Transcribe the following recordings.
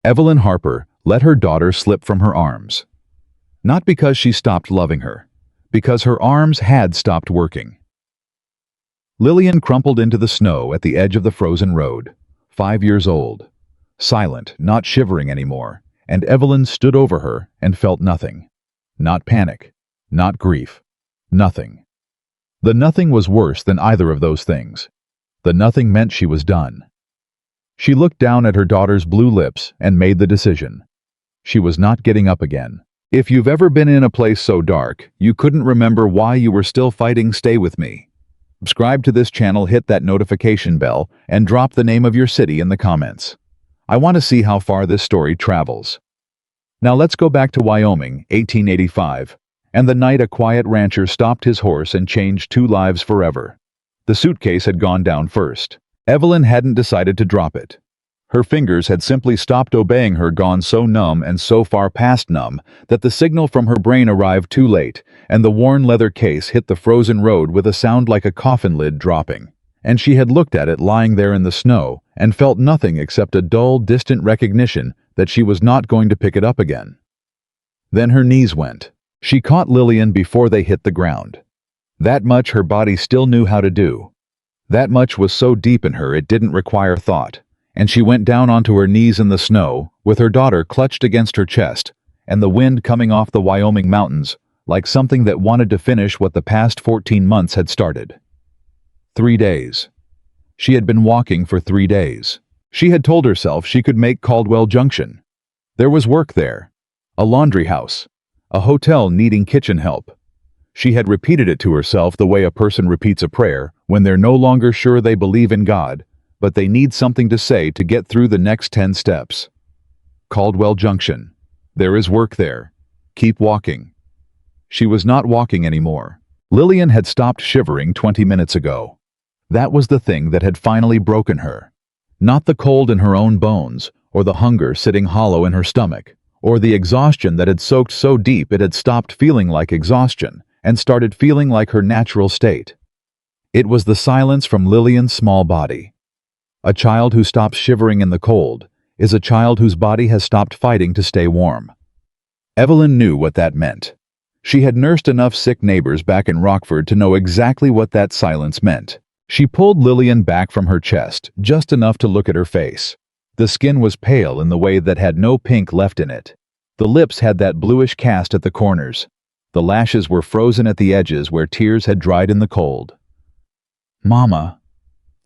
Evelyn Harper let her daughter slip from her arms. Not because she stopped loving her, because her arms had stopped working. Lillian crumpled into the snow at the edge of the frozen road, 5 years old, silent, not shivering anymore, and Evelyn stood over her and felt nothing. Not panic, not grief, nothing. The nothing was worse than either of those things. The nothing meant she was done. She looked down at her daughter's blue lips and made the decision. She was not getting up again. If you've ever been in a place so dark, you couldn't remember why you were still fighting, stay with me. Subscribe to this channel, hit that notification bell, and drop the name of your city in the comments. I want to see how far this story travels. Now let's go back to Wyoming, 1885, and the night a quiet rancher stopped his horse and changed 2 lives forever. The suitcase had gone down first. Evelyn hadn't decided to drop it. Her fingers had simply stopped obeying her, gone so numb and so far past numb that the signal from her brain arrived too late, and the worn leather case hit the frozen road with a sound like a coffin lid dropping. And she had looked at it lying there in the snow and felt nothing except a dull, distant recognition that she was not going to pick it up again. Then her knees went. She caught Lillian before they hit the ground. That much her body still knew how to do. That much was so deep in her it didn't require thought. And she went down onto her knees in the snow, with her daughter clutched against her chest, and the wind coming off the Wyoming mountains, like something that wanted to finish what the past 14 months had started. 3 days. She had been walking for 3 days. She had told herself she could make Caldwell Junction. There was work there. A laundry house. A hotel needing kitchen help. She had repeated it to herself the way a person repeats a prayer when they're no longer sure they believe in God, but they need something to say to get through the next 10 steps. Caldwell Junction. There is work there. Keep walking. She was not walking anymore. Lillian had stopped shivering 20 minutes ago. That was the thing that had finally broken her. Not the cold in her own bones, or the hunger sitting hollow in her stomach, or the exhaustion that had soaked so deep it had stopped feeling like exhaustion and started feeling like her natural state. It was the silence from Lillian's small body. A child who stops shivering in the cold is a child whose body has stopped fighting to stay warm. Evelyn knew what that meant. She had nursed enough sick neighbors back in Rockford to know exactly what that silence meant. She pulled Lillian back from her chest, just enough to look at her face. The skin was pale in the way that had no pink left in it. The lips had that bluish cast at the corners. The lashes were frozen at the edges where tears had dried in the cold. "Mama,"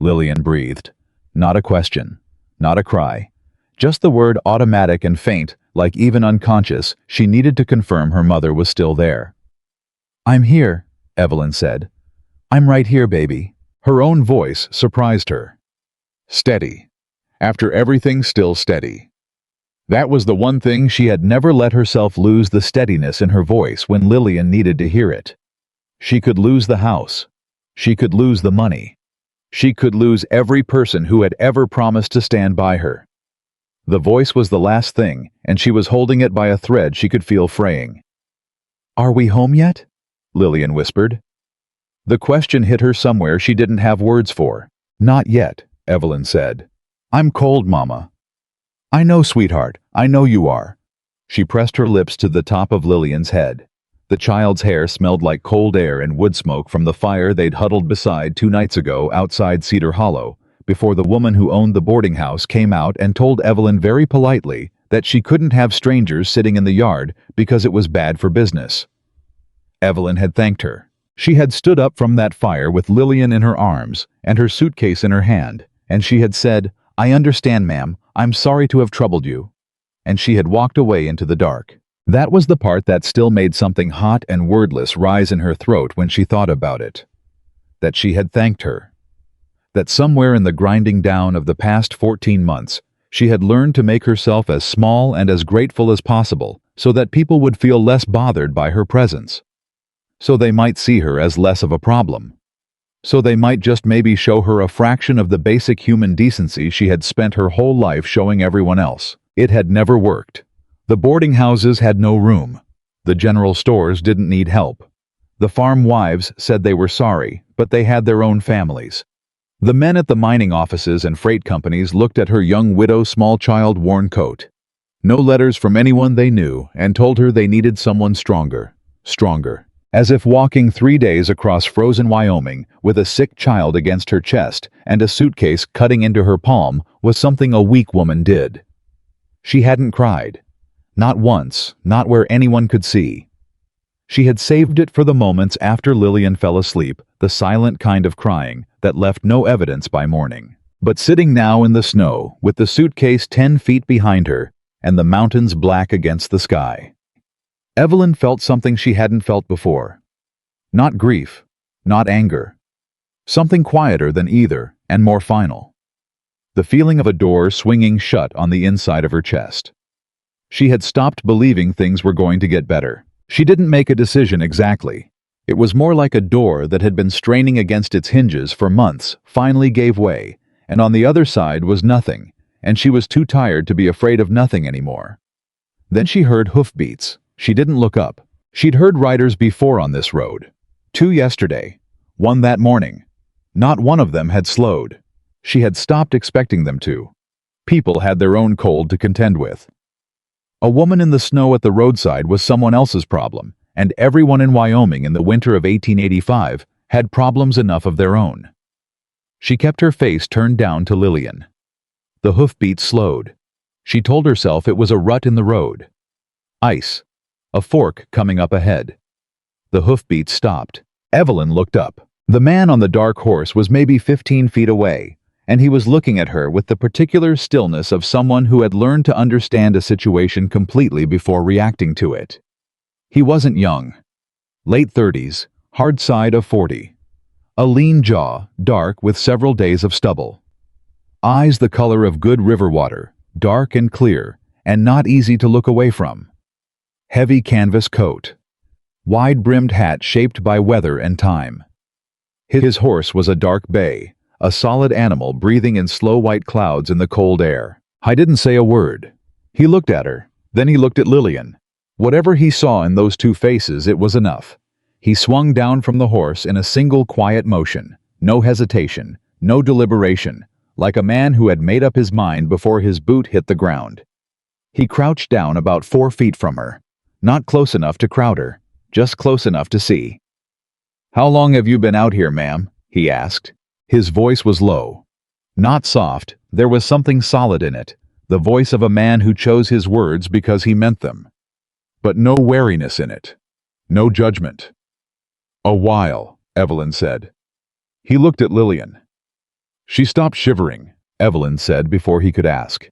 Lillian breathed. Not a question, not a cry. Just the word, automatic and faint, like even unconscious. She needed to confirm her mother was still there. "I'm here," Evelyn said. "I'm right here, baby." Her own voice surprised her. Steady. After everything, still steady. That was the one thing she had never let herself lose, the steadiness in her voice when Lillian needed to hear it. She could lose the house. She could lose the money. She could lose every person who had ever promised to stand by her. The voice was the last thing, and she was holding it by a thread she could feel fraying. "Are we home yet?" Lillian whispered. The question hit her somewhere she didn't have words for. "Not yet," Evelyn said. "I'm cold, Mama." "I know, sweetheart, I know you are." She pressed her lips to the top of Lillian's head. The child's hair smelled like cold air and wood smoke from the fire they'd huddled beside 2 nights ago outside Cedar Hollow, before the woman who owned the boarding house came out and told Evelyn very politely that she couldn't have strangers sitting in the yard because it was bad for business. Evelyn had thanked her. She had stood up from that fire with Lillian in her arms and her suitcase in her hand, and she had said, "I understand, ma'am, I'm sorry to have troubled you." And she had walked away into the dark. That was the part that still made something hot and wordless rise in her throat when she thought about it. That she had thanked her. That somewhere in the grinding down of the past 14 months, she had learned to make herself as small and as grateful as possible so that people would feel less bothered by her presence. So they might see her as less of a problem. So they might just maybe show her a fraction of the basic human decency she had spent her whole life showing everyone else. It had never worked. The boarding houses had no room. The general stores didn't need help. The farm wives said they were sorry, but they had their own families. The men at the mining offices and freight companies looked at her young widow, small child, worn coat. No letters from anyone they knew, and told her they needed someone stronger. Stronger. As if walking 3 days across frozen Wyoming with a sick child against her chest and a suitcase cutting into her palm was something a weak woman did. She hadn't cried. Not once, not where anyone could see. She had saved it for the moments after Lillian fell asleep, the silent kind of crying that left no evidence by morning. But sitting now in the snow, with the suitcase 10 feet behind her, and the mountains black against the sky, Evelyn felt something she hadn't felt before. Not grief, not anger. Something quieter than either, and more final. The feeling of a door swinging shut on the inside of her chest. She had stopped believing things were going to get better. She didn't make a decision exactly. It was more like a door that had been straining against its hinges for months finally gave way, and on the other side was nothing, and she was too tired to be afraid of nothing anymore. Then she heard hoofbeats. She didn't look up. She'd heard riders before on this road. 2 yesterday. 1 that morning. Not one of them had slowed. She had stopped expecting them to. People had their own cold to contend with. A woman in the snow at the roadside was someone else's problem, and everyone in Wyoming in the winter of 1885 had problems enough of their own. She kept her face turned down to Lillian. The hoofbeats slowed. She told herself it was a rut in the road. Ice. A fork coming up ahead. The hoofbeats stopped. Evelyn looked up. The man on the dark horse was maybe 15 feet away, and he was looking at her with the particular stillness of someone who had learned to understand a situation completely before reacting to it. He wasn't young. Late 30s, hard side of 40. A lean jaw, dark with several days of stubble. Eyes the color of good river water, dark and clear, and not easy to look away from. Heavy canvas coat. Wide-brimmed hat shaped by weather and time. His horse was a dark bay, a solid animal breathing in slow white clouds in the cold air. I didn't say a word. He looked at her, then he looked at Lillian. Whatever he saw in those two faces, it was enough. He swung down from the horse in a single quiet motion, no hesitation, no deliberation, like a man who had made up his mind before his boot hit the ground. He crouched down about 4 feet from her, not close enough to crowd her, just close enough to see. "How long have you been out here, ma'am?" he asked. His voice was low. Not soft, there was something solid in it, the voice of a man who chose his words because he meant them. But no wariness in it. No judgment. "A while," Evelyn said. He looked at Lillian. She stopped shivering, Evelyn said before he could ask.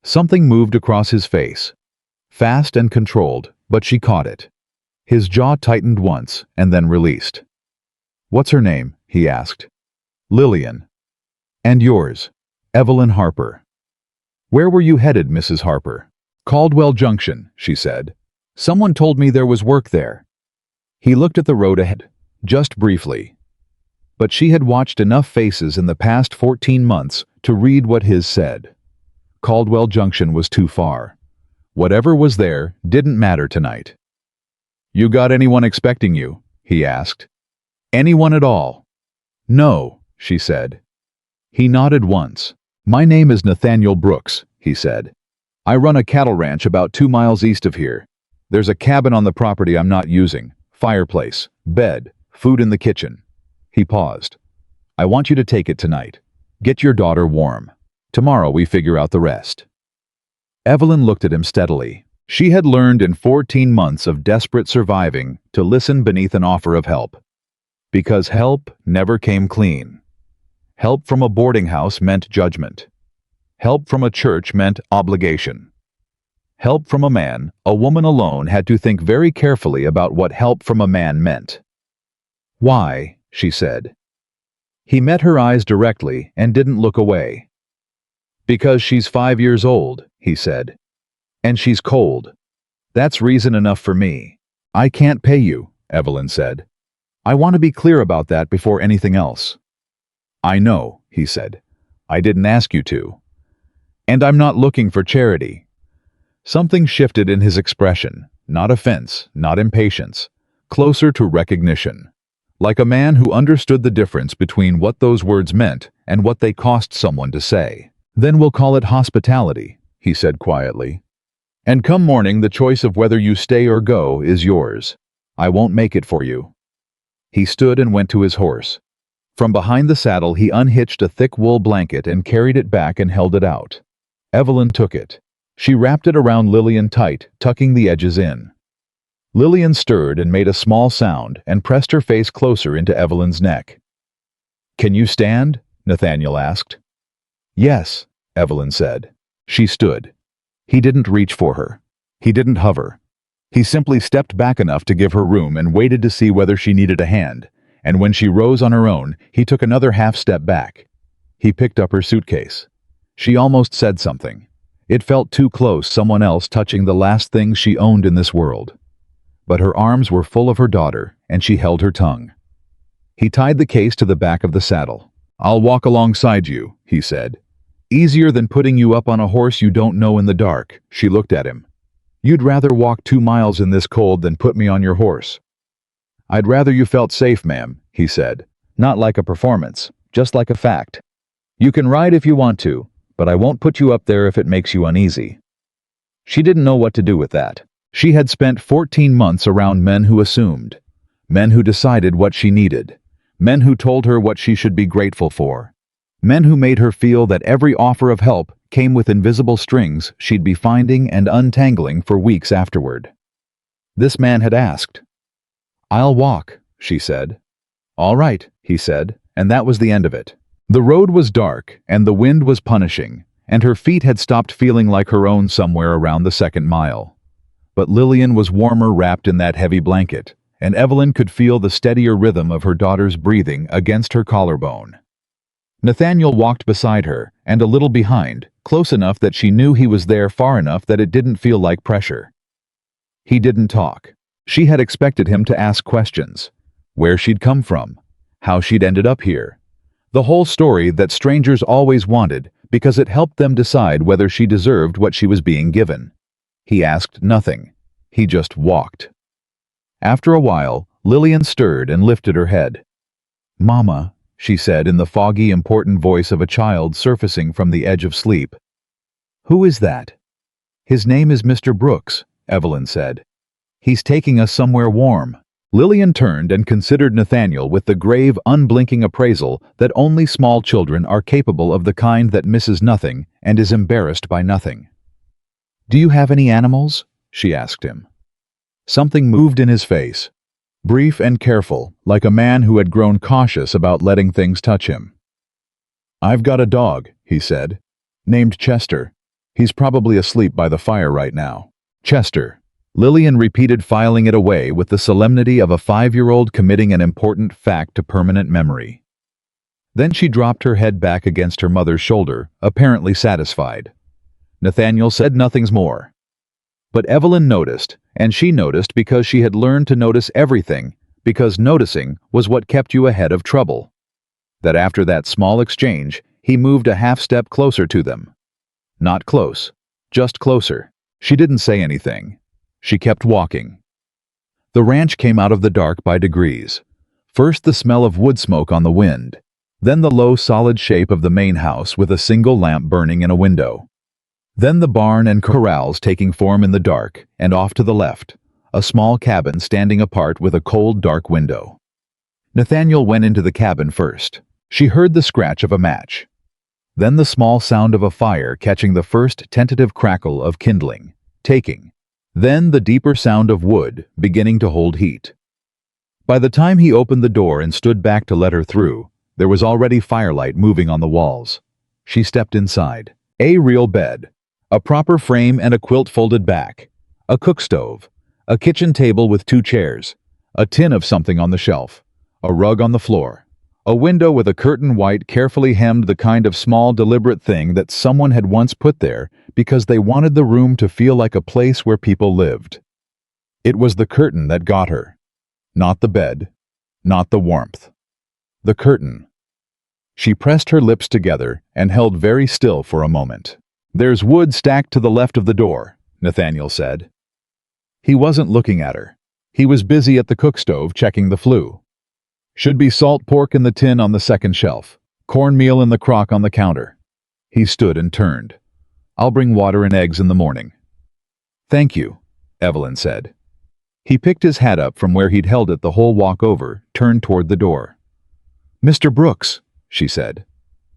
Something moved across his face. Fast and controlled, but she caught it. His jaw tightened once and then released. "What's her name?" he asked. "Lillian." "And yours?" "Evelyn Harper." "Where were you headed, Mrs. Harper?" "Caldwell Junction," she said. "Someone told me there was work there." He looked at the road ahead, just briefly. But she had watched enough faces in the past 14 months to read what his said. Caldwell Junction was too far. Whatever was there didn't matter tonight. "You got anyone expecting you?" he asked. "Anyone at all?" "No," she said. He nodded once. "My name is Nathaniel Brooks," he said. "I run a cattle ranch about 2 miles east of here. There's a cabin on the property I'm not using, fireplace, bed, food in the kitchen." He paused. "I want you to take it tonight. Get your daughter warm. Tomorrow we figure out the rest." Evelyn looked at him steadily. She had learned in 14 months of desperate surviving to listen beneath an offer of help. Because help never came clean. Help from a boarding house meant judgment. Help from a church meant obligation. Help from a man, a woman alone had to think very carefully about what help from a man meant. "Why?" she said. He met her eyes directly and didn't look away. "Because she's 5 years old," he said. "And she's cold. That's reason enough for me." "I can't pay you," Evelyn said. "I want to be clear about that before anything else." "I know," he said. "I didn't ask you to. And I'm not looking for charity." Something shifted in his expression, not offense, not impatience, closer to recognition. Like a man who understood the difference between what those words meant and what they cost someone to say. "Then we'll call it hospitality," he said quietly. And come morning, the choice of whether you stay or go is yours. I won't make it for you." He stood and went to his horse. From behind the saddle he unhitched a thick wool blanket and carried it back and held it out. Evelyn took it. She wrapped it around Lillian tight, tucking the edges in. Lillian stirred and made a small sound and pressed her face closer into Evelyn's neck. "Can you stand?" Nathaniel asked. "Yes," Evelyn said. She stood. He didn't reach for her. He didn't hover. He simply stepped back enough to give her room and waited to see whether she needed a hand, and when she rose on her own, he took another half step back. He picked up her suitcase. She almost said something. It felt too close, someone else touching the last thing she owned in this world. But her arms were full of her daughter, and she held her tongue. He tied the case to the back of the saddle. "I'll walk alongside you," he said. "Easier than putting you up on a horse you don't know in the dark." She looked at him. "You'd rather walk 2 miles in this cold than put me on your horse." "I'd rather you felt safe, ma'am," he said. "Not like a performance, just like a fact. You can ride if you want to, but I won't put you up there if it makes you uneasy." She didn't know what to do with that. She had spent 14 months around men who assumed, men who decided what she needed, men who told her what she should be grateful for, men who made her feel that every offer of help came with invisible strings she'd be finding and untangling for weeks afterward. This man had asked. "I'll walk," she said. "All right," he said, and that was the end of it. The road was dark, and the wind was punishing, and her feet had stopped feeling like her own somewhere around the 2nd mile. But Lillian was warmer wrapped in that heavy blanket, and Evelyn could feel the steadier rhythm of her daughter's breathing against her collarbone. Nathaniel walked beside her, and a little behind, close enough that she knew he was there, far enough that it didn't feel like pressure. He didn't talk. She had expected him to ask questions. Where she'd come from, how she'd ended up here. The whole story that strangers always wanted because it helped them decide whether she deserved what she was being given. He asked nothing. He just walked. After a while, Lillian stirred and lifted her head. "Mama," she said in the foggy, important voice of a child surfacing from the edge of sleep. "Who is that?" "His name is Mr. Brooks," Evelyn said. "He's taking us somewhere warm." Lillian turned and considered Nathaniel with the grave, unblinking appraisal that only small children are capable of, the kind that misses nothing and is embarrassed by nothing. "Do you have any animals?" she asked him. Something moved in his face. Brief and careful, like a man who had grown cautious about letting things touch him. "I've got a dog," he said, "named Chester. He's probably asleep by the fire right now." "Chester," Lillian repeated, filing it away with the solemnity of a 5-year-old committing an important fact to permanent memory. Then she dropped her head back against her mother's shoulder, apparently satisfied. Nathaniel said nothing more. But Evelyn noticed, and she noticed because she had learned to notice everything, because noticing was what kept you ahead of trouble. That after that small exchange, he moved a half step closer to them. Not close, just closer. She didn't say anything. She kept walking. The ranch came out of the dark by degrees. First the smell of wood smoke on the wind, then the low, solid shape of the main house with a single lamp burning in a window. Then the barn and corrals taking form in the dark, and off to the left, a small cabin standing apart with a cold, dark window. Nathaniel went into the cabin first. She heard the scratch of a match. Then the small sound of a fire catching the first tentative crackle of kindling, taking. Then the deeper sound of wood beginning to hold heat. By the time he opened the door and stood back to let her through, there was already firelight moving on the walls. She stepped inside. A real bed. A proper frame and a quilt folded back. A cook stove. A kitchen table with 2 chairs. A tin of something on the shelf. A rug on the floor. A window with a curtain white, carefully hemmed, the kind of small, deliberate thing that someone had once put there because they wanted the room to feel like a place where people lived. It was the curtain that got her. Not the bed. Not the warmth. The curtain. She pressed her lips together and held very still for a moment. "There's wood stacked to the left of the door," Nathaniel said. He wasn't looking at her. He was busy at the cook stove checking the flue. "Should be salt pork in the tin on the second shelf. Cornmeal in the crock on the counter." He stood and turned. "I'll bring water and eggs in the morning." "Thank you," Evelyn said. He picked his hat up from where he'd held it the whole walk over, turned toward the door. "Mr. Brooks," she said.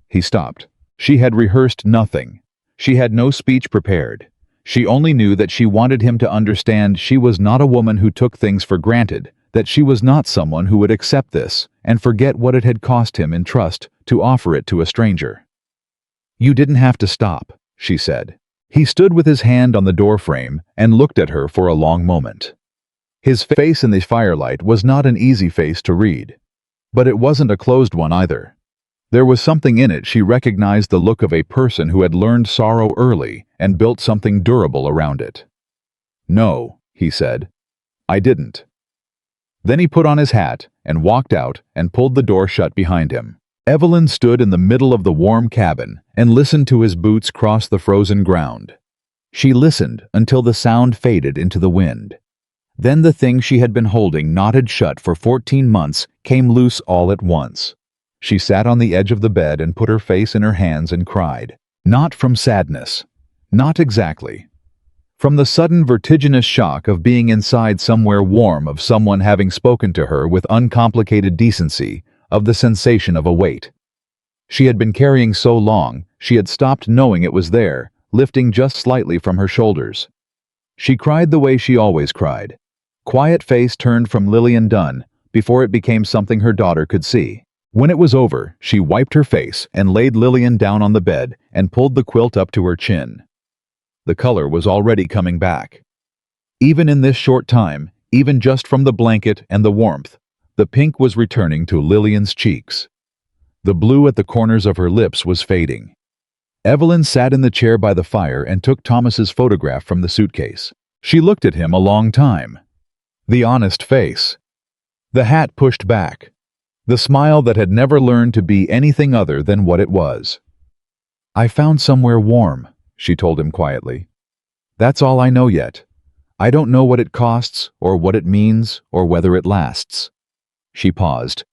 He stopped. She had rehearsed nothing. She had no speech prepared. She only knew that she wanted him to understand she was not a woman who took things for granted, that she was not someone who would accept this and forget what it had cost him in trust to offer it to a stranger. "You didn't have to stop," she said. He stood with his hand on the doorframe and looked at her for a long moment. His face in the firelight was not an easy face to read. But it wasn't a closed one either. There was something in it. She recognized the look of a person who had learned sorrow early and built something durable around it. "No," he said. "I didn't." Then he put on his hat and walked out and pulled the door shut behind him. Evelyn stood in the middle of the warm cabin and listened to his boots cross the frozen ground. She listened until the sound faded into the wind. Then the thing she had been holding knotted shut for 14 months came loose all at once. She sat on the edge of the bed and put her face in her hands and cried. Not from sadness. Not exactly. From the sudden vertiginous shock of being inside somewhere warm, of someone having spoken to her with uncomplicated decency, of the sensation of a weight she had been carrying so long, she had stopped knowing it was there, lifting just slightly from her shoulders. She cried the way she always cried. Quiet face turned from Lillian Dunn before it became something her daughter could see. When it was over, she wiped her face and laid Lillian down on the bed and pulled the quilt up to her chin. The color was already coming back. Even in this short time, even just from the blanket and the warmth, the pink was returning to Lillian's cheeks. The blue at the corners of her lips was fading. Evelyn sat in the chair by the fire and took Thomas's photograph from the suitcase. She looked at him a long time. The honest face. The hat pushed back. The smile that had never learned to be anything other than what it was. "I found somewhere warm," she told him quietly. "That's all I know yet. I don't know what it costs, or what it means, or whether it lasts." She paused.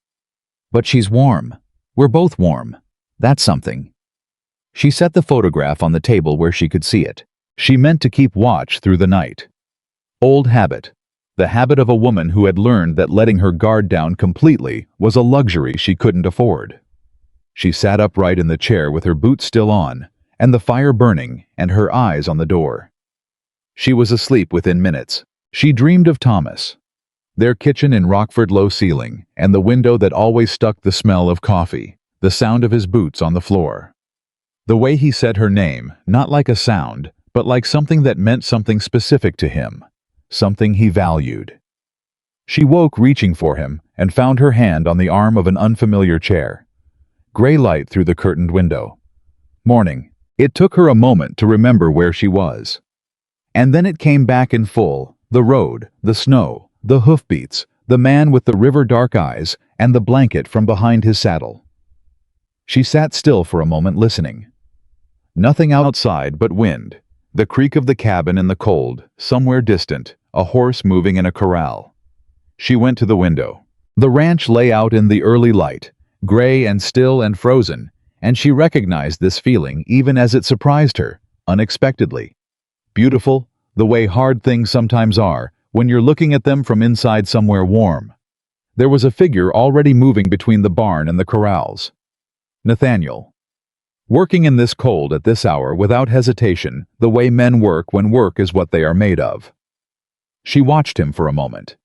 "But she's warm. We're both warm. That's something." She set the photograph on the table where she could see it. She meant to keep watch through the night. Old habit. The habit of a woman who had learned that letting her guard down completely was a luxury she couldn't afford. She sat upright in the chair with her boots still on, and the fire burning, and her eyes on the door. She was asleep within minutes. She dreamed of Thomas. Their kitchen in Rockford low ceiling, and the window that always stuck the smell of coffee, the sound of his boots on the floor. The way he said her name, not like a sound, but like something that meant something specific to him, something he valued. She woke reaching for him and found her hand on the arm of an unfamiliar chair. Gray light through the curtained window. Morning. It took her a moment to remember where she was. And then it came back in full, the road, the snow, the hoofbeats, the man with the river-dark eyes, and the blanket from behind his saddle. She sat still for a moment listening. Nothing outside but wind, the creak of the cabin in the cold, somewhere distant, a horse moving in a corral. She went to the window. The ranch lay out in the early light, gray and still and frozen, and she recognized this feeling even as it surprised her, unexpectedly. Beautiful, the way hard things sometimes are, when you're looking at them from inside somewhere warm. There was a figure already moving between the barn and the corrals. Nathaniel. Working in this cold at this hour without hesitation, the way men work when work is what they are made of. She watched him for a moment.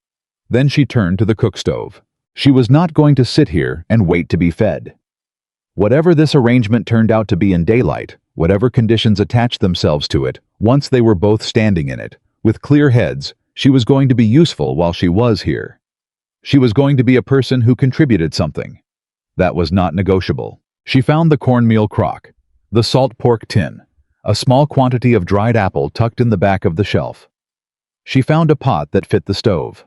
Then she turned to the cook stove. She was not going to sit here and wait to be fed. Whatever this arrangement turned out to be in daylight, whatever conditions attached themselves to it, once they were both standing in it, with clear heads, she was going to be useful while she was here. She was going to be a person who contributed something. That was not negotiable. She found the cornmeal crock, the salt pork tin, a small quantity of dried apple tucked in the back of the shelf. She found a pot that fit the stove.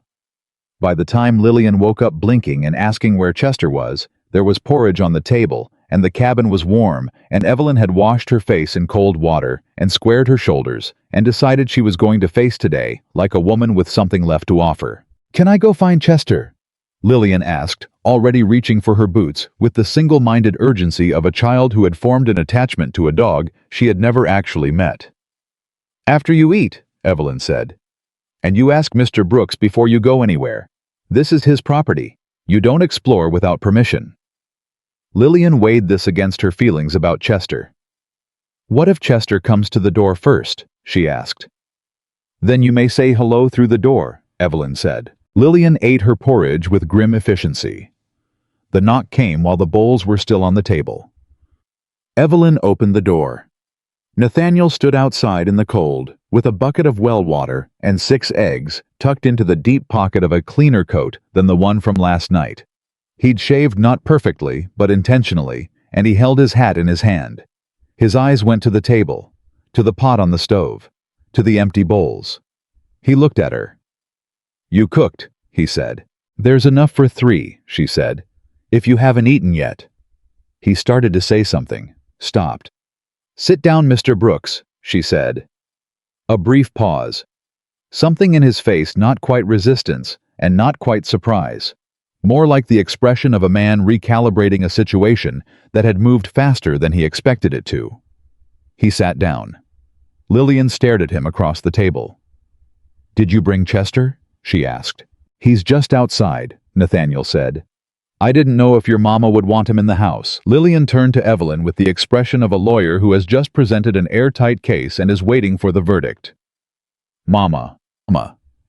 By the time Lillian woke up blinking and asking where Chester was, there was porridge on the table, and the cabin was warm, and Evelyn had washed her face in cold water and squared her shoulders and decided she was going to face today like a woman with something left to offer. "Can I go find Chester?" Lillian asked, already reaching for her boots with the single-minded urgency of a child who had formed an attachment to a dog she had never actually met. "After you eat," Evelyn said. "And you ask Mr. Brooks before you go anywhere. This is his property. You don't explore without permission." Lillian weighed this against her feelings about Chester. "What if Chester comes to the door first?" she asked. "Then you may say hello through the door," Evelyn said. Lillian ate her porridge with grim efficiency. The knock came while the bowls were still on the table. Evelyn opened the door. Nathaniel stood outside in the cold, with a bucket of well water and 6 eggs tucked into the deep pocket of a cleaner coat than the one from last night. He'd shaved not perfectly, but intentionally, and he held his hat in his hand. His eyes went to the table, to the pot on the stove, to the empty bowls. He looked at her. "You cooked," he said. "There's enough for 3, she said. "If you haven't eaten yet." He started to say something, stopped. "Sit down, Mr. Brooks," she said. A brief pause. Something in his face, not quite resistance and not quite surprise. More like the expression of a man recalibrating a situation that had moved faster than he expected it to. He sat down. Lillian stared at him across the table. "Did you bring Chester?" she asked. "He's just outside," Nathaniel said. "I didn't know if your mama would want him in the house." Lillian turned to Evelyn with the expression of a lawyer who has just presented an airtight case and is waiting for the verdict. Mama.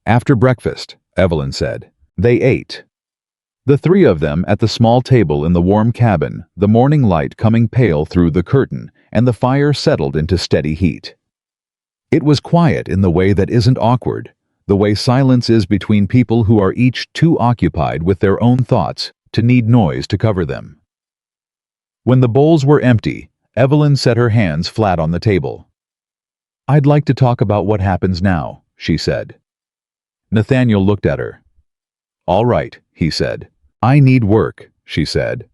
After breakfast," Evelyn said. They ate. The 3 of them at the small table in the warm cabin, the morning light coming pale through the curtain, and the fire settled into steady heat. It was quiet in the way that isn't awkward, the way silence is between people who are each too occupied with their own thoughts to need noise to cover them. When the bowls were empty, Evelyn set her hands flat on the table. "I'd like to talk about what happens now," she said. Nathaniel looked at her. "All right," he said. "I need work," she said.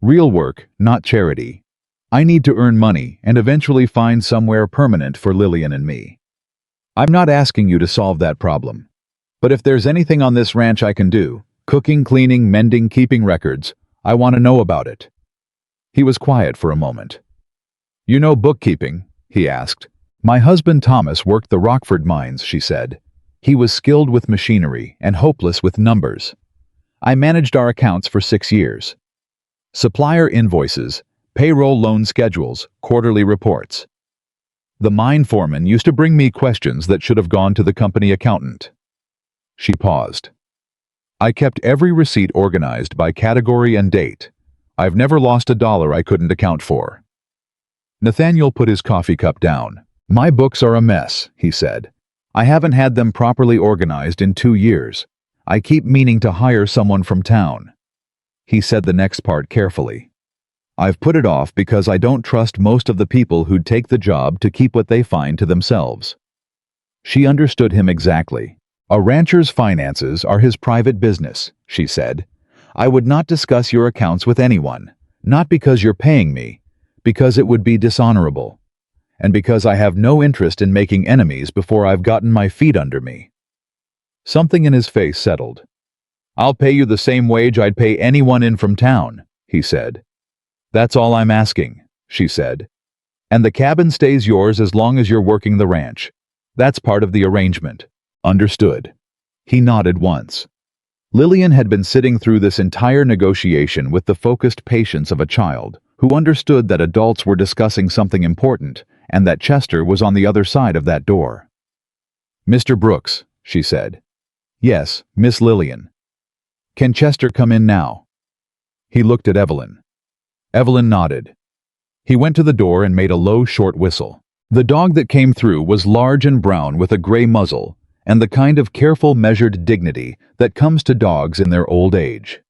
"Real work, not charity. I need to earn money and eventually find somewhere permanent for Lillian and me. I'm not asking you to solve that problem. But if there's anything on this ranch I can do, cooking, cleaning, mending, keeping records, I want to know about it." He was quiet for a moment. "You know bookkeeping?" he asked. "My husband Thomas worked the Rockford mines," she said. "He was skilled with machinery and hopeless with numbers. I managed our accounts for 6 years. Supplier invoices, payroll loan schedules, quarterly reports. The mine foreman used to bring me questions that should have gone to the company accountant." She paused. "I kept every receipt organized by category and date. I've never lost $1 I couldn't account for." Nathaniel put his coffee cup down. "My books are a mess," he said. "I haven't had them properly organized in 2 years. I keep meaning to hire someone from town." He said the next part carefully. "I've put it off because I don't trust most of the people who'd take the job to keep what they find to themselves." She understood him exactly. "A rancher's finances are his private business," she said. "I would not discuss your accounts with anyone, not because you're paying me, because it would be dishonorable, and because I have no interest in making enemies before I've gotten my feet under me." Something in his face settled. "I'll pay you the same wage I'd pay anyone in from town," he said. "That's all I'm asking," she said. "And the cabin stays yours as long as you're working the ranch. That's part of the arrangement." "Understood." He nodded once. Lillian had been sitting through this entire negotiation with the focused patience of a child who understood that adults were discussing something important and that Chester was on the other side of that door. "Mr. Brooks," she said. "Yes, Miss Lillian. Can Chester come in now?" He looked at Evelyn. Evelyn nodded. He went to the door and made a low, short whistle. The dog that came through was large and brown with a gray muzzle and the kind of careful, measured dignity that comes to dogs in their old age.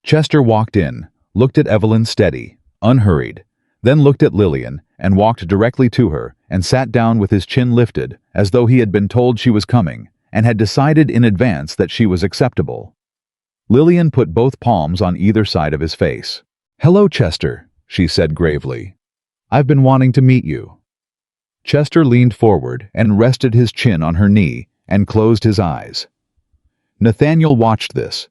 Chester walked in, looked at Evelyn steady, unhurried, then looked at Lillian and walked directly to her and sat down with his chin lifted as though he had been told she was coming and had decided in advance that she was acceptable. Lillian put both palms on either side of his face. "Hello, Chester," she said gravely. "I've been wanting to meet you." Chester leaned forward and rested his chin on her knee and closed his eyes. Nathaniel watched this.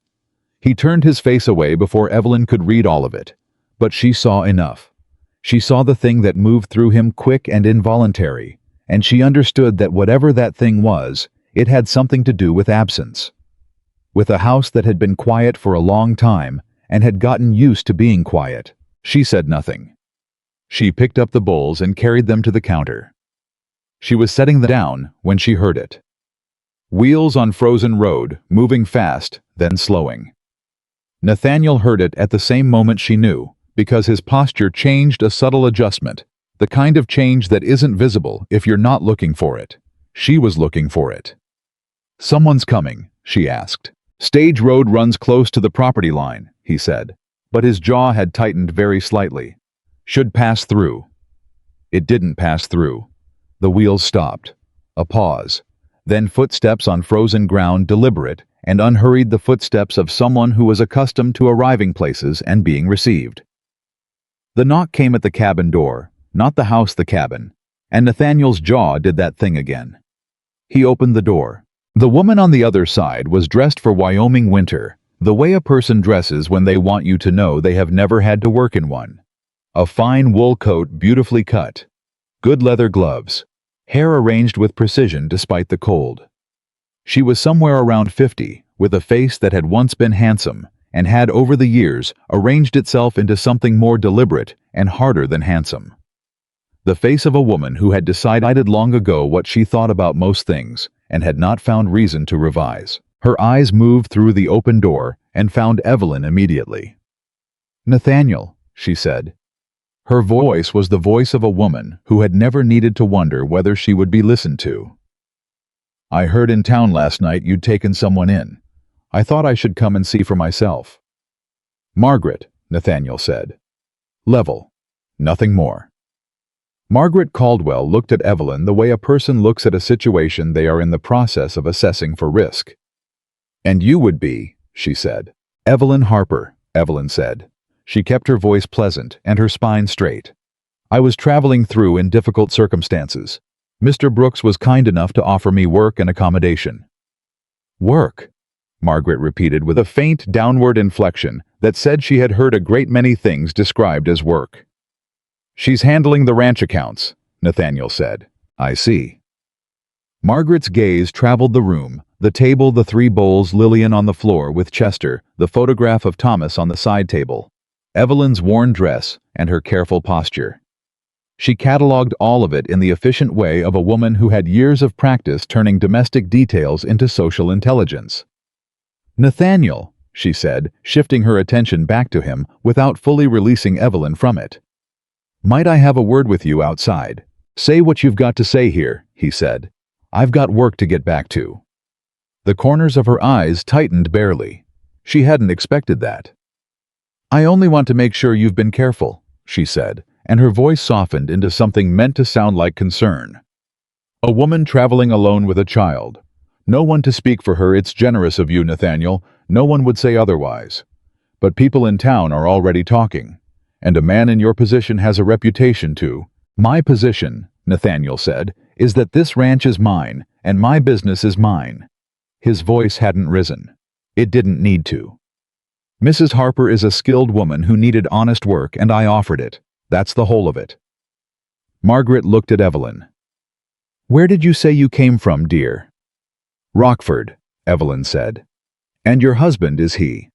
He turned his face away before Evelyn could read all of it, but she saw enough. She saw the thing that moved through him quick and involuntary, and she understood that whatever that thing was, it had something to do with absence. With a house that had been quiet for a long time and had gotten used to being quiet, she said nothing. She picked up the bowls and carried them to the counter. She was setting them down when she heard it. Wheels on frozen road, moving fast, then slowing. Nathaniel heard it at the same moment she knew, because his posture changed, a subtle adjustment, the kind of change that isn't visible if you're not looking for it. She was looking for it. "Someone's coming," she asked. "Stage road runs close to the property line," he said, but his jaw had tightened very slightly. "Should pass through." It didn't pass through. The wheels stopped. A pause. Then footsteps on frozen ground, deliberate and unhurried, the footsteps of someone who was accustomed to arriving places and being received. The knock came at the cabin door, not the house, the cabin, and Nathaniel's jaw did that thing again. He opened the door. The woman on the other side was dressed for Wyoming winter, the way a person dresses when they want you to know they have never had to work in one. A fine wool coat, beautifully cut. Good leather gloves. Hair arranged with precision despite the cold. She was somewhere around 50, with a face that had once been handsome, and had over the years arranged itself into something more deliberate and harder than handsome. The face of a woman who had decided long ago what she thought about most things, and had not found reason to revise. Her eyes moved through the open door and found Evelyn immediately. "Nathaniel," she said. Her voice was the voice of a woman who had never needed to wonder whether she would be listened to. "I heard in town last night you'd taken someone in. I thought I should come and see for myself." "Margaret," Nathaniel said. "Level. Nothing more." Margaret Caldwell looked at Evelyn the way a person looks at a situation they are in the process of assessing for risk. "And you would be," she said. "Evelyn Harper," Evelyn said. She kept her voice pleasant and her spine straight. "I was traveling through in difficult circumstances. Mr. Brooks was kind enough to offer me work and accommodation." "Work," Margaret repeated with a faint downward inflection that said she had heard a great many things described as work. "She's handling the ranch accounts," Nathaniel said. "I see." Margaret's gaze traveled the room, the table, the three bowls, Lillian on the floor with Chester, the photograph of Thomas on the side table, Evelyn's worn dress, and her careful posture. She catalogued all of it in the efficient way of a woman who had years of practice turning domestic details into social intelligence. "Nathaniel," she said, shifting her attention back to him without fully releasing Evelyn from it. "Might I have a word with you outside?" "Say what you've got to say here," he said. "I've got work to get back to." The corners of her eyes tightened barely. She hadn't expected that. "I only want to make sure you've been careful," she said, and her voice softened into something meant to sound like concern. "A woman traveling alone with a child. No one to speak for her. It's generous of you, Nathaniel. No one would say otherwise. But people in town are already talking. And a man in your position has a reputation too." "My position," Nathaniel said, "is that this ranch is mine, and my business is mine." His voice hadn't risen. It didn't need to. "Mrs. Harper is a skilled woman who needed honest work, and I offered it. That's the whole of it." Margaret looked at Evelyn. "Where did you say you came from, dear?" "Rockford," Evelyn said. "And your husband, is he?"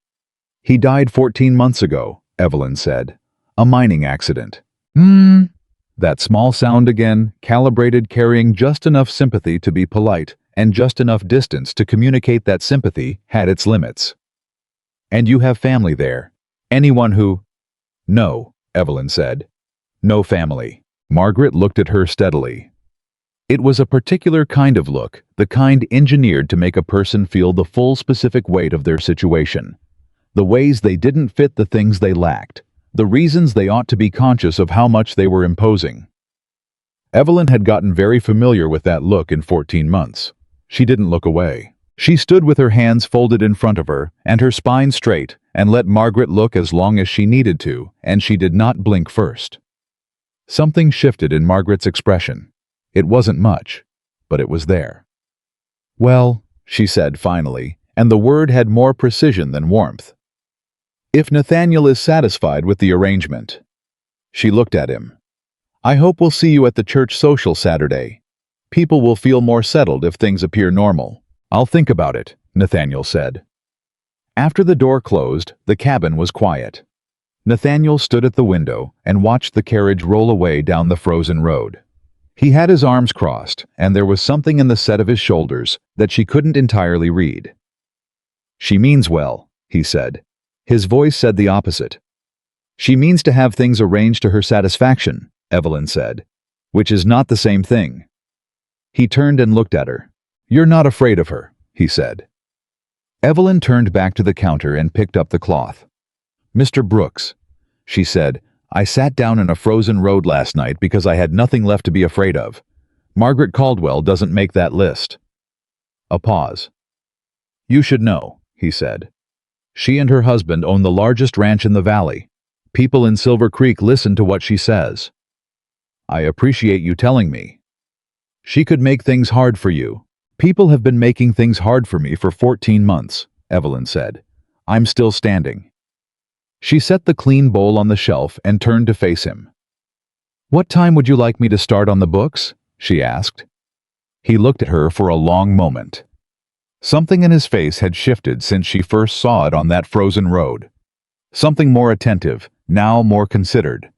"He died 14 months ago," Evelyn said. "A mining accident." That small sound again, calibrated, carrying just enough sympathy to be polite and just enough distance to communicate that sympathy, had its limits. "And you have family there? Anyone who—" "No," Evelyn said. "No family." Margaret looked at her steadily. It was a particular kind of look, the kind engineered to make a person feel the full specific weight of their situation. The ways they didn't fit, the things they lacked, the reasons they ought to be conscious of how much they were imposing. Evelyn had gotten very familiar with that look in 14 months. She didn't look away. She stood with her hands folded in front of her and her spine straight and let Margaret look as long as she needed to, and she did not blink first. Something shifted in Margaret's expression. It wasn't much, but it was there. "Well," she said finally, and the word had more precision than warmth. "If Nathaniel is satisfied with the arrangement." She looked at him. "I hope we'll see you at the church social Saturday. People will feel more settled if things appear normal. I'll think about it, Nathaniel said. After the door closed, the cabin was quiet. Nathaniel stood at the window and watched the carriage roll away down the frozen road. He had his arms crossed, and there was something in the set of his shoulders that she couldn't entirely read. "She means well," he said. His voice said the opposite. "She means to have things arranged to her satisfaction," Evelyn said, "which is not the same thing." He turned and looked at her. "You're not afraid of her," he said. Evelyn turned back to the counter and picked up the cloth. "Mr. Brooks," she said, "I sat down in a frozen road last night because I had nothing left to be afraid of. Margaret Caldwell doesn't make that list." A pause. "You should know," he said. "She and her husband own the largest ranch in the valley. People in Silver Creek listen to what she says." "I appreciate you telling me." "She could make things hard for you." "People have been making things hard for me for 14 months, Evelyn said. "I'm still standing." She set the clean bowl on the shelf and turned to face him. "What time would you like me to start on the books?" she asked. He looked at her for a long moment. Something in his face had shifted since she first saw it on that frozen road. Something more attentive, now more considered.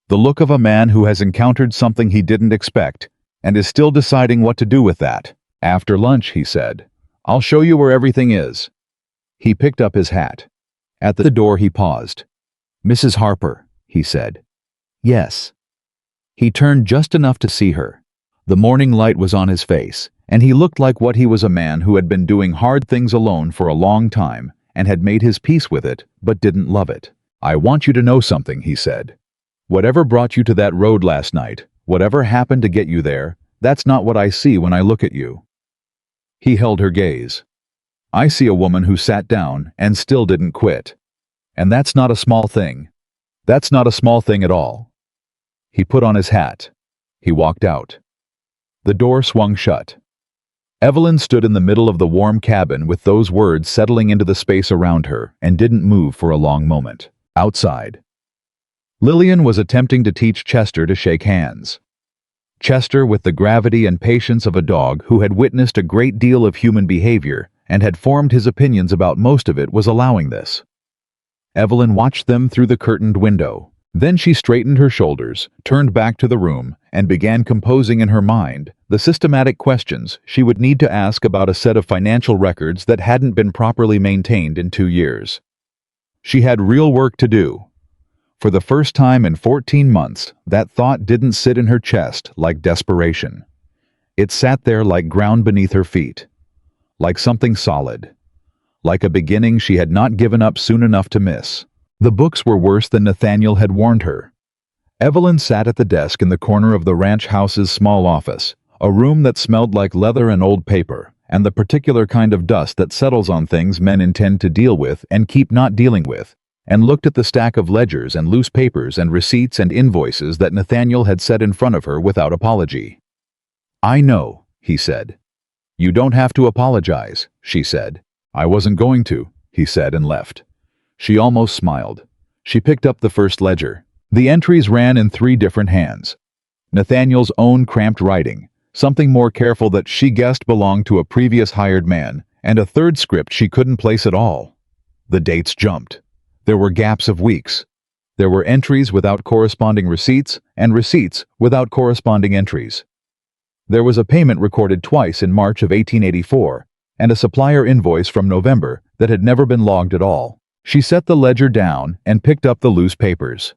The look of a man who has encountered something he didn't expect and is still deciding what to do with that. "After lunch," he said. "I'll show you where everything is." He picked up his hat. At the door he paused. "Mrs. Harper," he said. "Yes." He turned just enough to see her. The morning light was on his face, and he looked like what he was, a man who had been doing hard things alone for a long time and had made his peace with it but didn't love it. "I want you to know something," he said. "Whatever brought you to that road last night, whatever happened to get you there, that's not what I see when I look at you." He held her gaze. "I see a woman who sat down and still didn't quit. And that's not a small thing. That's not a small thing at all." He put on his hat. He walked out. The door swung shut. Evelyn stood in the middle of the warm cabin with those words settling into the space around her and didn't move for a long moment. Outside, Lillian was attempting to teach Chester to shake hands. Chester, with the gravity and patience of a dog who had witnessed a great deal of human behavior and had formed his opinions about most of it, was allowing this. Evelyn watched them through the curtained window. Then she straightened her shoulders, turned back to the room, and began composing in her mind the systematic questions she would need to ask about a set of financial records that hadn't been properly maintained in 2 years. She had real work to do. For the first time in 14 months, that thought didn't sit in her chest like desperation. It sat there like ground beneath her feet, like something solid, like a beginning she had not given up soon enough to miss. The books were worse than Nathaniel had warned her. Evelyn sat at the desk in the corner of the ranch house's small office, a room that smelled like leather and old paper, and the particular kind of dust that settles on things men intend to deal with and keep not dealing with, and looked at the stack of ledgers and loose papers and receipts and invoices that Nathaniel had set in front of her without apology. "I know," he said. "You don't have to apologize," she said. "I wasn't going to," he said, and left. She almost smiled. She picked up the first ledger. The entries ran in 3 different hands. Nathaniel's own cramped writing, something more careful that she guessed belonged to a previous hired man, and a third script she couldn't place at all. The dates jumped. There were gaps of weeks. There were entries without corresponding receipts, and receipts without corresponding entries. There was a payment recorded twice in March of 1884, and a supplier invoice from November that had never been logged at all. She set the ledger down and picked up the loose papers.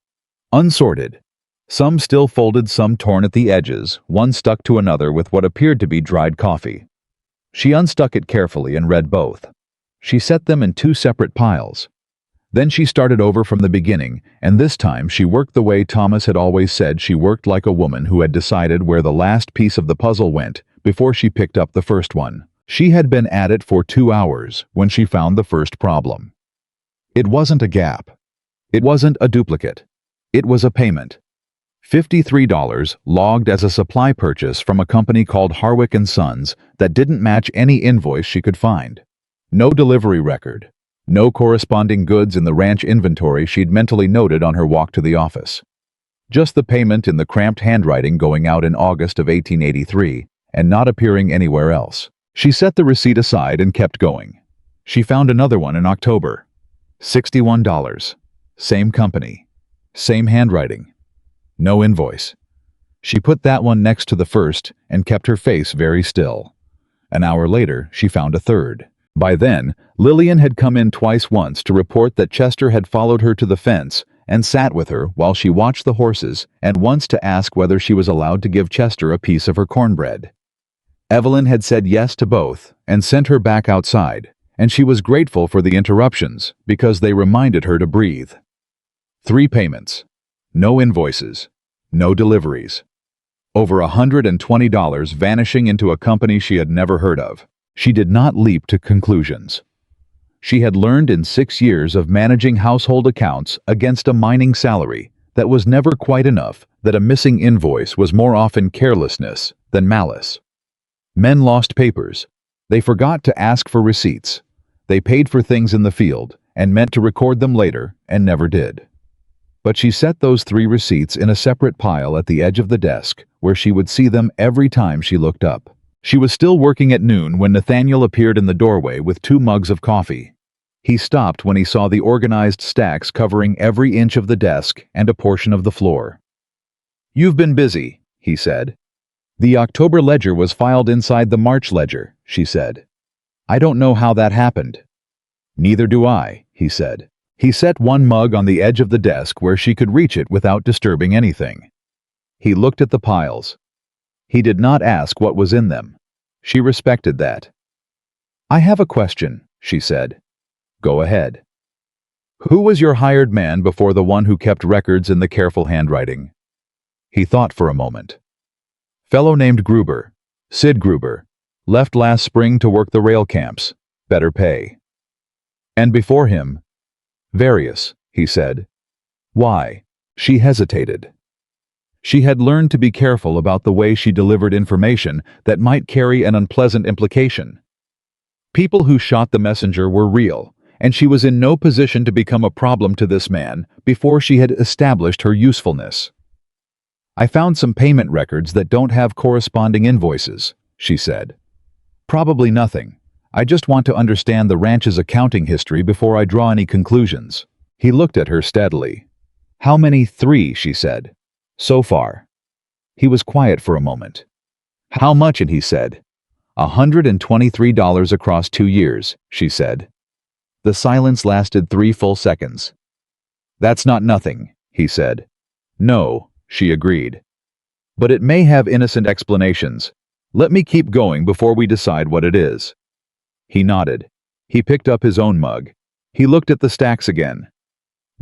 Unsorted. Some still folded, some torn at the edges, one stuck to another with what appeared to be dried coffee. She unstuck it carefully and read both. She set them in 2 separate piles. Then she started over from the beginning, and this time she worked the way Thomas had always said she worked, like a woman who had decided where the last piece of the puzzle went before she picked up the first one. She had been at it for 2 hours when she found the first problem. It wasn't a gap. It wasn't a duplicate. It was a payment. $53 logged as a supply purchase from a company called Harwick & Sons that didn't match any invoice she could find. No delivery record. No corresponding goods in the ranch inventory she'd mentally noted on her walk to the office. Just the payment in the cramped handwriting going out in August of 1883 and not appearing anywhere else. She set the receipt aside and kept going. She found another one in October. $61. Same company. Same handwriting. No invoice. She put that one next to the first and kept her face very still. An hour later, she found a third. By then, Lillian had come in twice, once to report that Chester had followed her to the fence and sat with her while she watched the horses, and once to ask whether she was allowed to give Chester a piece of her cornbread. Evelyn had said yes to both and sent her back outside, and she was grateful for the interruptions because they reminded her to breathe. 3 payments. No invoices. No deliveries. Over $120 vanishing into a company she had never heard of. She did not leap to conclusions. She had learned in 6 years of managing household accounts against a mining salary that was never quite enough that a missing invoice was more often carelessness than malice. Men lost papers. They forgot to ask for receipts. They paid for things in the field and meant to record them later and never did. But she set those 3 receipts in a separate pile at the edge of the desk where she would see them every time she looked up. She was still working at noon when Nathaniel appeared in the doorway with 2 mugs of coffee. He stopped when he saw the organized stacks covering every inch of the desk and a portion of the floor. "You've been busy," he said. "The October ledger was filed inside the March ledger," she said. "I don't know how that happened." "Neither do I," he said. He set one mug on the edge of the desk where she could reach it without disturbing anything. He looked at the piles. He did not ask what was in them. She respected that. "I have a question," she said. "Go ahead." "Who was your hired man before the one who kept records in the careful handwriting?" He thought for a moment. "Fellow named Gruber. Sid Gruber. Left last spring to work the rail camps. Better pay." "And before him?" "Various," he said. "Why?" She hesitated. She had learned to be careful about the way she delivered information that might carry an unpleasant implication. People who shot the messenger were real, and she was in no position to become a problem to this man before she had established her usefulness. "I found some payment records that don't have corresponding invoices," she said. "Probably nothing. I just want to understand the ranch's accounting history before I draw any conclusions." He looked at her steadily. "How many?" "3, she said. "So far." He was quiet for a moment. "How much?" And he said. $123 across 2 years, she said. The silence lasted 3 full seconds. "That's not nothing," he said. "No," she agreed. "But it may have innocent explanations. Let me keep going before we decide what it is." He nodded. He picked up his own mug. He looked at the stacks again.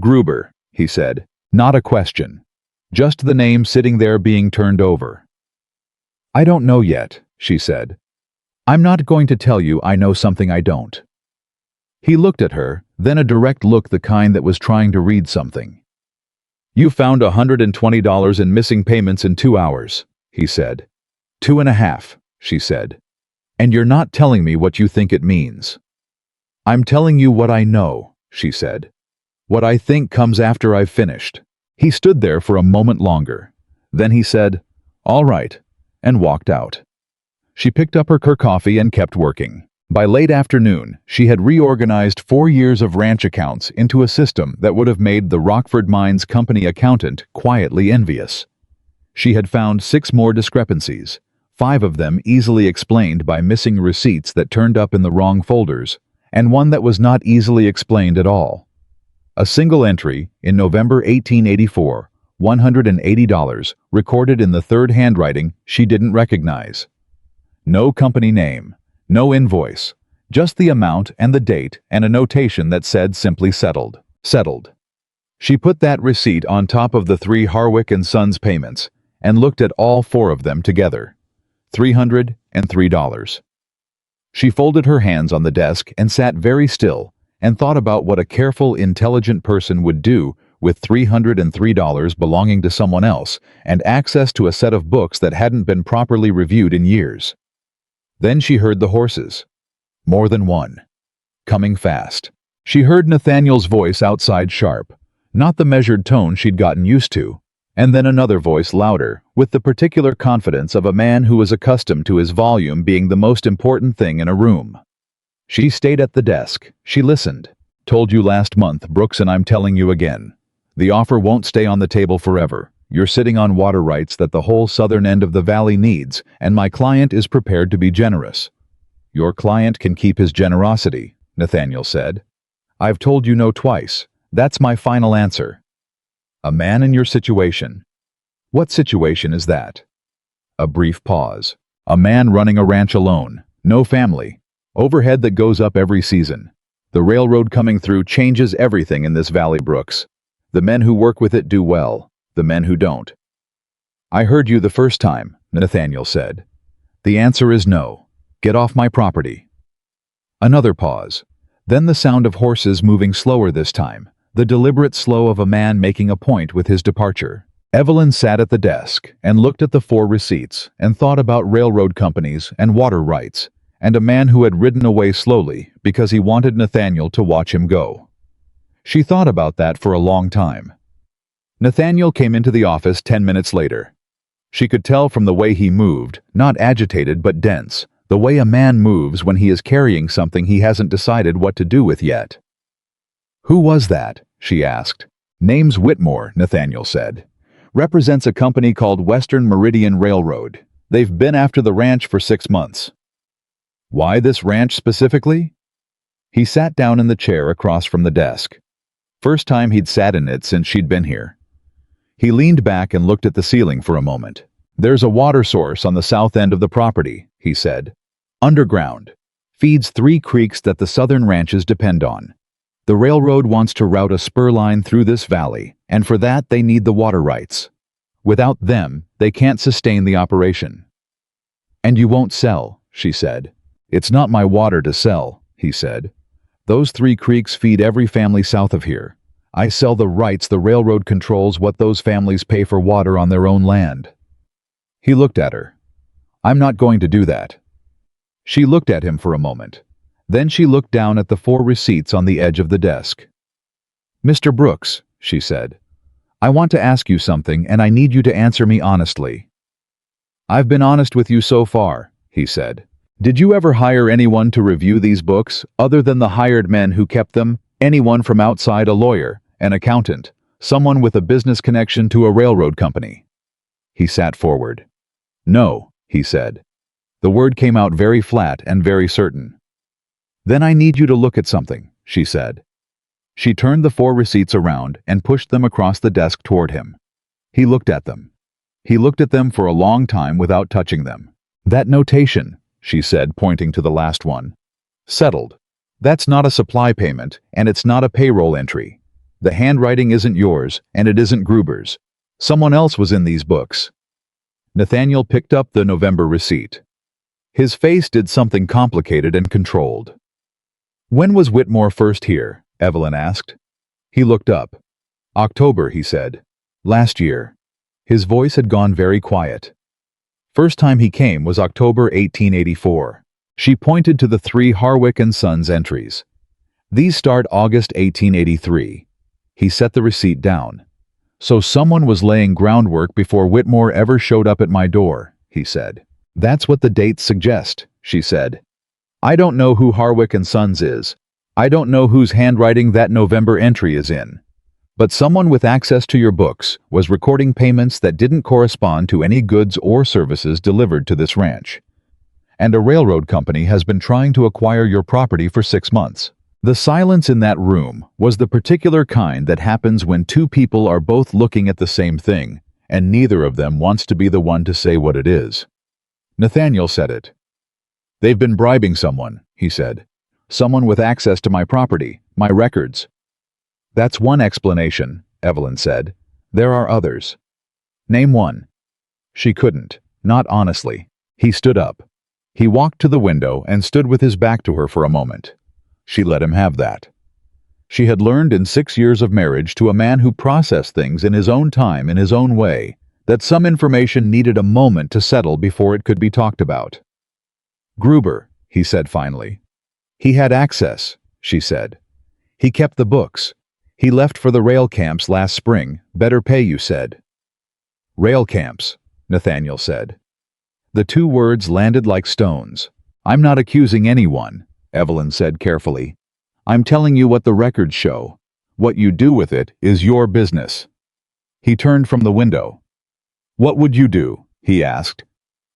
"Gruber," he said. Not a question. Just the name sitting there being turned over. "I don't know yet," she said. "I'm not going to tell you I know something I don't." He looked at her, then a direct look, the kind that was trying to read something. "You found $120 in missing payments in 2 hours, he said. 2.5, she said. "And you're not telling me what you think it means." "I'm telling you what I know," she said. "What I think comes after I've finished." He stood there for a moment longer. Then he said, "All right," and walked out. She picked up her coffee and kept working. By late afternoon, she had reorganized 4 years of ranch accounts into a system that would have made the Rockford Mines Company accountant quietly envious. She had found 6 more discrepancies, 5 of them easily explained by missing receipts that turned up in the wrong folders, and one that was not easily explained at all. A single entry, in November 1884, $180, recorded in the 3rd handwriting she didn't recognize. No company name, no invoice, just the amount and the date and a notation that said simply settled. Settled. She put that receipt on top of the 3 Harwick and Sons payments and looked at all 4 of them together. $303. She folded her hands on the desk and sat very still and thought about what a careful, intelligent person would do with $303 belonging to someone else and access to a set of books that hadn't been properly reviewed in years. Then she heard the horses. More than one. Coming fast. She heard Nathaniel's voice outside, sharp, not the measured tone she'd gotten used to, And then another voice louder, with the particular confidence of a man who was accustomed to his volume being the most important thing in a room. She stayed at the desk. She listened. Told you last month, Brooks, and I'm telling you again. The offer won't stay on the table forever. You're sitting on water rights that the whole southern end of the valley needs, and my client is prepared to be generous. Your client can keep his generosity, Nathaniel said. I've told you no twice. That's my final answer. A man in your situation. What situation is that? A brief pause. A man running a ranch alone. No family. Overhead that goes up every season. The railroad coming through changes everything in this valley, Brooks. The men who work with it do well. The men who don't. I heard you the first time, Nathaniel said. The answer is no. Get off my property. Another pause. Then the sound of horses moving slower this time. The deliberate slow of a man making a point with his departure. Evelyn sat at the desk and looked at the 4 receipts and thought about railroad companies and water rights and a man who had ridden away slowly because he wanted Nathaniel to watch him go. She thought about that for a long time. Nathaniel came into the office 10 minutes later. She could tell from the way he moved, not agitated but dense, the way a man moves when he is carrying something he hasn't decided what to do with yet. Who was that? She asked. Name's Whitmore, Nathaniel said. Represents a company called Western Meridian Railroad. They've been after the ranch for 6 months. Why this ranch specifically? He sat down in the chair across from the desk. First time he'd sat in it since she'd been here. He leaned back and looked at the ceiling for a moment. There's a water source on the south end of the property, he said. Underground. Feeds 3 creeks that the southern ranches depend on. The railroad wants to route a spur line through this valley, and for that they need the water rights. Without them, they can't sustain the operation. And you won't sell, she said. It's not my water to sell, he said. Those 3 creeks feed every family south of here. I sell the rights. The railroad controls what those families pay for water on their own land. He looked at her. I'm not going to do that. She looked at him for a moment. Then she looked down at the 4 receipts on the edge of the desk. Mr. Brooks, she said, I want to ask you something and I need you to answer me honestly. I've been honest with you so far, he said. Did you ever hire anyone to review these books, other than the hired men who kept them? Anyone from outside, a lawyer, an accountant, someone with a business connection to a railroad company? He sat forward. No, he said. The word came out very flat and very certain. Then I need you to look at something, she said. She turned the 4 receipts around and pushed them across the desk toward him. He looked at them. He looked at them for a long time without touching them. That notation, she said, pointing to the last one. Settled. That's not a supply payment, and it's not a payroll entry. The handwriting isn't yours, and it isn't Gruber's. Someone else was in these books. Nathaniel picked up the November receipt. His face did something complicated and controlled. When was Whitmore first here? Evelyn asked. He looked up. October, he said. Last year. His voice had gone very quiet. First time he came was October 1884. She pointed to the 3 Harwick and Sons entries. These start August 1883. He set the receipt down. So someone was laying groundwork before Whitmore ever showed up at my door, he said. That's what the dates suggest, she said. I don't know who Harwick and Sons is. I don't know whose handwriting that November entry is in. But someone with access to your books was recording payments that didn't correspond to any goods or services delivered to this ranch. And a railroad company has been trying to acquire your property for 6 months. The silence in that room was the particular kind that happens when 2 people are both looking at the same thing, and neither of them wants to be the one to say what it is. Nathaniel said it. They've been bribing someone, he said. Someone with access to my property, my records. That's one explanation, Evelyn said. There are others. Name one. She couldn't, not honestly. He stood up. He walked to the window and stood with his back to her for a moment. She let him have that. She had learned in 6 years of marriage to a man who processed things in his own time, in his own way, that some information needed a moment to settle before it could be talked about. Gruber, he said finally. He had access, she said. He kept the books. He left for the rail camps last spring. Better pay, you said. Rail camps, Nathaniel said. The two words landed like stones. I'm not accusing anyone, Evelyn said carefully. I'm telling you what the records show. What you do with it is your business. He turned from the window. What would you do? He asked.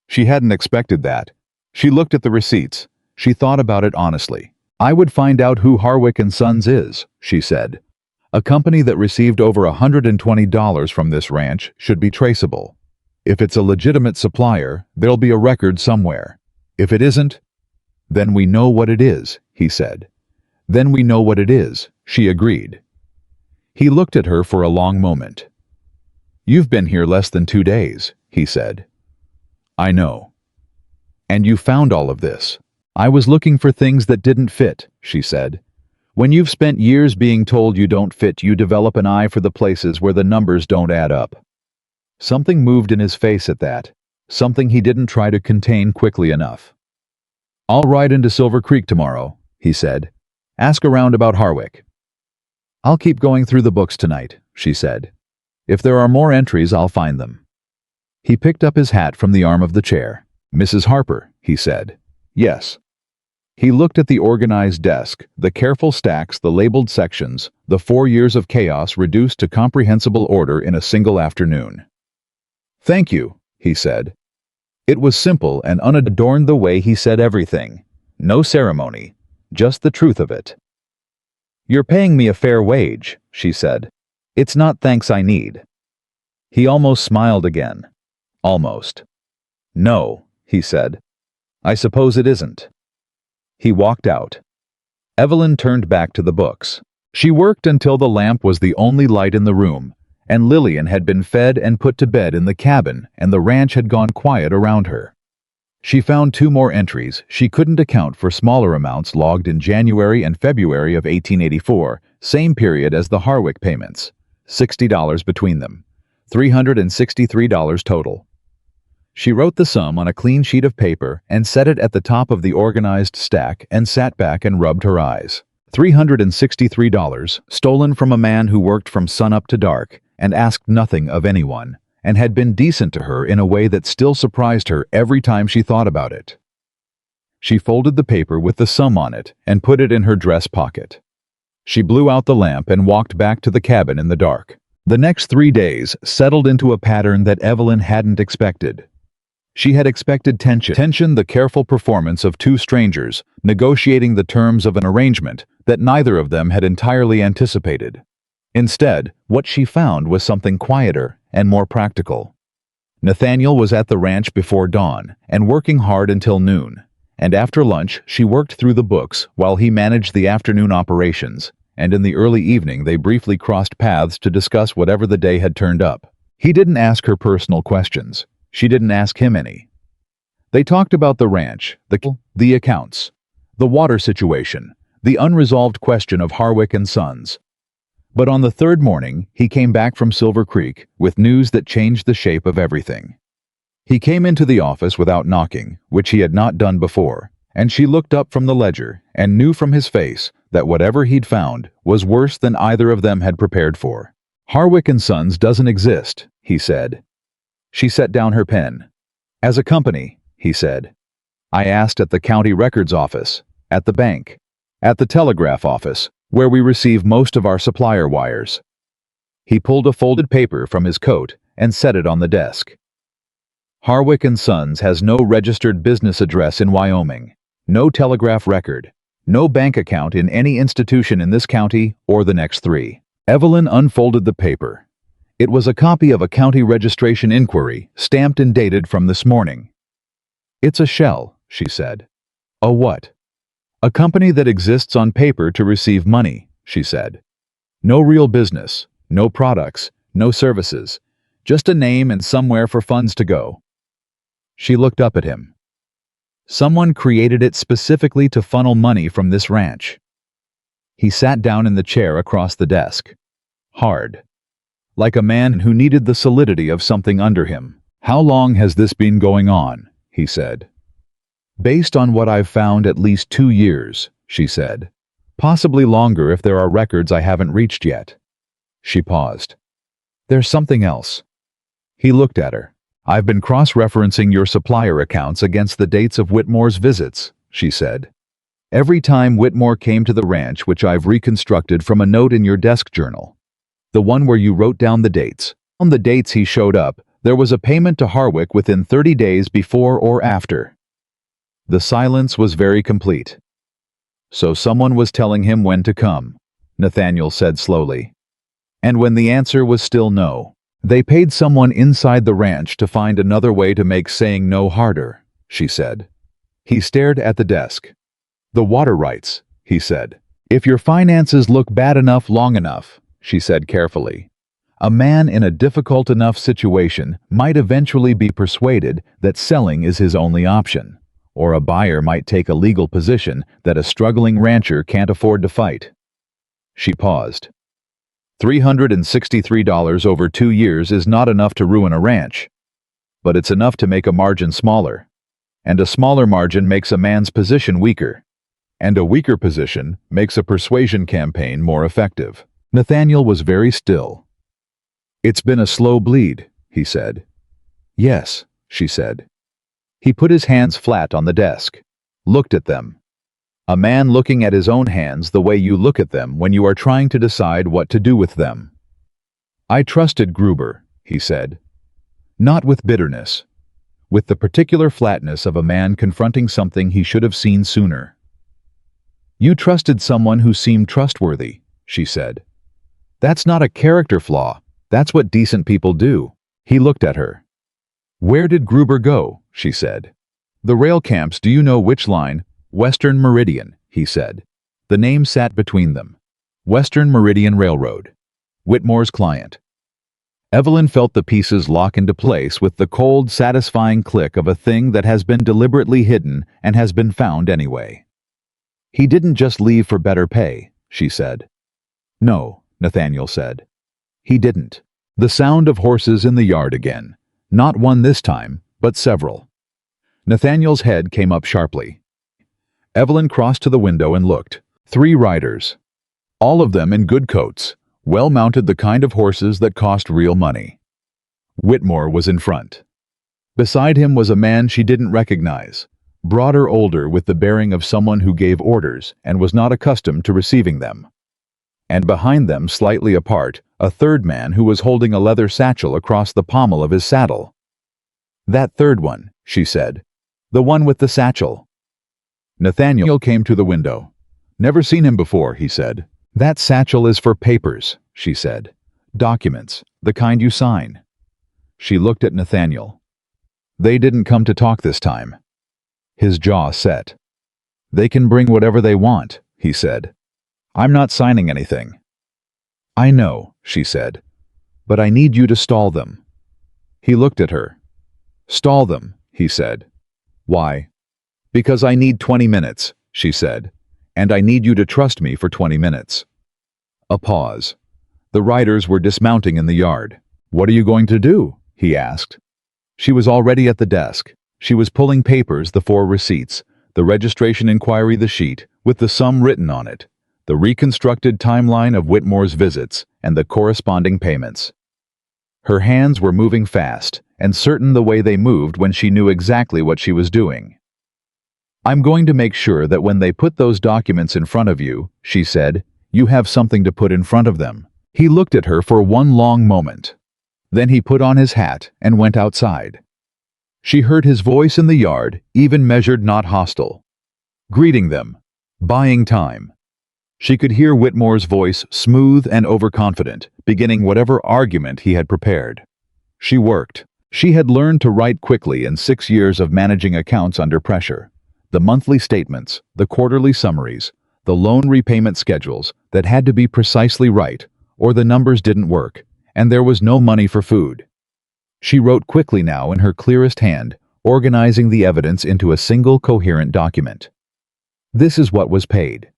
She hadn't expected that. She looked at the receipts. She thought about it honestly. I would find out who Harwick and Sons is, she said. A company that received over $120 from this ranch should be traceable. If it's a legitimate supplier, there'll be a record somewhere. If it isn't, then we know what it is, he said. Then we know what it is, she agreed. He looked at her for a long moment. You've been here less than 2 days, he said. I know. And you found all of this. I was looking for things that didn't fit, she said. When you've spent years being told you don't fit, you develop an eye for the places where the numbers don't add up. Something moved in his face at that, something he didn't try to contain quickly enough. I'll ride into Silver Creek tomorrow, he said. Ask around about Harwick. I'll keep going through the books tonight, she said. If there are more entries, I'll find them. He picked up his hat from the arm of the chair. Mrs. Harper, he said. Yes. He looked at the organized desk, the careful stacks, the labeled sections, the 4 years of chaos reduced to comprehensible order in a single afternoon. Thank you, he said. It was simple and unadorned the way he said everything. No ceremony, just the truth of it. You're paying me a fair wage, she said. It's not thanks I need. He almost smiled again. Almost. No, he said. I suppose it isn't. He walked out. Evelyn turned back to the books. She worked until the lamp was the only light in the room, and Lillian had been fed and put to bed in the cabin, and the ranch had gone quiet around her. She found 2 more entries. She couldn't account for smaller amounts logged in January and February of 1884, same period as the Harwick payments. $60 between them. $363 total. She wrote the sum on a clean sheet of paper and set it at the top of the organized stack and sat back and rubbed her eyes. $363, stolen from a man who worked from sunup to dark and asked nothing of anyone, and had been decent to her in a way that still surprised her every time she thought about it. She folded the paper with the sum on it and put it in her dress pocket. She blew out the lamp and walked back to the cabin in the dark. The next 3 days settled into a pattern that Evelyn hadn't expected. She had expected tension, the careful performance of 2 strangers negotiating the terms of an arrangement that neither of them had entirely anticipated. Instead, what she found was something quieter and more practical. Nathaniel was at the ranch before dawn and working hard until noon, and after lunch she worked through the books while he managed the afternoon operations, and in the early evening they briefly crossed paths to discuss whatever the day had turned up. He didn't ask her personal questions. She didn't ask him any. They talked about the ranch, the accounts, the water situation, the unresolved question of Harwick and Sons. But on the 3rd morning, he came back from Silver Creek with news that changed the shape of everything. He came into the office without knocking, which he had not done before, and she looked up from the ledger and knew from his face that whatever he'd found was worse than either of them had prepared for. Harwick and Sons doesn't exist, he said. She set down her pen. As a company, he said. I asked at the county records office, at the bank, at the telegraph office, where we receive most of our supplier wires. He pulled a folded paper from his coat and set it on the desk. Harwick and Sons has no registered business address in Wyoming, no telegraph record, no bank account in any institution in this county or the next 3. Evelyn unfolded the paper. It was a copy of a county registration inquiry, stamped and dated from this morning. It's a shell, she said. A what? A company that exists on paper to receive money, she said. No real business, no products, no services, just a name and somewhere for funds to go. She looked up at him. Someone created it specifically to funnel money from this ranch. He sat down in the chair across the desk. Hard. Like a man who needed the solidity of something under him. How long has this been going on? He said. Based on what I've found, at least 2 years, she said. Possibly longer if there are records I haven't reached yet. She paused. There's something else. He looked at her. "I've been cross-referencing your supplier accounts against the dates of Whitmore's visits," she said. "Every time Whitmore came to the ranch, which I've reconstructed from a note in your desk journal. The one where you wrote down the dates. On the dates he showed up, there was a payment to Harwick within 30 days before or after." The silence was very complete. "So someone was telling him when to come," Nathaniel said slowly. "And when the answer was still no, they paid someone inside the ranch to find another way to make saying no harder," she said. He stared at the desk. "The water rights," he said. "If your finances look bad enough long enough," she said carefully, "a man in a difficult enough situation might eventually be persuaded that selling is his only option, or a buyer might take a legal position that a struggling rancher can't afford to fight." She paused. $363 over 2 years is not enough to ruin a ranch, but it's enough to make a margin smaller. And a smaller margin makes a man's position weaker. And a weaker position makes a persuasion campaign more effective. Nathaniel was very still. "It's been a slow bleed," he said. "Yes," she said. He put his hands flat on the desk, looked at them. A man looking at his own hands the way you look at them when you are trying to decide what to do with them. "I trusted Gruber," he said. Not with bitterness, with the particular flatness of a man confronting something he should have seen sooner. "You trusted someone who seemed trustworthy," she said. "That's not a character flaw. That's what decent people do." He looked at her. "Where did Gruber go?" she said. "The rail camps, do you know which line?" "Western Meridian," he said. The name sat between them. Western Meridian Railroad. Whitmore's client. Evelyn felt the pieces lock into place with the cold, satisfying click of a thing that has been deliberately hidden and has been found anyway. "He didn't just leave for better pay," she said. "No," Nathaniel said. "He didn't." The sound of horses in the yard again. Not one this time, but several. Nathaniel's head came up sharply. Evelyn crossed to the window and looked. 3 riders. All of them in good coats, well-mounted, the kind of horses that cost real money. Whitmore was in front. Beside him was a man she didn't recognize, broader, older, with the bearing of someone who gave orders and was not accustomed to receiving them. And behind them, slightly apart, a third man who was holding a leather satchel across the pommel of his saddle. "That third one," she said. "The one with the satchel." Nathaniel came to the window. "Never seen him before," he said. "That satchel is for papers," she said. "Documents, the kind you sign." She looked at Nathaniel. "They didn't come to talk this time." His jaw set. "They can bring whatever they want," he said. "I'm not signing anything." "I know," she said, "but I need you to stall them." He looked at her. "Stall them," he said. "Why?" "Because I need 20 minutes, she said, "and I need you to trust me for 20 minutes. A pause. The riders were dismounting in the yard. "What are you going to do?" he asked. She was already at the desk. She was pulling papers, the 4 receipts, the registration inquiry, the sheet, with the sum written on it, the reconstructed timeline of Whitmore's visits, and the corresponding payments. Her hands were moving fast, and certain the way they moved when she knew exactly what she was doing. "I'm going to make sure that when they put those documents in front of you," she said, "you have something to put in front of them." He looked at her for one long moment. Then he put on his hat and went outside. She heard his voice in the yard, even measured, not hostile. Greeting them. Buying time. She could hear Whitmore's voice, smooth and overconfident, beginning whatever argument he had prepared. She worked. She had learned to write quickly in 6 years of managing accounts under pressure. The monthly statements, the quarterly summaries, the loan repayment schedules that had to be precisely right, or the numbers didn't work, and there was no money for food. She wrote quickly now in her clearest hand, organizing the evidence into a single coherent document. This is what was paid.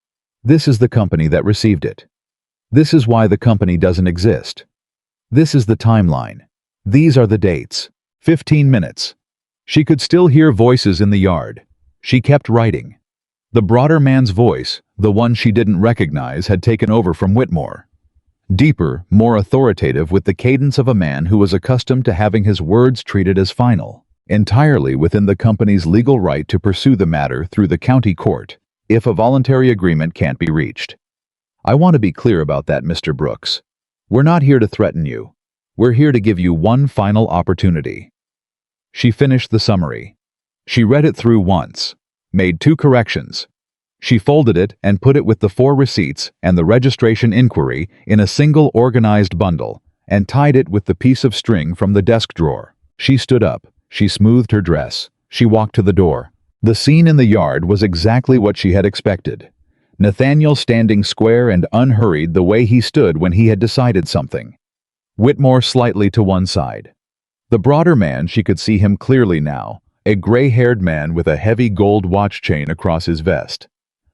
This is the company that received it. This is why the company doesn't exist. This is the timeline. These are the dates. 15 minutes. She could still hear voices in the yard. She kept writing. The broader man's voice, the one she didn't recognize, had taken over from Whitmore. deeper, more authoritative, with the cadence of a man who was accustomed to having his words treated as final, entirely within the company's legal right to pursue the matter through the county court, if a voluntary agreement can't be reached. I want to be clear about that, Mr. Brooks. We're not here to threaten you. We're here to give you one final opportunity. She finished the summary. She read it through once, made 2 corrections. She folded it and put it with the 4 receipts and the registration inquiry in a single organized bundle and tied it with the piece of string from the desk drawer. She stood up. She smoothed her dress. She walked to the door. The scene in the yard was exactly what she had expected. Nathaniel standing square and unhurried the way he stood when he had decided something. Whitmore slightly to one side. The broader man, she could see him clearly now, a gray-haired man with a heavy gold watch chain across his vest.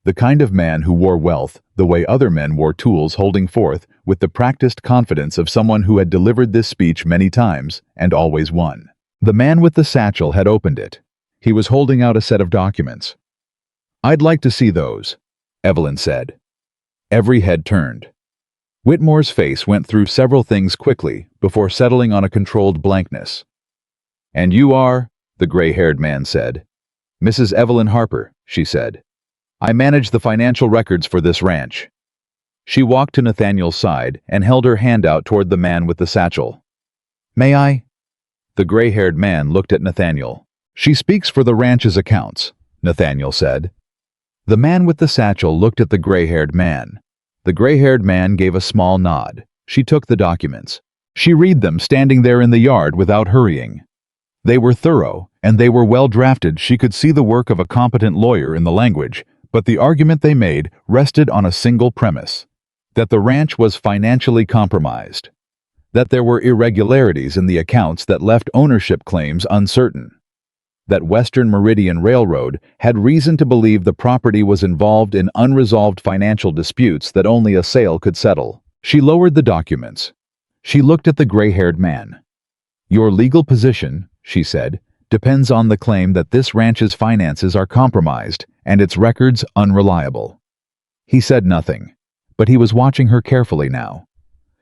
The kind of man who wore wealth the way other men wore tools, holding forth with the practiced confidence of someone who had delivered this speech many times and always won. The man with the satchel had opened it. He was holding out a set of documents. "I'd like to see those," Evelyn said. Every head turned. Whitmore's face went through several things quickly before settling on a controlled blankness. "And you are?" the gray-haired man said. "Mrs. Evelyn Harper," she said. "I manage the financial records for this ranch." She walked to Nathaniel's side and held her hand out toward the man with the satchel. "May I?" The gray-haired man looked at Nathaniel. "She speaks for the ranch's accounts," Nathaniel said. The man with the satchel looked at the gray-haired man. The gray-haired man gave a small nod. She took the documents. She read them standing there in the yard without hurrying. They were thorough, and they were well drafted. She could see the work of a competent lawyer in the language, but the argument they made rested on a single premise: that the ranch was financially compromised, that there were irregularities in the accounts that left ownership claims uncertain, that Western Meridian Railroad had reason to believe the property was involved in unresolved financial disputes that only a sale could settle. She lowered the documents. She looked at the gray-haired man. "Your legal position," she said, "depends on the claim that this ranch's finances are compromised and its records unreliable." He said nothing, but he was watching her carefully now.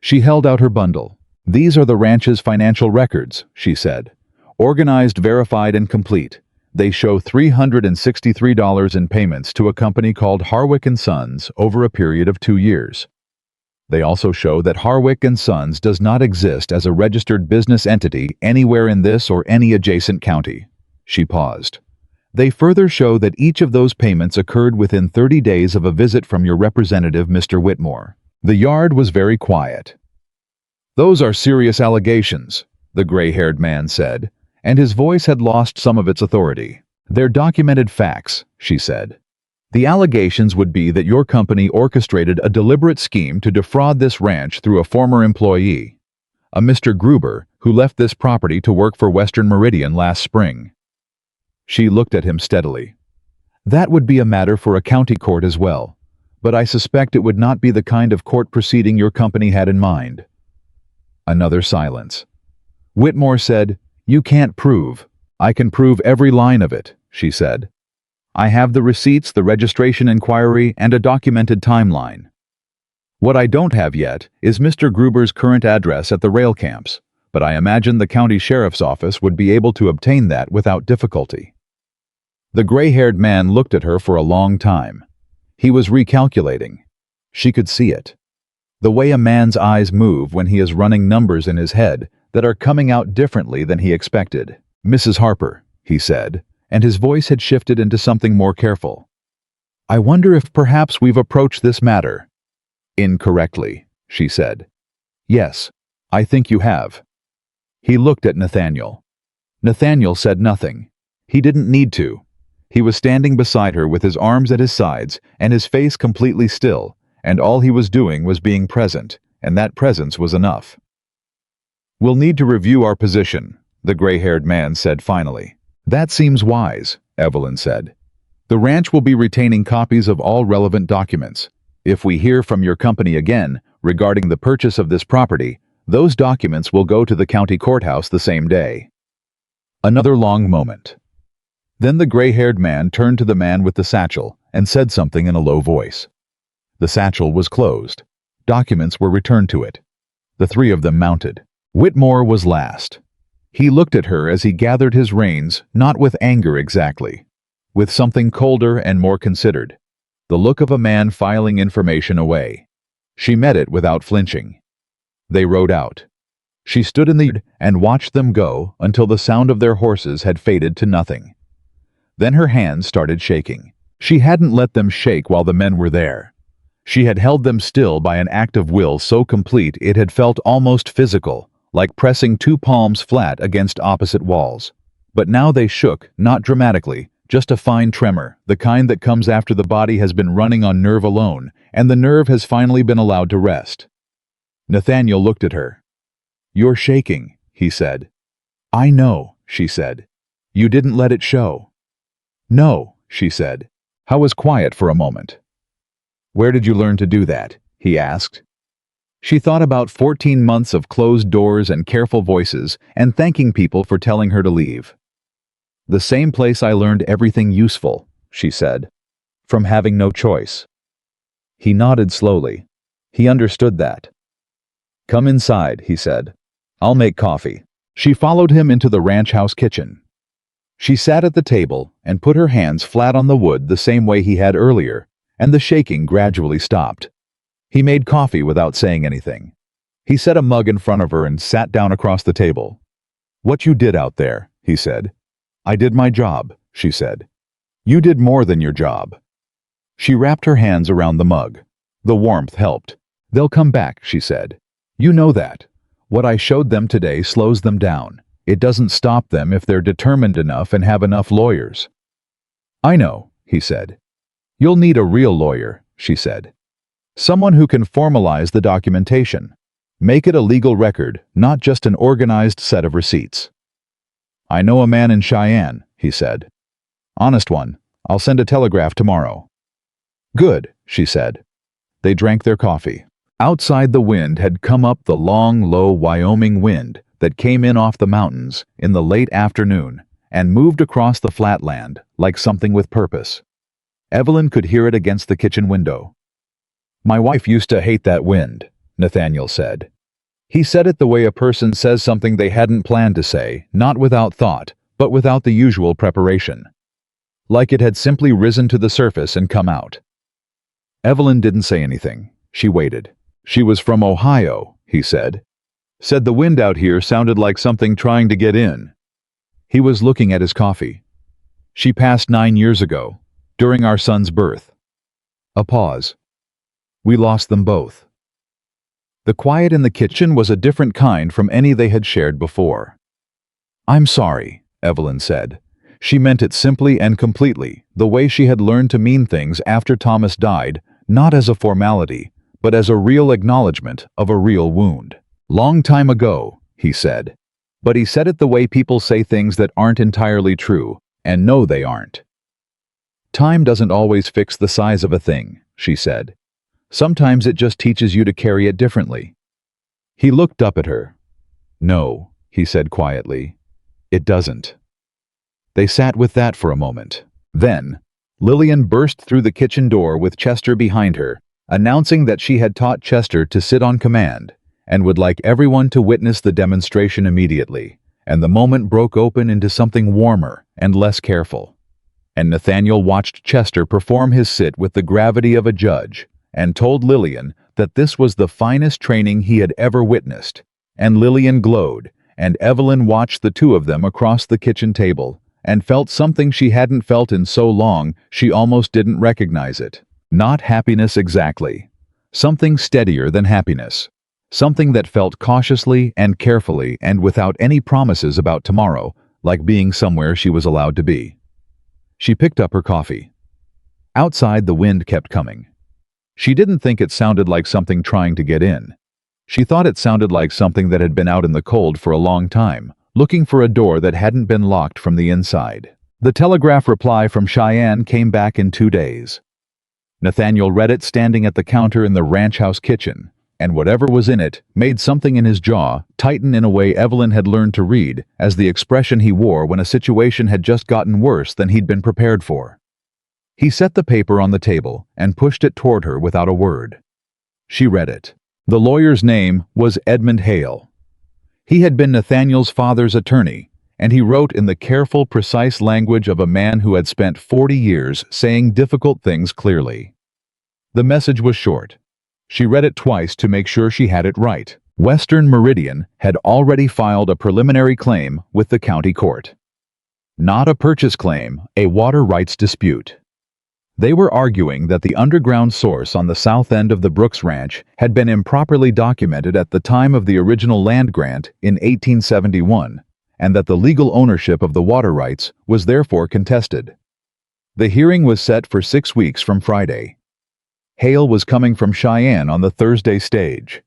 She held out her bundle. "These are the ranch's financial records," she said. "Organized, verified, and complete. They show $363 in payments to a company called Harwick & Sons over a period of 2 years. They also show that Harwick & Sons does not exist as a registered business entity anywhere in this or any adjacent county." She paused. "They further show that each of those payments occurred within 30 days of a visit from your representative, Mr. Whitmore." The yard was very quiet. "Those are serious allegations," the gray-haired man said, and his voice had lost some of its authority. "They're documented facts," she said. "The allegations would be that your company orchestrated a deliberate scheme to defraud this ranch through a former employee, a Mr. Gruber, who left this property to work for Western Meridian last spring." She looked at him steadily. "That would be a matter for a county court as well, but I suspect it would not be the kind of court proceeding your company had in mind." Another silence. Whitmore said, "You can't prove." "I can prove every line of it," she said. "I have the receipts, the registration inquiry, and a documented timeline. What I don't have yet is Mr. Gruber's current address at the rail camps, but I imagine the county sheriff's office would be able to obtain that without difficulty." The gray-haired man looked at her for a long time. He was recalculating. She could see it. The way a man's eyes move when he is running numbers in his head that are coming out differently than he expected. "Mrs. Harper," he said, and his voice had shifted into something more careful. "I wonder if perhaps we've approached this matter incorrectly," she said. "Yes, I think you have." He looked at Nathaniel. Nathaniel said nothing. He didn't need to. He was standing beside her with his arms at his sides and his face completely still, and all he was doing was being present, and that presence was enough. "We'll need to review our position," the gray-haired man said finally. "That seems wise," Evelyn said. "The ranch will be retaining copies of all relevant documents. If we hear from your company again regarding the purchase of this property, those documents will go to the county courthouse the same day." Another long moment. Then the gray-haired man turned to the man with the satchel and said something in a low voice. The satchel was closed. documents were returned to it. The three of them mounted. Whitmore was last. He looked at her as he gathered his reins, not with anger exactly, with something colder and more considered, the look of a man filing information away. She met it without flinching. They rode out. She stood in the yard and watched them go until the sound of their horses had faded to nothing. Then her hands started shaking. She hadn't let them shake while the men were there. She had held them still by an act of will so complete it had felt almost physical, like pressing two palms flat against opposite walls. But now they shook, not dramatically, just a fine tremor, the kind that comes after the body has been running on nerve alone, and the nerve has finally been allowed to rest. Nathaniel looked at her. "You're shaking," he said. "I know," she said. "You didn't let it show." "No," she said. Howe was quiet for a moment. "Where did you learn to do that?" he asked. She thought about 14 months of closed doors and careful voices and thanking people for telling her to leave. "The same place I learned everything useful," she said. "From having no choice." He nodded slowly. He understood that. "Come inside," he said. "I'll make coffee." She followed him into the ranch house kitchen. She sat at the table and put her hands flat on the wood the same way he had earlier, and the shaking gradually stopped. He made coffee without saying anything. He set a mug in front of her and sat down across the table. "What you did out there," he said. "I did my job," she said. "You did more than your job." She wrapped her hands around the mug. The warmth helped. "They'll come back," she said. "You know that. What I showed them today slows them down. It doesn't stop them if they're determined enough and have enough lawyers." "I know," he said. "You'll need a real lawyer," she said. "Someone who can formalize the documentation. Make it a legal record, not just an organized set of receipts." "I know a man in Cheyenne," he said. "Honest one. I'll send a telegraph tomorrow." "Good," she said. They drank their coffee. Outside, the wind had come up, the long, low Wyoming wind that came in off the mountains in the late afternoon and moved across the flatland like something with purpose. Evelyn could hear it against the kitchen window. "My wife used to hate that wind," Nathaniel said. He said it the way a person says something they hadn't planned to say, not without thought, but without the usual preparation. Like it had simply risen to the surface and come out. Evelyn didn't say anything. She waited. "She was from Ohio," he said. "Said the wind out here sounded like something trying to get in." He was looking at his coffee. "She passed 9 years ago, during our son's birth." A pause. "We lost them both." The quiet in the kitchen was a different kind from any they had shared before. "I'm sorry," Evelyn said. She meant it simply and completely, the way she had learned to mean things after Thomas died, not as a formality, but as a real acknowledgement of a real wound. "Long time ago," he said. But he said it the way people say things that aren't entirely true, and know they aren't. "Time doesn't always fix the size of a thing," she said. "Sometimes it just teaches you to carry it differently." He looked up at her. "No," he said quietly. "It doesn't." They sat with that for a moment. Then, Lillian burst through the kitchen door with Chester behind her, announcing that she had taught Chester to sit on command, and would like everyone to witness the demonstration immediately, and the moment broke open into something warmer and less careful. And Nathaniel watched Chester perform his sit with the gravity of a judge, and told Lillian that this was the finest training he had ever witnessed, and Lillian glowed, and Evelyn watched the two of them across the kitchen table, and felt something she hadn't felt in so long she almost didn't recognize it. Not happiness exactly. Something steadier than happiness. Something that felt cautiously and carefully and without any promises about tomorrow, like being somewhere she was allowed to be. She picked up her coffee. Outside, the wind kept coming. She didn't think it sounded like something trying to get in. She thought it sounded like something that had been out in the cold for a long time, looking for a door that hadn't been locked from the inside. The telegraph reply from Cheyenne came back in 2 days. Nathaniel read it standing at the counter in the ranch house kitchen, and whatever was in it made something in his jaw tighten in a way Evelyn had learned to read as the expression he wore when a situation had just gotten worse than he'd been prepared for. He set the paper on the table and pushed it toward her without a word. She read it. The lawyer's name was Edmund Hale. He had been Nathaniel's father's attorney, and he wrote in the careful, precise language of a man who had spent 40 years saying difficult things clearly. The message was short. She read it twice to make sure she had it right. Western Meridian had already filed a preliminary claim with the county court. Not a purchase claim, a water rights dispute. They were arguing that the underground source on the south end of the Brooks Ranch had been improperly documented at the time of the original land grant in 1871, and that the legal ownership of the water rights was therefore contested. The hearing was set for 6 weeks from Friday. Hale was coming from Cheyenne on the Thursday stage.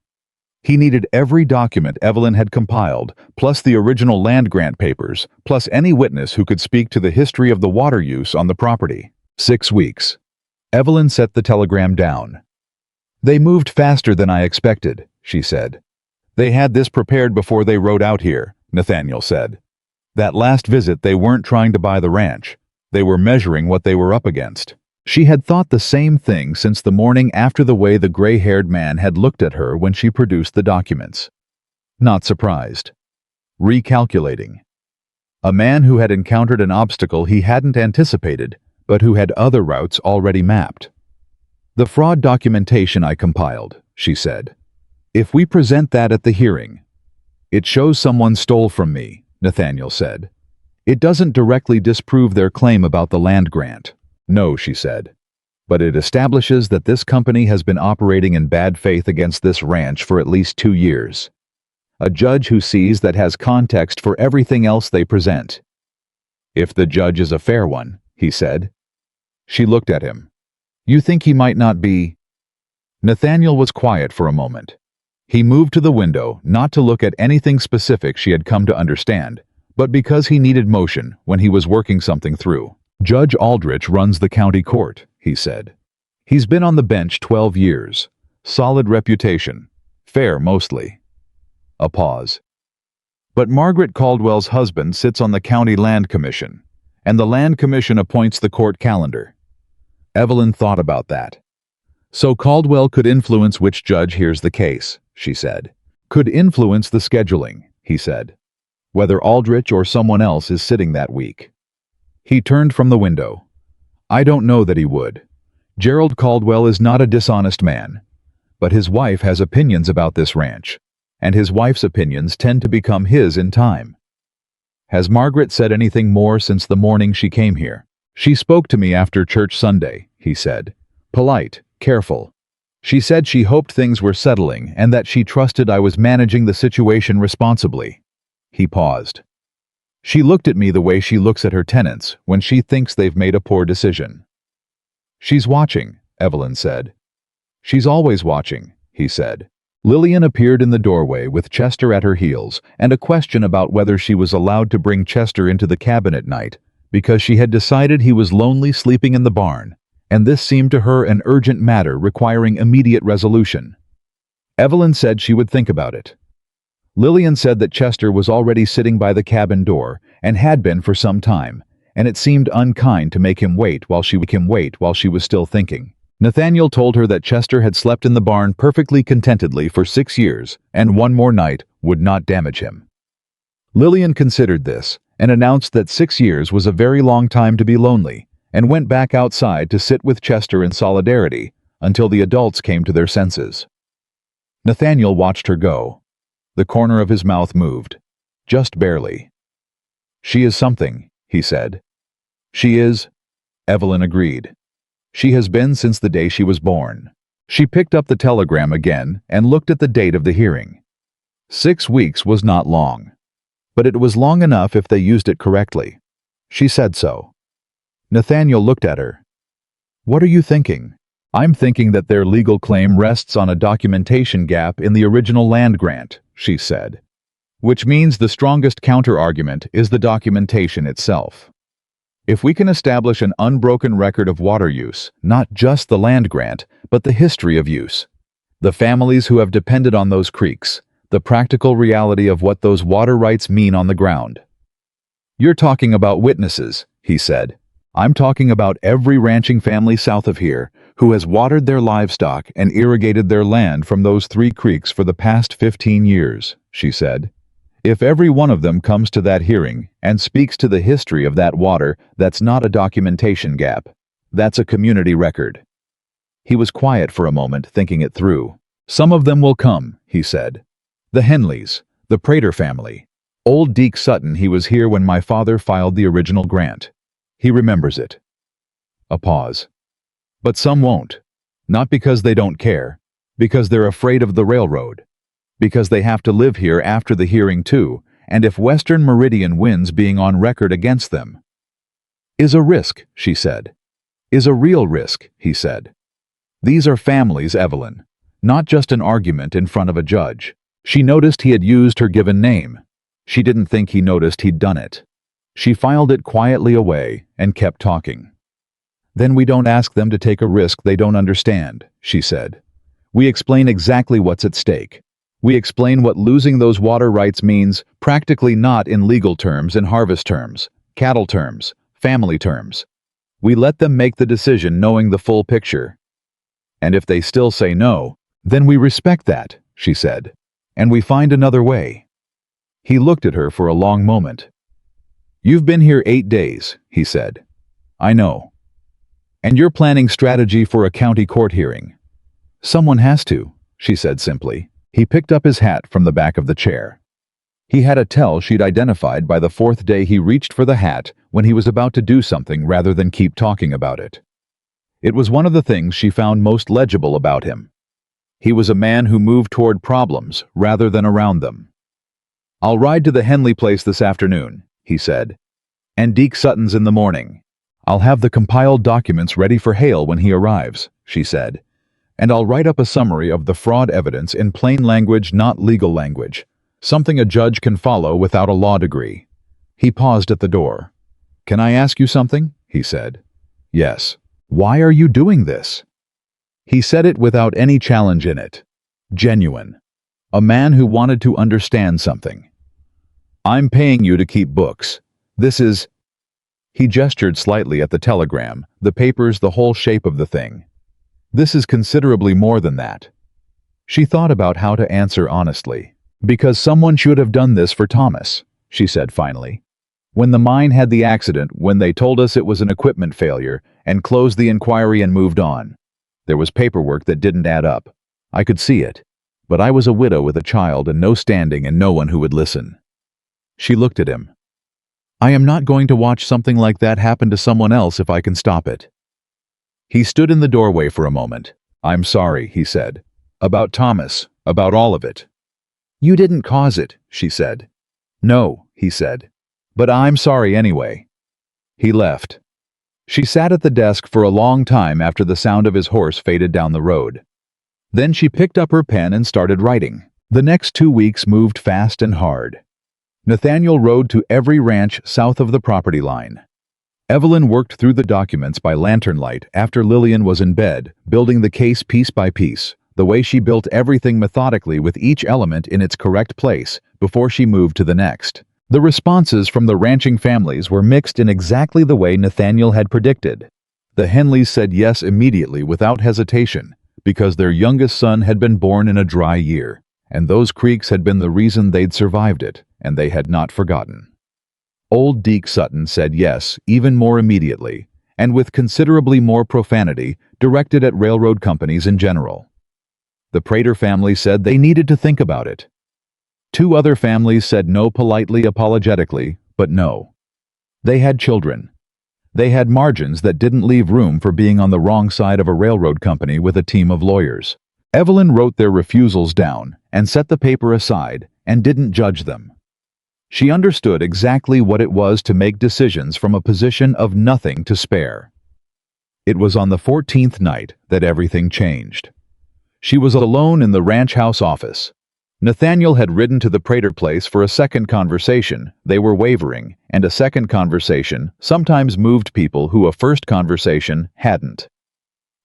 He needed every document Evelyn had compiled, plus the original land grant papers, plus any witness who could speak to the history of the water use on the property. 6 weeks. Evelyn set the telegram down. "They moved faster than I expected," she said. "They had this prepared before they rode out here," Nathaniel said. "That last visit they weren't trying to buy the ranch. They were measuring what they were up against." She had thought the same thing since the morning after the way the gray-haired man had looked at her when she produced the documents. Not surprised. Recalculating. A man who had encountered an obstacle he hadn't anticipated, but who had other routes already mapped. "The fraud documentation I compiled," she said. "If we present that at the hearing." "It shows someone stole from me," Nathaniel said. "It doesn't directly disprove their claim about the land grant." "No," she said. "But it establishes that this company has been operating in bad faith against this ranch for at least 2 years. A judge who sees that has context for everything else they present." "If the judge is a fair one," he said. She looked at him. "You think he might not be?" Nathaniel was quiet for a moment. He moved to the window, not to look at anything specific she had come to understand, but because he needed motion when he was working something through. "Judge Aldrich runs the county court," he said. "He's been on the bench 12 years. Solid reputation. Fair, mostly." A pause. "But Margaret Caldwell's husband sits on the county land commission, and the land commission appoints the court calendar." Evelyn thought about that. "So Caldwell could influence which judge hears the case," she said. "Could influence the scheduling," he said. "Whether Aldrich or someone else is sitting that week." He turned from the window. "I don't know that he would. Gerald Caldwell is not a dishonest man. But his wife has opinions about this ranch, and his wife's opinions tend to become his in time." "Has Margaret said anything more since the morning she came here?" "She spoke to me after church Sunday," he said. "Polite, careful. She said she hoped things were settling and that she trusted I was managing the situation responsibly." He paused. "She looked at me the way she looks at her tenants when she thinks they've made a poor decision." "She's watching," Evelyn said. "She's always watching," he said. Lillian appeared in the doorway with Chester at her heels and a question about whether she was allowed to bring Chester into the cabin at night because she had decided he was lonely sleeping in the barn, and this seemed to her an urgent matter requiring immediate resolution. Evelyn said she would think about it. Lillian said that Chester was already sitting by the cabin door and had been for some time, and it seemed unkind to make him wait while she was still thinking. Nathaniel told her that Chester had slept in the barn perfectly contentedly for 6 years, and one more night would not damage him. Lillian considered this and announced that 6 years was a very long time to be lonely, and went back outside to sit with Chester in solidarity until the adults came to their senses. Nathaniel watched her go. The corner of his mouth moved, just barely. "She is something," he said. "She is," Evelyn agreed. "She has been since the day she was born." She picked up the telegram again and looked at the date of the hearing. 6 weeks was not long, but it was long enough if they used it correctly. She said so. Nathaniel looked at her. "What are you thinking?" "I'm thinking that their legal claim rests on a documentation gap in the original land grant," she said. "Which means the strongest counter-argument is the documentation itself. If we can establish an unbroken record of water use, not just the land grant, but the history of use, the families who have depended on those creeks, the practical reality of what those water rights mean on the ground." "You're talking about witnesses," he said. "I'm talking about every ranching family south of here who has watered their livestock and irrigated their land from those 3 creeks for the past 15 years, she said. If every one of them comes to that hearing and speaks to the history of that water, that's not a documentation gap. That's a community record. He was quiet for a moment, thinking it through. Some of them will come, he said. The Henleys, the Prater family. Old Deke Sutton, he was here when my father filed the original grant. He remembers it. A pause. But some won't. Not because they don't care. Because they're afraid of the railroad. Because they have to live here after the hearing too, and if Western Meridian wins, being on record against them is a risk, she said. Is a real risk, he said. These are families, Evelyn. Not just an argument in front of a judge. She noticed he had used her given name. She didn't think he noticed he'd done it. She filed it quietly away and kept talking. Then we don't ask them to take a risk they don't understand, she said. We explain exactly what's at stake. We explain what losing those water rights means, practically not in legal terms, in harvest terms, cattle terms, family terms. We let them make the decision knowing the full picture. And if they still say no, then we respect that, she said. And we find another way. He looked at her for a long moment. You've been here 8 days, he said. I know. And you're planning strategy for a county court hearing. Someone has to, she said simply. He picked up his hat from the back of the chair. He had a tell she'd identified by the 4th day he reached for the hat when he was about to do something rather than keep talking about it. It was one of the things she found most legible about him. He was a man who moved toward problems rather than around them. I'll ride to the Henley place this afternoon, he said. And Deke Sutton's in the morning. I'll have the compiled documents ready for Hale when he arrives, she said. And I'll write up a summary of the fraud evidence in plain language, not legal language, something a judge can follow without a law degree. He paused at the door. Can I ask you something? He said. Yes. Why are you doing this? He said it without any challenge in it. Genuine. A man who wanted to understand something. I'm paying you to keep books. This is... He gestured slightly at the telegram, the papers, the whole shape of the thing. This is considerably more than that. She thought about how to answer honestly. Because someone should have done this for Thomas, she said finally. When the mine had the accident, when they told us it was an equipment failure, and closed the inquiry and moved on. There was paperwork that didn't add up. I could see it. But I was a widow with a child and no standing and no one who would listen. She looked at him. I am not going to watch something like that happen to someone else if I can stop it. He stood in the doorway for a moment. I'm sorry, he said. About Thomas, about all of it. You didn't cause it, she said. No, he said. But I'm sorry anyway. He left. She sat at the desk for a long time after the sound of his horse faded down the road. Then she picked up her pen and started writing. The next 2 weeks moved fast and hard. Nathaniel rode to every ranch south of the property line. Evelyn worked through the documents by lantern light after Lillian was in bed, building the case piece by piece, the way she built everything methodically with each element in its correct place before she moved to the next. The responses from the ranching families were mixed in exactly the way Nathaniel had predicted. The Henleys said yes immediately without hesitation, because their youngest son had been born in a dry year, and those creeks had been the reason they'd survived it, and they had not forgotten. Old Deke Sutton said yes even more immediately, and with considerably more profanity directed at railroad companies in general. The Prater family said they needed to think about it. 2 other families said no politely, apologetically, but no. They had children. They had margins that didn't leave room for being on the wrong side of a railroad company with a team of lawyers. Evelyn wrote their refusals down and set the paper aside and didn't judge them. She understood exactly what it was to make decisions from a position of nothing to spare. It was on the 14th night that everything changed. She was alone in the ranch house office. Nathaniel had ridden to the Prater place for a second conversation. They were wavering, and a second conversation sometimes moved people who a first conversation hadn't.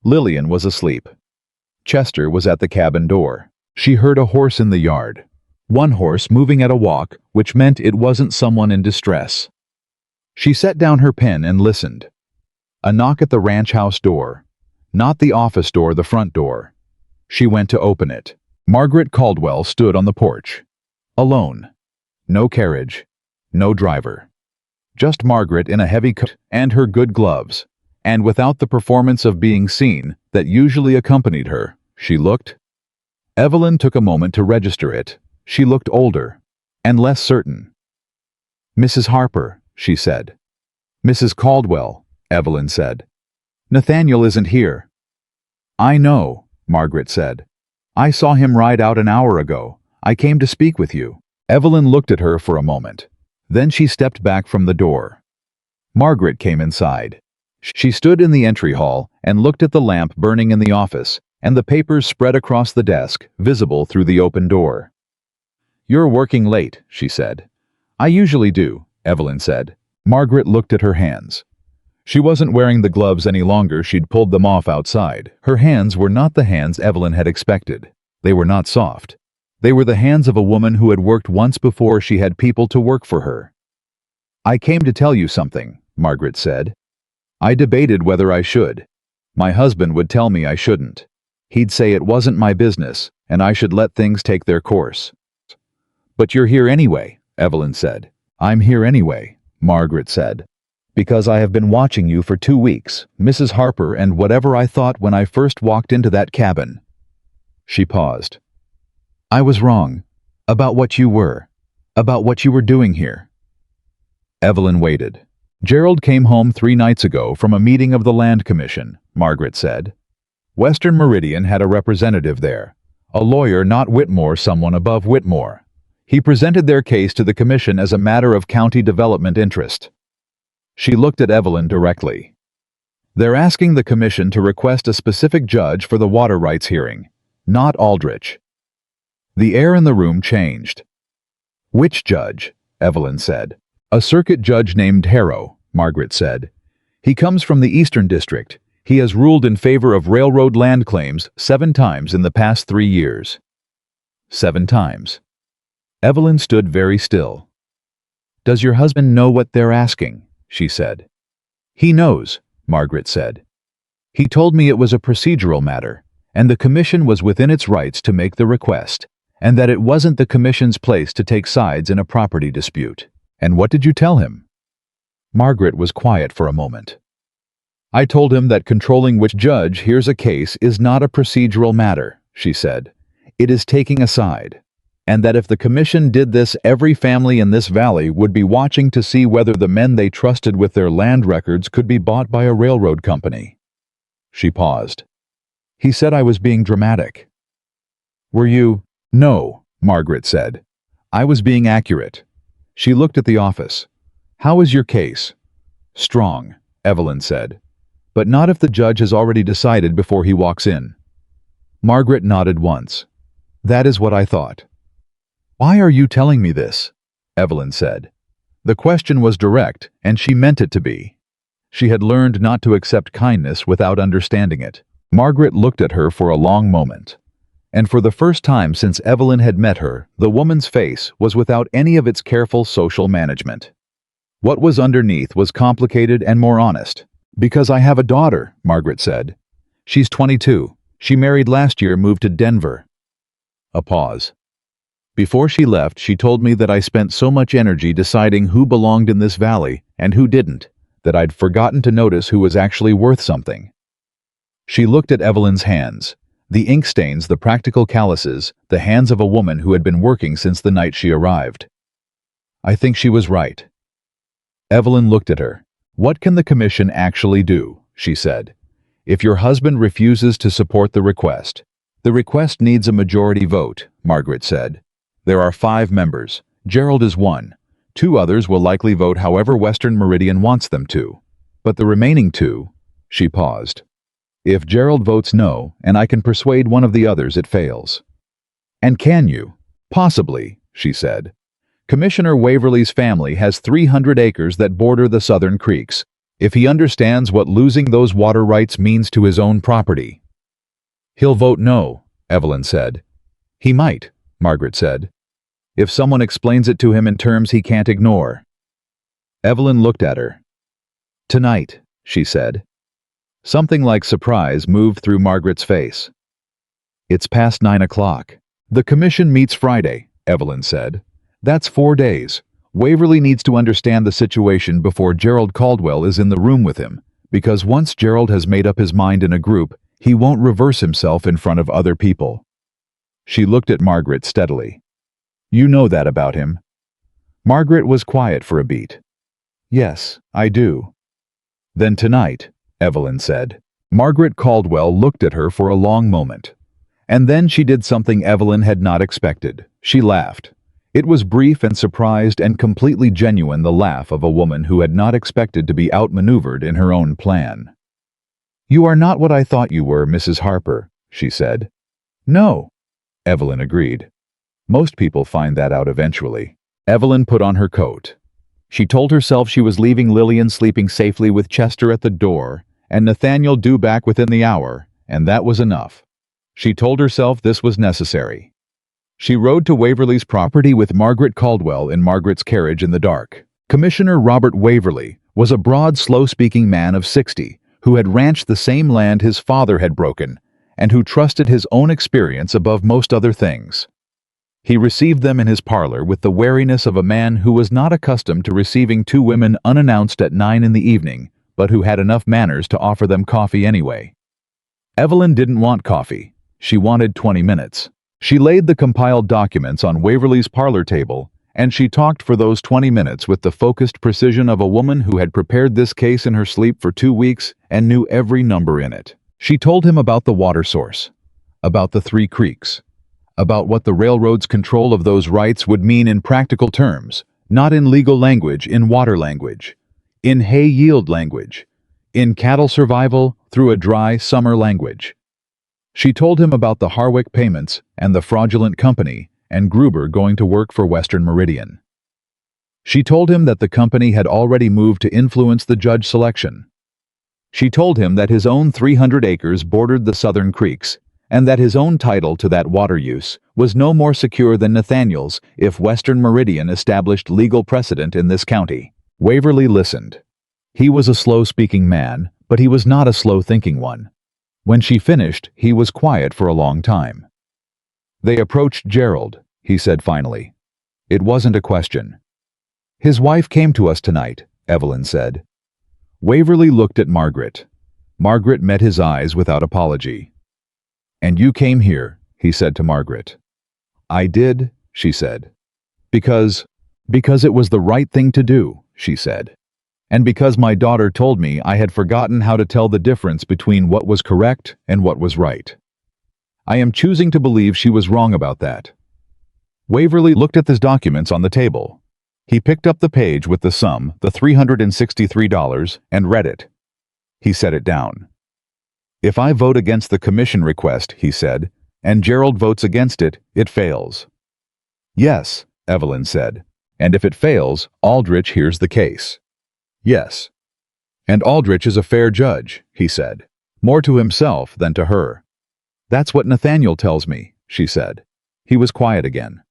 Lillian was asleep. Chester was at the cabin door. She heard a horse in the yard. One horse moving at a walk, which meant it wasn't someone in distress. She set down her pen and listened. A knock at the ranch house door. Not the office door, the front door. She went to open it. Margaret Caldwell stood on the porch. Alone. No carriage. No driver. Just Margaret in a heavy coat and her good gloves, and without the performance of being seen that usually accompanied her. She looked. Evelyn took a moment to register it. She looked older and less certain. "Mrs. Harper," she said. "Mrs. Caldwell," Evelyn said. "Nathaniel isn't here." "I know," Margaret said. "I saw him ride out an hour ago. I came to speak with you." Evelyn looked at her for a moment. Then she stepped back from the door. Margaret came inside. She stood in the entry hall and looked at the lamp burning in the office and the papers spread across the desk, visible through the open door. "You're working late," she said. "I usually do," Evelyn said. Margaret looked at her hands. She wasn't wearing the gloves any longer. She'd pulled them off outside. Her hands were not the hands Evelyn had expected. They were not soft. They were the hands of a woman who had worked once before she had people to work for her. "I came to tell you something," Margaret said. "I debated whether I should. My husband would tell me I shouldn't. He'd say it wasn't my business, and I should let things take their course." "But you're here anyway," Evelyn said. "I'm here anyway," Margaret said, "because I have been watching you for 2 weeks, Mrs. Harper, and whatever I thought when I first walked into that cabin." She paused. "I was wrong. About what you were. About what you were doing here." Evelyn waited. "Gerald came home 3 nights ago from a meeting of the Land Commission," Margaret said. "Western Meridian had a representative there. A lawyer, not Whitmore, someone above Whitmore. He presented their case to the commission as a matter of county development interest." She looked at Evelyn directly. "They're asking the commission to request a specific judge for the water rights hearing, not Aldrich." The air in the room changed. "Which judge?" Evelyn said. "A circuit judge named Harrow," Margaret said. "He comes from the Eastern District. He has ruled in favor of railroad land claims 7 times in the past 3 years." 7 times. Evelyn stood very still. "Does your husband know what they're asking?" she said. "He knows," Margaret said. "He told me it was a procedural matter, and the commission was within its rights to make the request, and that it wasn't the commission's place to take sides in a property dispute." "And what did you tell him?" Margaret was quiet for a moment. "I told him that controlling which judge hears a case is not a procedural matter," she said. "It is taking a side. And that if the commission did this, every family in this valley would be watching to see whether the men they trusted with their land records could be bought by a railroad company." She paused. "He said I was being dramatic." "Were you?" "No," Margaret said. "I was being accurate." She looked at the office. "How is your case?" "Strong," Evelyn said. "But not if the judge has already decided before he walks in." Margaret nodded once. "That is what I thought." "Why are you telling me this?" Evelyn said. The question was direct, and she meant it to be. She had learned not to accept kindness without understanding it. Margaret looked at her for a long moment. And for the first time since Evelyn had met her, the woman's face was without any of its careful social management. What was underneath was complicated and more honest. "Because I have a daughter," Margaret said. "She's 22. She married last year, moved to Denver." A pause. "Before she left, she told me that I spent so much energy deciding who belonged in this valley and who didn't, that I'd forgotten to notice who was actually worth something." She looked at Evelyn's hands. The ink stains, the practical calluses, the hands of a woman who had been working since the night she arrived. "I think she was right." Evelyn looked at her. "What can the commission actually do?" she said. "If your husband refuses to support the request." "The request needs a majority vote," Margaret said. "There are 5 members. Gerald is 1. 2 others will likely vote however Western Meridian wants them to. But the remaining 2..." She paused. "If Gerald votes no, and I can persuade one of the others, it fails." "And can you?" "Possibly," she said. "Commissioner Waverly's family has 300 acres that border the southern creeks. If he understands what losing those water rights means to his own property." "He'll vote no," Evelyn said. "He might," Margaret said. "If someone explains it to him in terms he can't ignore." Evelyn looked at her. "Tonight," she said. Something like surprise moved through Margaret's face. "It's past 9 o'clock. The commission meets Friday," Evelyn said. "That's 4 days. Waverly needs to understand the situation before Gerald Caldwell is in the room with him, because once Gerald has made up his mind in a group, he won't reverse himself in front of other people." She looked at Margaret steadily. "You know that about him?" Margaret was quiet for a beat. "Yes, I do." "Then tonight," Evelyn said. Margaret Caldwell looked at her for a long moment. And then she did something Evelyn had not expected. She laughed. It was brief and surprised and completely genuine, the laugh of a woman who had not expected to be outmaneuvered in her own plan. "You are not what I thought you were, Mrs. Harper," she said. "No," Evelyn agreed. "Most people find that out eventually." Evelyn put on her coat. She told herself she was leaving Lillian sleeping safely with Chester at the door, and Nathaniel due back within the hour, and that was enough. She told herself this was necessary. She rode to Waverly's property with Margaret Caldwell in Margaret's carriage in the dark. Commissioner Robert Waverly was a broad, slow-speaking man of 60 who had ranched the same land his father had broken and who trusted his own experience above most other things. He received them in his parlor with the wariness of a man who was not accustomed to receiving two women unannounced at 9 in the evening, but who had enough manners to offer them coffee anyway. Evelyn didn't want coffee. She wanted 20 minutes. She laid the compiled documents on Waverly's parlor table, and she talked for those 20 minutes with the focused precision of a woman who had prepared this case in her sleep for 2 weeks and knew every number in it. She told him about the water source, about the 3 creeks, about what the railroad's control of those rights would mean in practical terms, not in legal language, in water language, in hay yield language, in cattle survival through a dry summer language. She told him about the Harwick payments and the fraudulent company and Gruber going to work for Western Meridian. She told him that the company had already moved to influence the judge selection. She told him that his own 300 acres bordered the southern creeks and that his own title to that water use was no more secure than Nathaniel's if Western Meridian established legal precedent in this county. Waverly listened. He was a slow-speaking man, but he was not a slow-thinking one. When she finished, he was quiet for a long time. "They approached Gerald," he said finally. "It wasn't a question." "His wife came to us tonight," Evelyn said. Waverly looked at Margaret. Margaret met his eyes without apology. "And you came here," he said to Margaret. "I did," she said. Because it was the right thing to do," she said. "And because my daughter told me I had forgotten how to tell the difference between what was correct and what was right. I am choosing to believe she was wrong about that." Waverly looked at the documents on the table. He picked up the page with the sum, the $363, and read it. He set it down. "If I vote against the commission request," he said, "and Gerald votes against it, it fails." "Yes," Evelyn said. "And if it fails, Aldrich hears the case." "Yes." "And Aldrich is a fair judge," he said, more to himself than to her. "That's what Nathaniel tells me," she said. He was quiet again.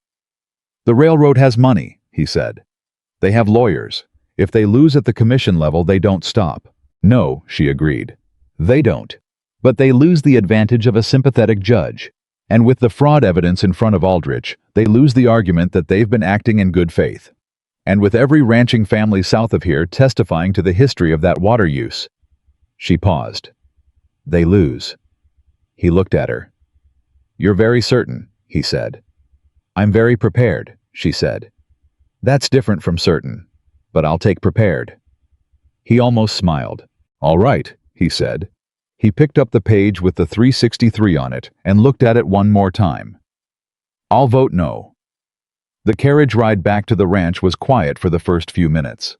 "The railroad has money," he said. "They have lawyers. If they lose at the commission level, they don't stop." "No," she agreed. "They don't. But they lose the advantage of a sympathetic judge. And with the fraud evidence in front of Aldrich, they lose the argument that they've been acting in good faith. And with every ranching family south of here testifying to the history of that water use." She paused. "They lose." He looked at her. "You're very certain," he said. "I'm very prepared," she said. "That's different from certain, but I'll take prepared." He almost smiled. "All right," he said. He picked up the page with the 363 on it and looked at it one more time. "I'll vote no." The carriage ride back to the ranch was quiet for the first few minutes.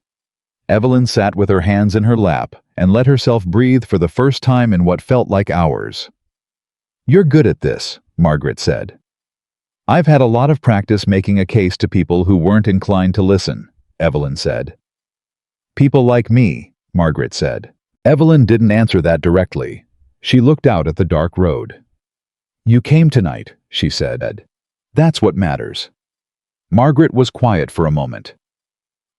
Evelyn sat with her hands in her lap and let herself breathe for the first time in what felt like hours. "You're good at this," Margaret said. "I've had a lot of practice making a case to people who weren't inclined to listen," Evelyn said. "People like me," Margaret said. Evelyn didn't answer that directly. She looked out at the dark road. "You came tonight," she said. "That's what matters." Margaret was quiet for a moment.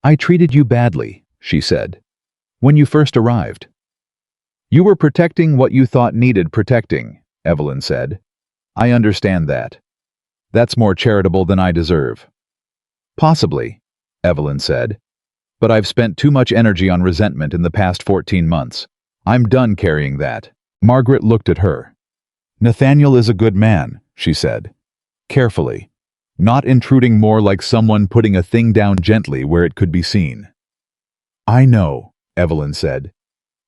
"I treated you badly," she said. "When you first arrived." You were protecting what you thought needed protecting, Evelyn said. I understand that. That's more charitable than I deserve. Possibly, Evelyn said. But I've spent too much energy on resentment in the past 14 months. I'm done carrying that. Margaret looked at her. Nathaniel is a good man, she said. Carefully. Not intruding, more like someone putting a thing down gently where it could be seen. I know, Evelyn said.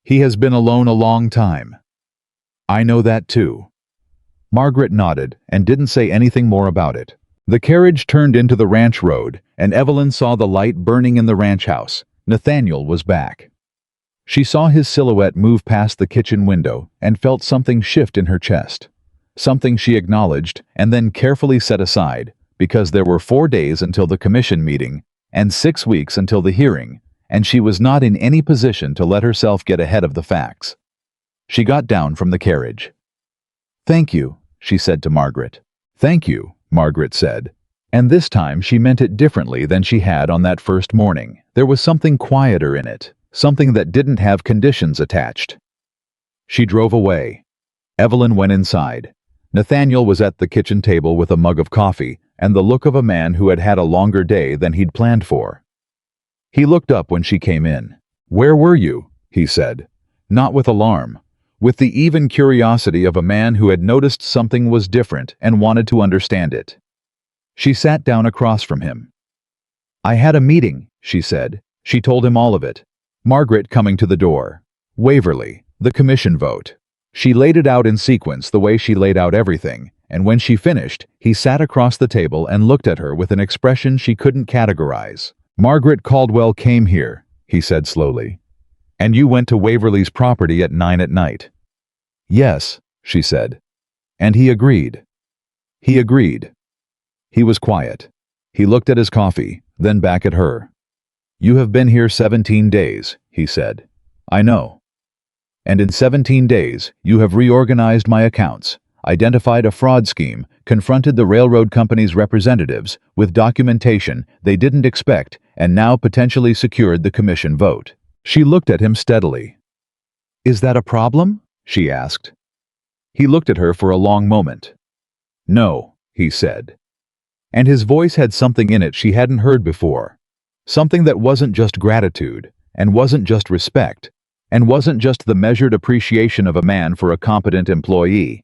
He has been alone a long time. I know that too. Margaret nodded and didn't say anything more about it. The carriage turned into the ranch road, and Evelyn saw the light burning in the ranch house. Nathaniel was back. She saw his silhouette move past the kitchen window and felt something shift in her chest. Something she acknowledged and then carefully set aside, because there were 4 days until the commission meeting and 6 weeks until the hearing, and she was not in any position to let herself get ahead of the facts. She got down from the carriage. Thank you, she said to Margaret. Thank you, Margaret said. And this time she meant it differently than she had on that first morning. There was something quieter in it, something that didn't have conditions attached. She drove away. Evelyn went inside. Nathaniel was at the kitchen table with a mug of coffee and the look of a man who had had a longer day than he'd planned for. He looked up when she came in. Where were you? He said. Not with alarm, with the even curiosity of a man who had noticed something was different and wanted to understand it. She sat down across from him. I had a meeting, she said. She told him all of it. Margaret coming to the door. Waverly, the commission vote. She laid it out in sequence the way she laid out everything, and when she finished, he sat across the table and looked at her with an expression she couldn't categorize. Margaret Caldwell came here, he said slowly. And you went to Waverly's property at 9 at night. Yes, she said. And he agreed. He agreed. He was quiet. He looked at his coffee, then back at her. You have been here 17 days, he said. I know. And in 17 days, you have reorganized my accounts, identified a fraud scheme, confronted the railroad company's representatives with documentation they didn't expect, and now potentially secured the commission vote. She looked at him steadily. Is that a problem? She asked. He looked at her for a long moment. No, he said. And his voice had something in it she hadn't heard before. Something that wasn't just gratitude, and wasn't just respect, and wasn't just the measured appreciation of a man for a competent employee,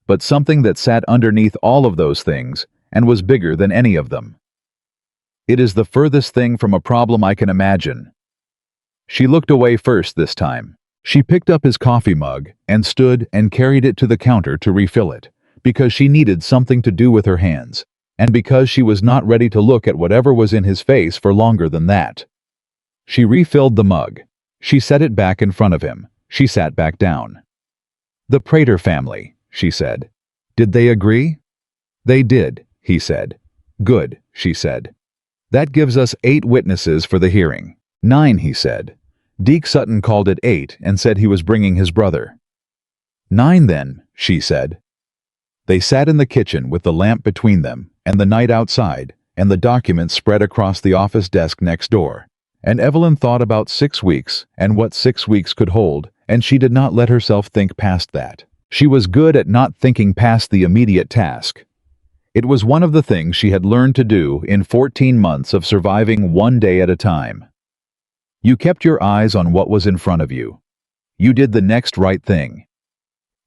but something that sat underneath all of those things and was bigger than any of them. It is the furthest thing from a problem I can imagine. She looked away first this time. She picked up his coffee mug and stood and carried it to the counter to refill it, because she needed something to do with her hands, and because she was not ready to look at whatever was in his face for longer than that. She refilled the mug. She set it back in front of him. She sat back down. The Prater family, she said. Did they agree? They did, he said. Good, she said. That gives us 8 witnesses for the hearing. 9, he said. Deke Sutton called it 8 and said he was bringing his brother. 9 then, she said. They sat in the kitchen with the lamp between them and the night outside and the documents spread across the office desk next door. And Evelyn thought about 6 weeks and what 6 weeks could hold, and she did not let herself think past that. She was good at not thinking past the immediate task. It was one of the things she had learned to do in 14 months of surviving one day at a time. You kept your eyes on what was in front of you. You did the next right thing.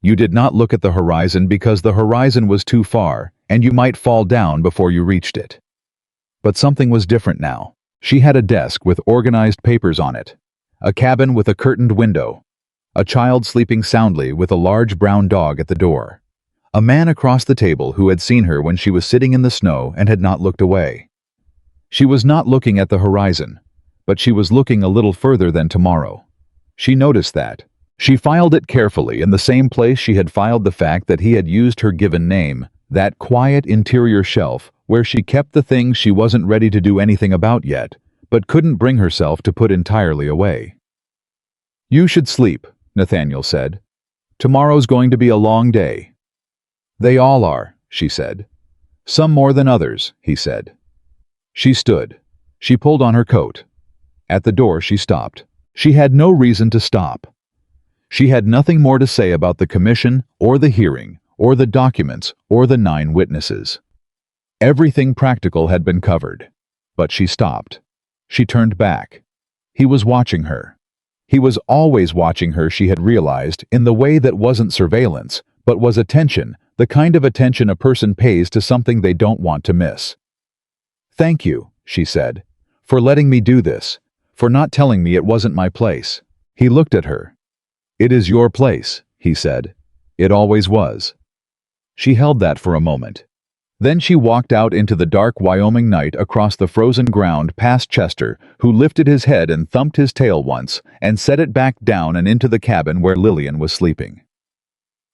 You did not look at the horizon because the horizon was too far, and you might fall down before you reached it. But something was different now. She had a desk with organized papers on it, a cabin with a curtained window, a child sleeping soundly with a large brown dog at the door, a man across the table who had seen her when she was sitting in the snow and had not looked away. She was not looking at the horizon, but she was looking a little further than tomorrow. She noticed that. She filed it carefully in the same place she had filed the fact that he had used her given name, that quiet interior shelf where she kept the things she wasn't ready to do anything about yet, but couldn't bring herself to put entirely away. You should sleep, Nathaniel said. Tomorrow's going to be a long day. They all are, she said. Some more than others, he said. She stood. She pulled on her coat. At the door she stopped. She had no reason to stop. She had nothing more to say about the commission, or the hearing, or the documents, or the 9 witnesses. Everything practical had been covered. But she stopped. She turned back. He was watching her. He was always watching her, she had realized, in the way that wasn't surveillance, but was attention, the kind of attention a person pays to something they don't want to miss. "Thank you," she said, "for letting me do this, for not telling me it wasn't my place." He looked at her. "It is your place," he said. "It always was." She held that for a moment. Then she walked out into the dark Wyoming night across the frozen ground past Chester, who lifted his head and thumped his tail once, and set it back down and into the cabin where Lillian was sleeping.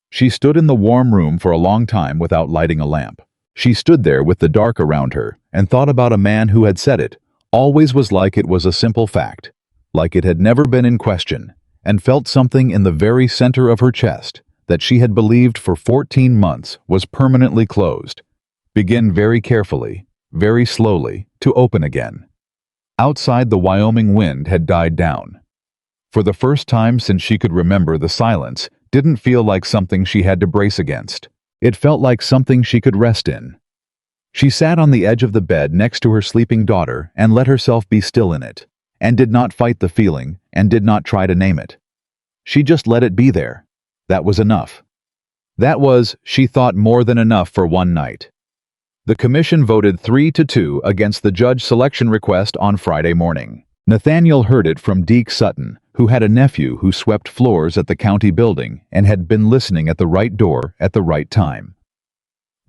She stood in the warm room for a long time without lighting a lamp. She stood there with the dark around her, and thought about a man who had said it, always was like it was a simple fact, like it had never been in question, and felt something in the very center of her chest that she had believed for 14 months was permanently closed. Begin very carefully, very slowly, to open again. Outside, the Wyoming wind had died down. For the first time since she could remember, the silence didn't feel like something she had to brace against. It felt like something she could rest in. She sat on the edge of the bed next to her sleeping daughter and let herself be still in it, and did not fight the feeling, and did not try to name it. She just let it be there. That was enough. That was, she thought, more than enough for one night. The commission voted 3-2 against the judge selection request on Friday morning. Nathaniel heard it from Deke Sutton, who had a nephew who swept floors at the county building and had been listening at the right door at the right time.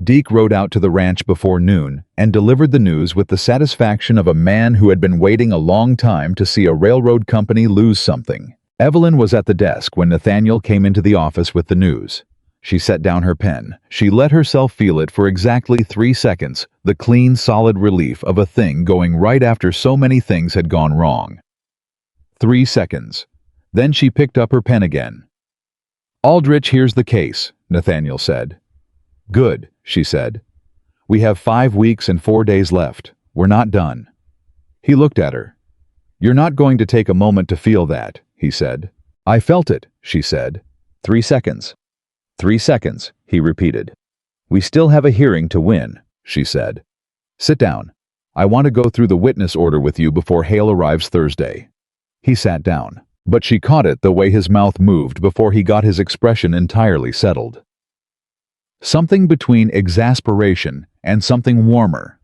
Deke rode out to the ranch before noon and delivered the news with the satisfaction of a man who had been waiting a long time to see a railroad company lose something. Evelyn was at the desk when Nathaniel came into the office with the news. She set down her pen. She let herself feel it for exactly 3 seconds, the clean, solid relief of a thing going right after so many things had gone wrong. 3 seconds. Then she picked up her pen again. "Aldrich, here's the case," Nathaniel said. "Good," she said. "We have 5 weeks and 4 days left. We're not done." He looked at her. "You're not going to take a moment to feel that," he said. "I felt it," she said. 3 seconds. 3 seconds, he repeated. "We still have a hearing to win," she said. "Sit down. I want to go through the witness order with you before Hale arrives Thursday." He sat down, but she caught it the way his mouth moved before he got his expression entirely settled. Something between exasperation and something warmer.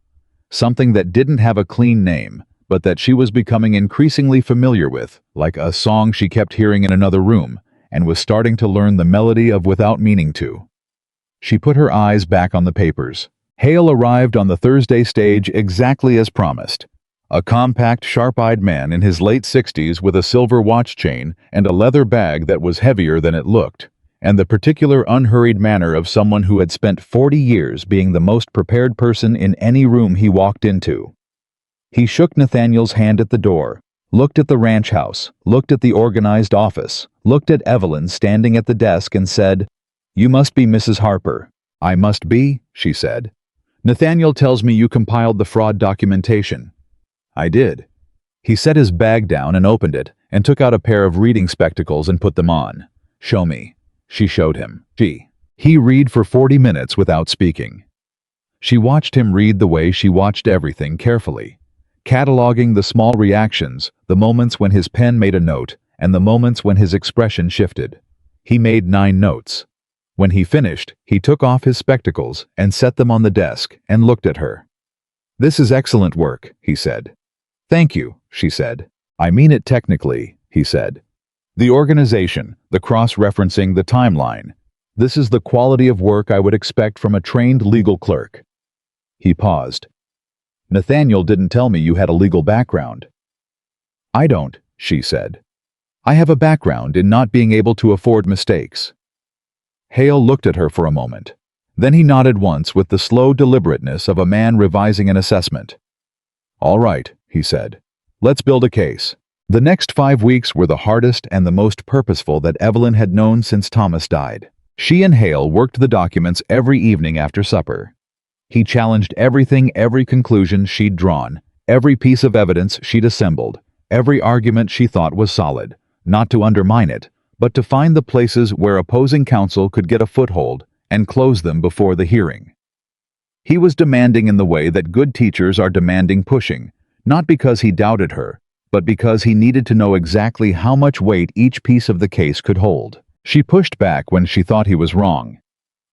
Something that didn't have a clean name, but that she was becoming increasingly familiar with, like a song she kept hearing in another room, and was starting to learn the melody of without meaning to. She put her eyes back on the papers. Hale arrived on the Thursday stage exactly as promised. A compact, sharp-eyed man in his late 60s with a silver watch chain and a leather bag that was heavier than it looked, and the particular unhurried manner of someone who had spent 40 years being the most prepared person in any room he walked into. He shook Nathaniel's hand at the door, looked at the ranch house, looked at the organized office, looked at Evelyn standing at the desk and said, "You must be Mrs. Harper." "I must be," she said. "Nathaniel tells me you compiled the fraud documentation." "I did." He set his bag down and opened it, and took out a pair of reading spectacles and put them on. "Show me." She showed him. He read for 40 minutes without speaking. She watched him read the way she watched everything carefully, cataloging the small reactions, the moments when his pen made a note, and the moments when his expression shifted. He made 9 notes. When he finished, he took off his spectacles and set them on the desk and looked at her. "This is excellent work," he said. "Thank you," she said. "I mean it technically," he said. "The organization, the cross-referencing, the timeline. This is the quality of work I would expect from a trained legal clerk." He paused. "Nathaniel didn't tell me you had a legal background." "I don't," she said. "I have a background in not being able to afford mistakes." Hale looked at her for a moment. Then he nodded once with the slow deliberateness of a man revising an assessment. "All right," he said. "Let's build a case." The next 5 weeks were the hardest and the most purposeful that Evelyn had known since Thomas died. She and Hale worked the documents every evening after supper. He challenged everything, every conclusion she'd drawn, every piece of evidence she'd assembled, every argument she thought was solid, not to undermine it, but to find the places where opposing counsel could get a foothold and close them before the hearing. He was demanding in the way that good teachers are demanding, pushing, not because he doubted her, but because he needed to know exactly how much weight each piece of the case could hold. She pushed back when she thought he was wrong.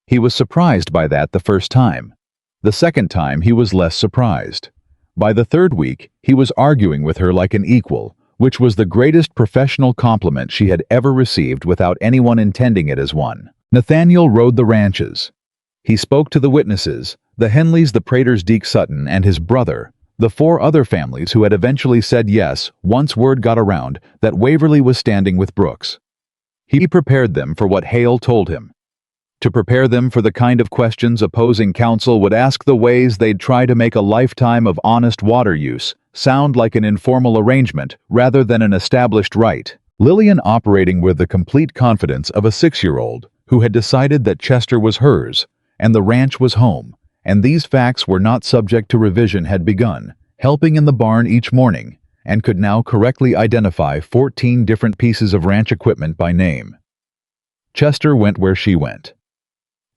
He was surprised by that the first time. The second time he was less surprised. By the third week, he was arguing with her like an equal, which was the greatest professional compliment she had ever received without anyone intending it as one. Nathaniel rode the ranches. He spoke to the witnesses, the Henleys, the Praters, Deke Sutton, and his brother, the 4 other families who had eventually said yes once word got around that Waverly was standing with Brooks. He prepared them for what Hale told him. To prepare them for the kind of questions opposing counsel would ask, the ways they'd try to make a lifetime of honest water use sound like an informal arrangement rather than an established right. Lillian, operating with the complete confidence of a 6-year-old who had decided that Chester was hers and the ranch was home, and these facts were not subject to revision, had begun, helping in the barn each morning, and could now correctly identify 14 different pieces of ranch equipment by name. Chester went where she went.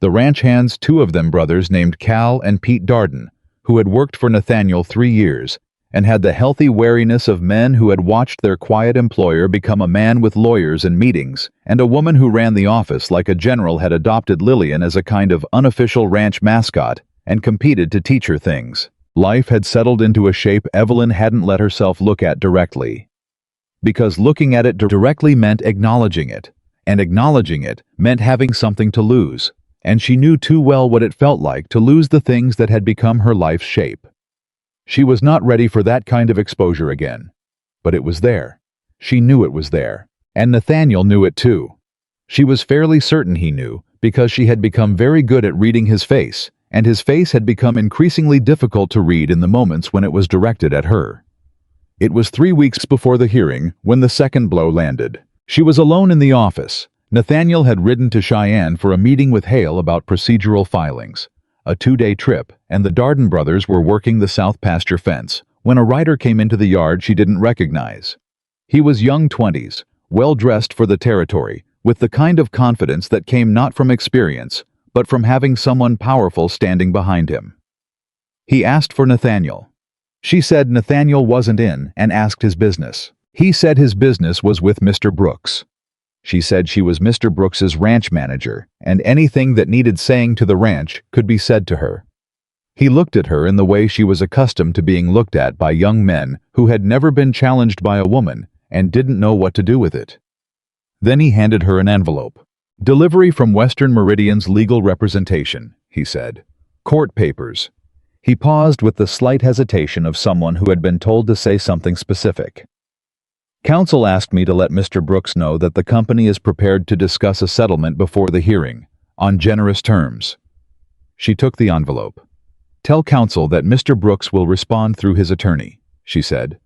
The ranch hands, 2 of them brothers named Cal and Pete Darden, who had worked for Nathaniel 3 years, and had the healthy wariness of men who had watched their quiet employer become a man with lawyers and meetings, and a woman who ran the office like a general had adopted Lillian as a kind of unofficial ranch mascot and competed to teach her things. Life had settled into a shape Evelyn hadn't let herself look at directly. Because looking at it directly meant acknowledging it, and acknowledging it meant having something to lose, and she knew too well what it felt like to lose the things that had become her life's shape. She was not ready for that kind of exposure again. But it was there. She knew it was there. And Nathaniel knew it too. She was fairly certain he knew, because she had become very good at reading his face, and his face had become increasingly difficult to read in the moments when it was directed at her. It was 3 weeks before the hearing when the second blow landed. She was alone in the office. Nathaniel had ridden to Cheyenne for a meeting with Hale about procedural filings. A 2-day trip, and the Darden brothers were working the south pasture fence when a rider came into the yard she didn't recognize. He was young 20s, well-dressed for the territory, with the kind of confidence that came not from experience, but from having someone powerful standing behind him. He asked for Nathaniel. She said Nathaniel wasn't in and asked his business. He said his business was with Mr. Brooks. She said she was Mr. Brooks's ranch manager, and anything that needed saying to the ranch could be said to her. He looked at her in the way she was accustomed to being looked at by young men who had never been challenged by a woman and didn't know what to do with it. Then he handed her an envelope. "Delivery from Western Meridian's legal representation," he said. "Court papers." He paused with the slight hesitation of someone who had been told to say something specific. "Counsel asked me to let Mr. Brooks know that the company is prepared to discuss a settlement before the hearing, on generous terms." She took the envelope. "Tell counsel that Mr. Brooks will respond through his attorney," she said.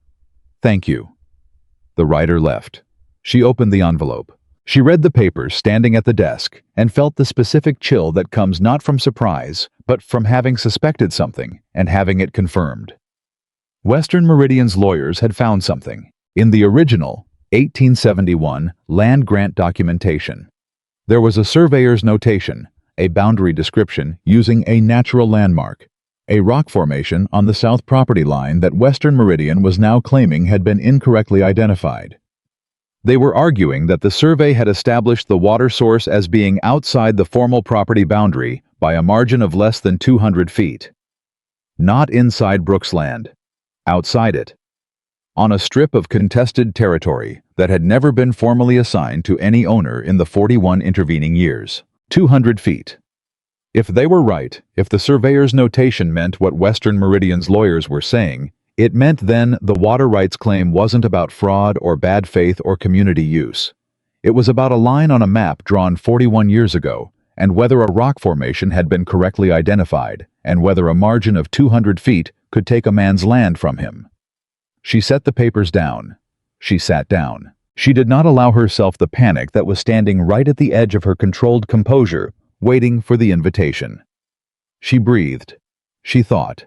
"Thank you." The writer left. She opened the envelope. She read the papers standing at the desk and felt the specific chill that comes not from surprise, but from having suspected something and having it confirmed. Western Meridian's lawyers had found something. In the original, 1871, land grant documentation, there was a surveyor's notation, a boundary description using a natural landmark, a rock formation on the south property line that Western Meridian was now claiming had been incorrectly identified. They were arguing that the survey had established the water source as being outside the formal property boundary by a margin of less than 200 feet. Not inside Brooks' land. Outside it. On a strip of contested territory that had never been formally assigned to any owner in the 41 intervening years. 200 feet. If they were right, if the surveyor's notation meant what Western Meridian's lawyers were saying, it meant then the water rights claim wasn't about fraud or bad faith or community use. It was about a line on a map drawn 41 years ago, and whether a rock formation had been correctly identified, and whether a margin of 200 feet could take a man's land from him. She set the papers down. She sat down. She did not allow herself the panic that was standing right at the edge of her controlled composure, waiting for the invitation. She breathed. She thought.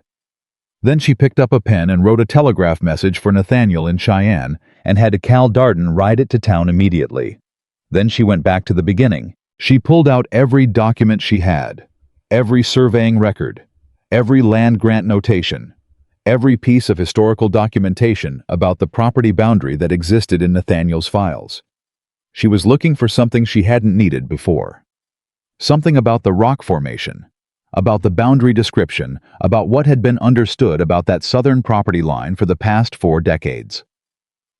Then she picked up a pen and wrote a telegraph message for Nathaniel in Cheyenne and had Cal Darden ride it to town immediately. Then she went back to the beginning. She pulled out every document she had, every surveying record, every land grant notation, every piece of historical documentation about the property boundary that existed in Nathaniel's files. She was looking for something she hadn't needed before. Something about the rock formation, about the boundary description, about what had been understood about that southern property line for the past 4 decades.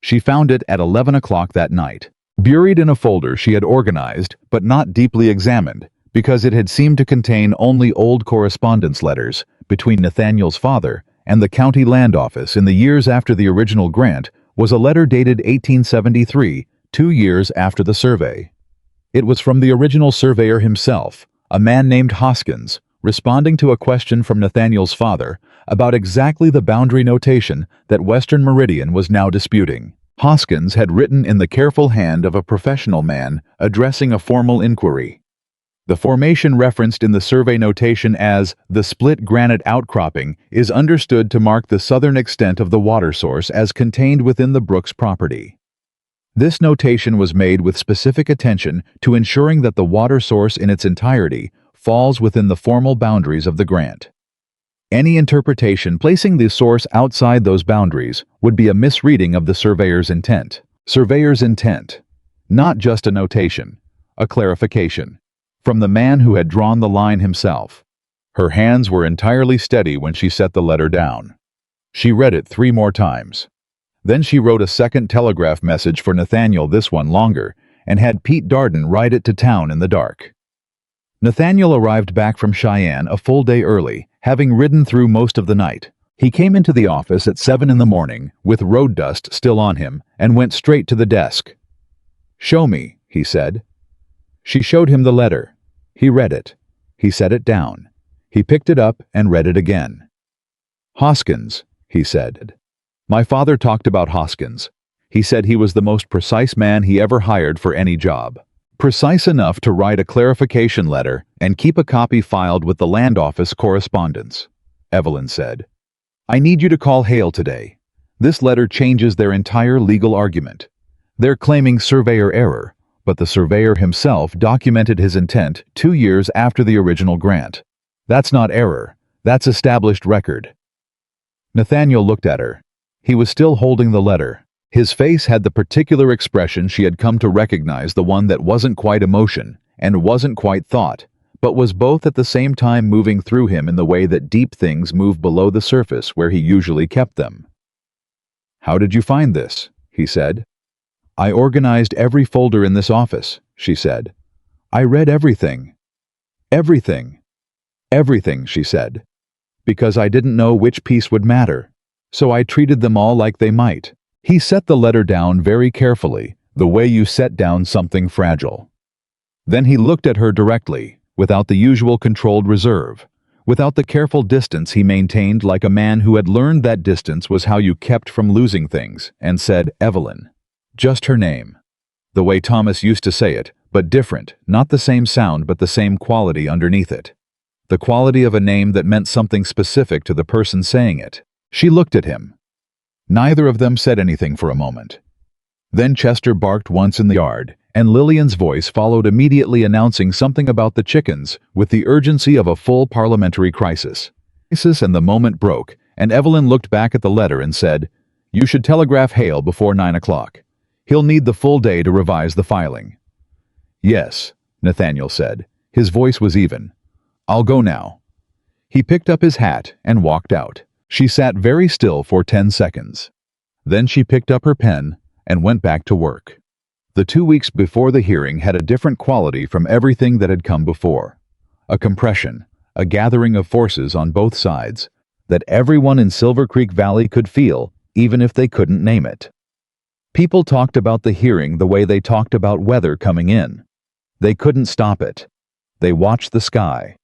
She found it at 11 o'clock that night, buried in a folder she had organized but not deeply examined because it had seemed to contain only old correspondence letters between Nathaniel's father and the county land office in the years after the original grant. Was a letter dated 1873, 2 years after the survey. It was from the original surveyor himself, a man named Hoskins, responding to a question from Nathaniel's father about exactly the boundary notation that Western Meridian was now disputing. Hoskins had written in the careful hand of a professional man addressing a formal inquiry. The formation referenced in the survey notation as the split granite outcropping is understood to mark the southern extent of the water source as contained within the Brooks property. This notation was made with specific attention to ensuring that the water source in its entirety falls within the formal boundaries of the grant. Any interpretation placing the source outside those boundaries would be a misreading of the surveyor's intent. Surveyor's intent, not just a notation, a clarification, from the man who had drawn the line himself. Her hands were entirely steady when she set the letter down. She read it 3 more times. Then she wrote a second telegraph message for Nathaniel, this one longer, and had Pete Darden ride it to town in the dark. Nathaniel arrived back from Cheyenne a full day early, having ridden through most of the night. He came into the office at 7 in the morning, with road dust still on him, and went straight to the desk. "Show me," he said. She showed him the letter. He read it. He set it down. He picked it up and read it again. "Hoskins," he said. "My father talked about Hoskins. He said he was the most precise man he ever hired for any job. Precise enough to write a clarification letter and keep a copy filed with the land office correspondence." Evelyn said, "I need you to call Hale today. This letter changes their entire legal argument. They're claiming surveyor error, but the surveyor himself documented his intent 2 years after the original grant. That's not error. That's established record." Nathaniel looked at her. He was still holding the letter. His face had the particular expression she had come to recognize, the one that wasn't quite emotion and wasn't quite thought, but was both at the same time moving through him in the way that deep things move below the surface where he usually kept them. "How did you find this?" he said. "I organized every folder in this office," she said. "I read everything." "Everything." "Everything," she said. "Because I didn't know which piece would matter. So I treated them all like they might." He set the letter down very carefully, the way you set down something fragile. Then he looked at her directly, without the usual controlled reserve, without the careful distance he maintained, like a man who had learned that distance was how you kept from losing things, and said, "Evelyn." Just her name. The way Thomas used to say it, but different, not the same sound but the same quality underneath it. The quality of a name that meant something specific to the person saying it. She looked at him. Neither of them said anything for a moment. Then Chester barked once in the yard, and Lillian's voice followed immediately, announcing something about the chickens with the urgency of a full parliamentary crisis. And the moment broke, and Evelyn looked back at the letter and said, "You should telegraph Hale before 9 o'clock. He'll need the full day to revise the filing." "Yes," Nathaniel said. His voice was even. "I'll go now." He picked up his hat and walked out. She sat very still for 10 seconds. Then she picked up her pen and went back to work. The 2 weeks before the hearing had a different quality from everything that had come before. A compression, a gathering of forces on both sides, that everyone in Silver Creek Valley could feel, even if they couldn't name it. People talked about the hearing the way they talked about weather coming in. They couldn't stop it. They watched the sky.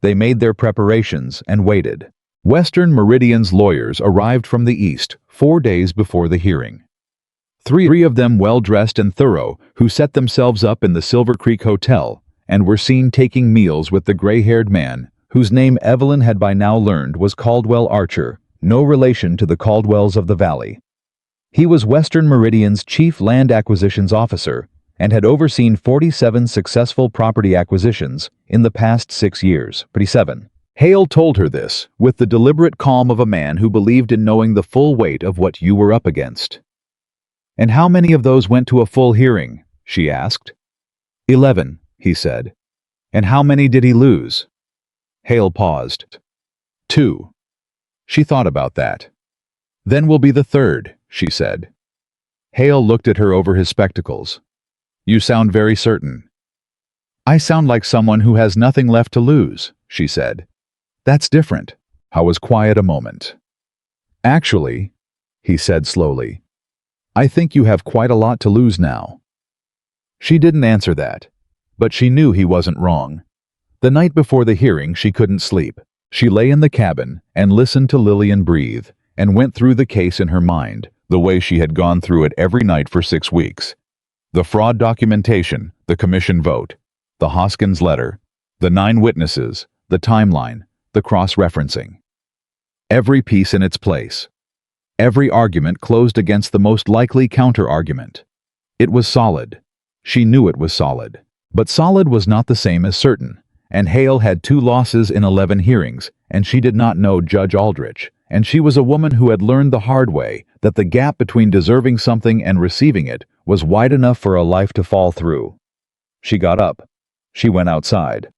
They made their preparations and waited. Western Meridian's lawyers arrived from the east 4 days before the hearing. 3 of them well-dressed and thorough, who set themselves up in the Silver Creek Hotel and were seen taking meals with the gray-haired man, whose name Evelyn had by now learned was Caldwell Archer, no relation to the Caldwells of the Valley. He was Western Meridian's chief land acquisitions officer and had overseen 47 successful property acquisitions in the past 6 years. 47. Hale told her this with the deliberate calm of a man who believed in knowing the full weight of what you were up against. "And how many of those went to a full hearing?" she asked. 11, he said. "And how many did he lose?" Hale paused. 2. She thought about that. "Then will be the third," she said. Hale looked at her over his spectacles. "You sound very certain." "I sound like someone who has nothing left to lose," she said. "That's different." I was quiet a moment. "Actually," he said slowly, "I think you have quite a lot to lose now." She didn't answer that, but she knew he wasn't wrong. The night before the hearing, she couldn't sleep. She lay in the cabin and listened to Lillian breathe, and went through the case in her mind, the way she had gone through it every night for 6 weeks. The fraud documentation, the commission vote, the Hoskins letter, the 9 witnesses, the timeline, the cross-referencing. Every piece in its place. Every argument closed against the most likely counter-argument. It was solid. She knew it was solid. But solid was not the same as certain, and Hale had 2 losses in 11 hearings, and she did not know Judge Aldrich, and she was a woman who had learned the hard way that the gap between deserving something and receiving it was wide enough for a life to fall through. She got up. She went outside.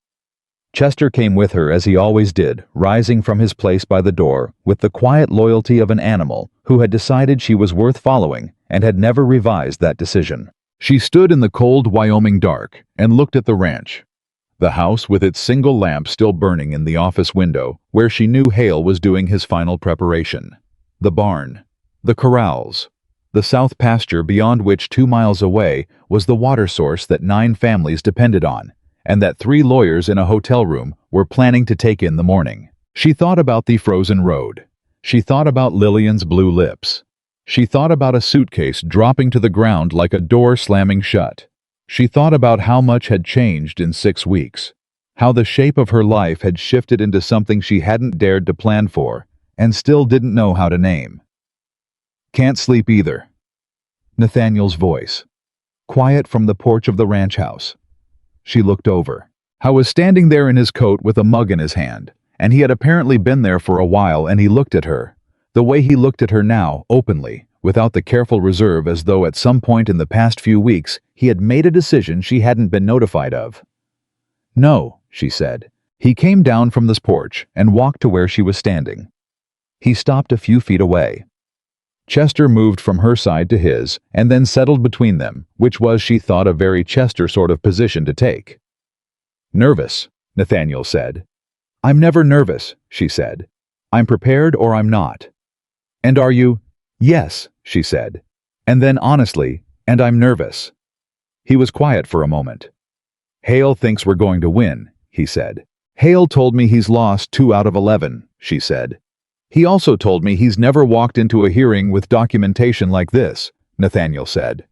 Chester came with her as he always did, rising from his place by the door with the quiet loyalty of an animal who had decided she was worth following and had never revised that decision. She stood in the cold Wyoming dark and looked at the ranch. The house with its single lamp still burning in the office window where she knew Hale was doing his final preparation. The barn. The corrals. The south pasture beyond which 2 miles away was the water source that 9 families depended on, and that 3 lawyers in a hotel room were planning to take in the morning. She thought about the frozen road. She thought about Lillian's blue lips. She thought about a suitcase dropping to the ground like a door slamming shut. She thought about how much had changed in 6 weeks, how the shape of her life had shifted into something she hadn't dared to plan for, and still didn't know how to name. "Can't sleep either." Nathaniel's voice. Quiet from the porch of the ranch house. She looked over. Howe was standing there in his coat with a mug in his hand, and he had apparently been there for a while, and he looked at her. The way he looked at her now, openly, without the careful reserve, as though at some point in the past few weeks he had made a decision she hadn't been notified of. "No," she said. He came down from this porch and walked to where she was standing. He stopped a few feet away. Chester moved from her side to his and then settled between them, which was, she thought, a very Chester sort of position to take. "Nervous," Nathaniel said. "I'm never nervous," she said. "I'm prepared or I'm not." "And are you?" "Yes," she said. And then honestly, "And I'm nervous." He was quiet for a moment. "Hale thinks we're going to win," he said. "Hale told me he's lost 2 out of 11, she said. "He also told me he's never walked into a hearing with documentation like this," Nathaniel said.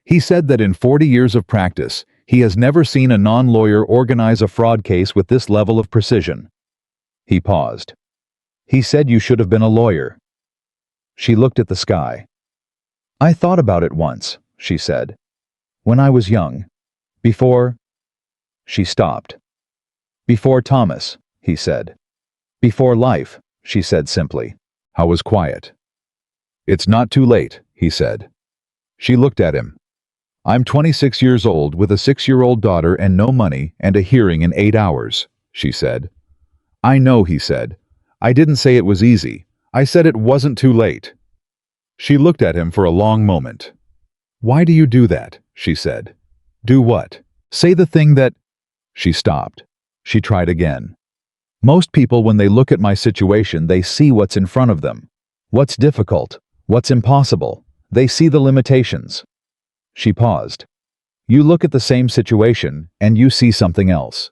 "He said that in 40 years of practice, he has never seen a non-lawyer organize a fraud case with this level of precision." He paused. "He said you should have been a lawyer." She looked at the sky. "I thought about it once," she said. "When I was young. Before—" She stopped. "Before Thomas," he said. "Before life," she said simply. I was quiet. "It's not too late," he said. She looked at him. "I'm 26 years old with a 6-year-old daughter and no money and a hearing in 8 hours, she said. "I know," he said. "I didn't say it was easy. I said it wasn't too late." She looked at him for a long moment. "Why do you do that?" she said. "Do what? Say the thing that—" She stopped. She tried again. "Most people, when they look at my situation, they see what's in front of them. What's difficult, what's impossible. They see the limitations." She paused. "You look at the same situation, and you see something else."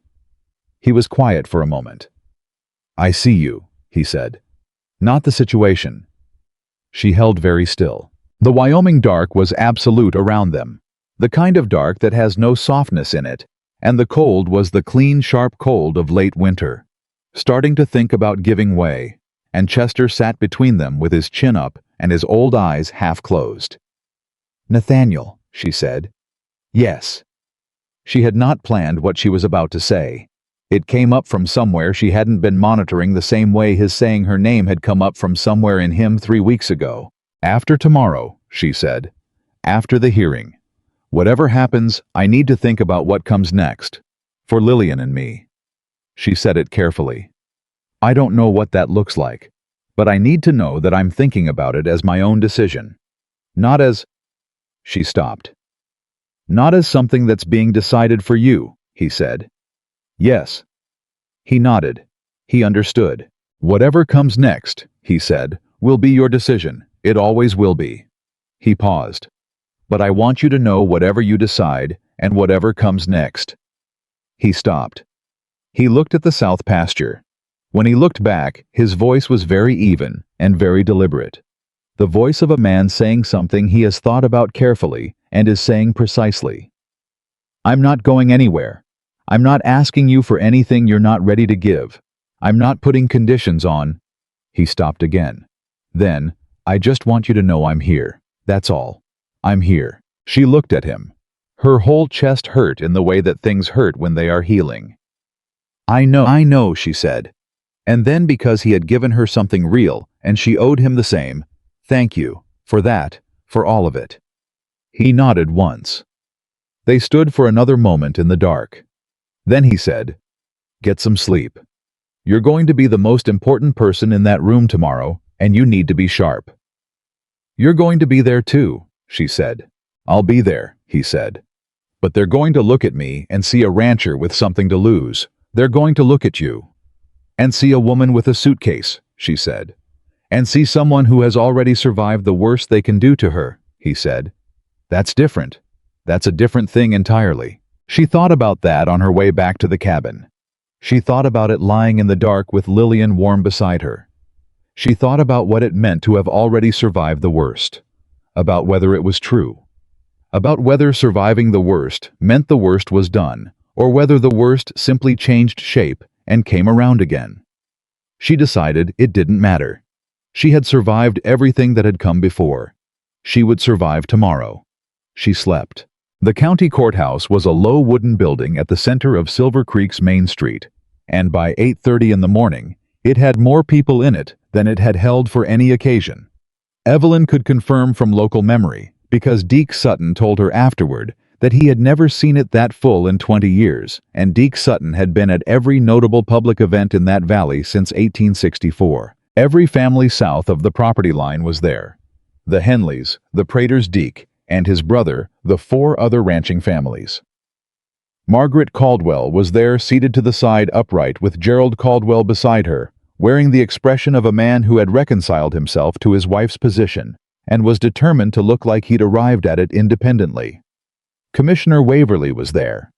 He was quiet for a moment. "I see you," he said. "Not the situation." She held very still. The Wyoming dark was absolute around them, the kind of dark that has no softness in it, and the cold was the clean, sharp cold of late winter, starting to think about giving way, and Chester sat between them with his chin up and his old eyes half closed. "Nathaniel," she said, Yes. She had not planned what she was about to say. It came up from somewhere she hadn't been monitoring, the same way his saying her name had come up from somewhere in him 3 weeks ago. After tomorrow, she said. After the hearing. Whatever happens, I need to think about what comes next. For Lillian and me. She said it carefully. I don't know what that looks like, but I need to know that I'm thinking about it as my own decision. Not as... She stopped. Not as something that's being decided for you, he said. Yes. He nodded. He understood. Whatever comes next, he said, will be your decision. It always will be. He paused. But I want you to know whatever you decide and whatever comes next. He stopped. He looked at the south pasture. When he looked back, his voice was very even and very deliberate. The voice of a man saying something he has thought about carefully and is saying precisely. I'm not going anywhere. I'm not asking you for anything you're not ready to give. I'm not putting conditions on. He stopped again. Then, I just want you to know I'm here. That's all. I'm here. She looked at him. Her whole chest hurt in the way that things hurt when they are healing. I know, she said. And then, because he had given her something real, and she owed him the same, thank you, for that, for all of it. He nodded once. They stood for another moment in the dark. Then he said, get some sleep. You're going to be the most important person in that room tomorrow, and you need to be sharp. You're going to be there too, she said. I'll be there, he said. But they're going to look at me and see a rancher with something to lose. They're going to look at you. And see a woman with a suitcase, she said. And see someone who has already survived the worst they can do to her, he said. That's different. That's a different thing entirely. She thought about that on her way back to the cabin. She thought about it lying in the dark with Lillian warm beside her. She thought about what it meant to have already survived the worst. About whether it was true. About whether surviving the worst meant the worst was done, or whether the worst simply changed shape and came around again. She decided it didn't matter. She had survived everything that had come before. She would survive tomorrow. She slept. The county courthouse was a low wooden building at the center of Silver Creek's Main Street, and by 8:30 in the morning, it had more people in it than it had held for any occasion. Evelyn could confirm from local memory, because Deke Sutton told her afterward that he had never seen it that full in 20 years, and Deke Sutton had been at every notable public event in that valley since 1864. Every family south of the property line was there. The Henleys, the Praters Deke, and his brother, the 4 other ranching families. Margaret Caldwell was there, seated to the side upright with Gerald Caldwell beside her, wearing the expression of a man who had reconciled himself to his wife's position and was determined to look like he'd arrived at it independently. Commissioner Waverly was there.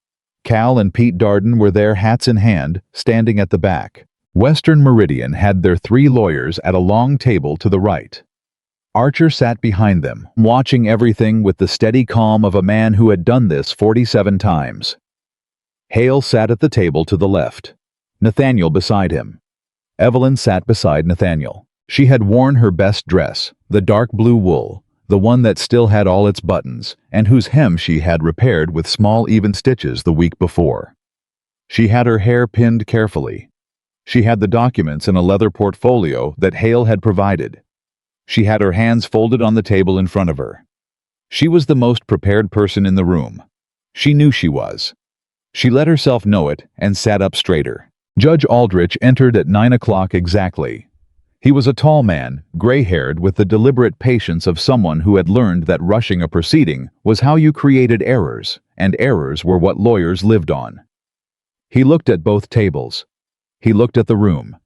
Cal and Pete Darden were there, hats in hand, standing at the back. Western Meridian had their 3 lawyers at a long table to the right. Archer sat behind them, watching everything with the steady calm of a man who had done this 47 times. Hale sat at the table to the left. Nathaniel beside him. Evelyn sat beside Nathaniel. She had worn her best dress, the dark blue wool, the one that still had all its buttons, and whose hem she had repaired with small even stitches the week before. She had her hair pinned carefully. She had the documents in a leather portfolio that Hale had provided. She had her hands folded on the table in front of her. She was the most prepared person in the room. She knew she was. She let herself know it and sat up straighter. Judge Aldrich entered at 9 o'clock exactly. He was a tall man, gray-haired, with the deliberate patience of someone who had learned that rushing a proceeding was how you created errors, and errors were what lawyers lived on. He looked at both tables. He looked at the room.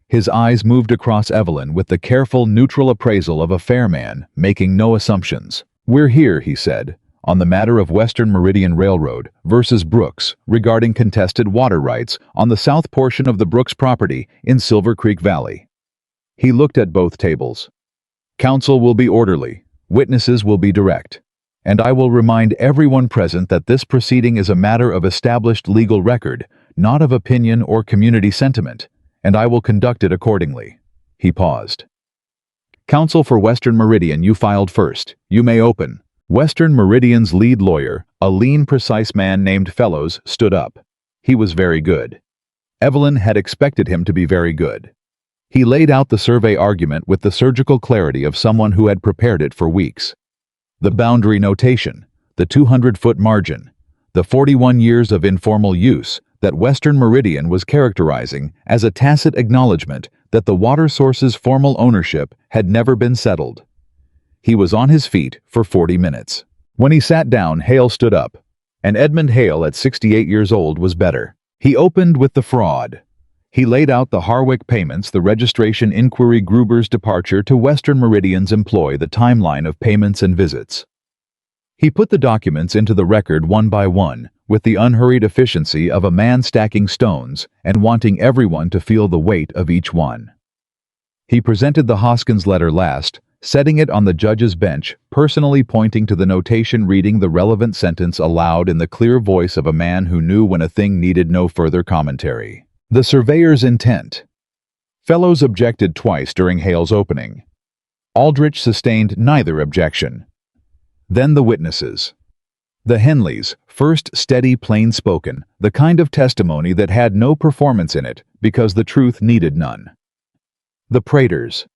His eyes moved across Evelyn with the careful, neutral appraisal of a fair man, making no assumptions. We're here, he said, on the matter of Western Meridian Railroad versus Brooks regarding contested water rights on the south portion of the Brooks property in Silver Creek Valley. He looked at both tables. Counsel will be orderly, witnesses will be direct, and I will remind everyone present that this proceeding is a matter of established legal record, not of opinion or community sentiment, and I will conduct it accordingly. He paused. Counsel for Western Meridian, you filed first. You may open. Western Meridian's lead lawyer, a lean, precise man named Fellows, stood up. He was very good. Evelyn had expected him to be very good. He laid out the survey argument with the surgical clarity of someone who had prepared it for weeks. The boundary notation, the 200-foot margin, the 41 years of informal use that Western Meridian was characterizing as a tacit acknowledgement that the water source's formal ownership had never been settled. He was on his feet for 40 minutes. When he sat down, Hale stood up. And Edmund Hale, at 68 years old, was better. He opened with the fraud. He laid out the Harwick payments, the registration inquiry, Gruber's departure to Western Meridian's employ, the timeline of payments and visits. He put the documents into the record one by one, with the unhurried efficiency of a man stacking stones and wanting everyone to feel the weight of each one. He presented the Hoskins letter last, setting it on the judge's bench, personally pointing to the notation, reading the relevant sentence aloud in the clear voice of a man who knew when a thing needed no further commentary. The surveyor's intent. Fellows objected twice during Hale's opening. Aldrich sustained neither objection. Then the witnesses. The Henleys, first steady, plain-spoken, the kind of testimony that had no performance in it because the truth needed none. The Praters.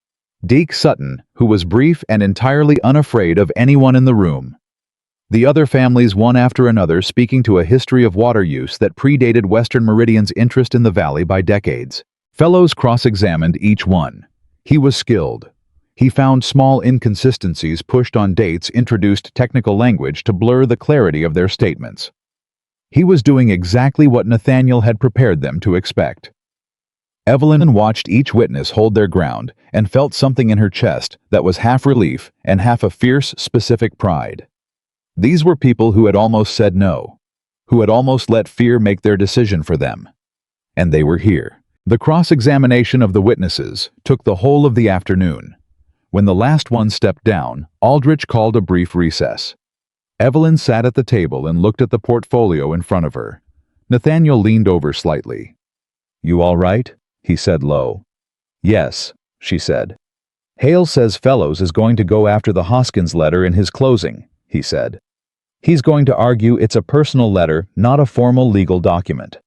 Deke Sutton, who was brief and entirely unafraid of anyone in the room. The other families, one after another, speaking to a history of water use that predated Western Meridian's interest in the valley by decades. Fellows cross-examined each one. He was skilled. He found small inconsistencies, pushed on dates, introduced technical language to blur the clarity of their statements. He was doing exactly what Nathaniel had prepared them to expect. Evelyn watched each witness hold their ground and felt something in her chest that was half relief and half a fierce, specific pride. These were people who had almost said no, who had almost let fear make their decision for them. And they were here. The cross-examination of the witnesses took the whole of the afternoon. When the last one stepped down, Aldrich called a brief recess. Evelyn sat at the table and looked at the portfolio in front of her. Nathaniel leaned over slightly. "You all right?" he said low. "Yes," she said. "Hale says Fellows is going to go after the Hoskins letter in his closing," he said. "He's going to argue it's a personal letter, not a formal legal document."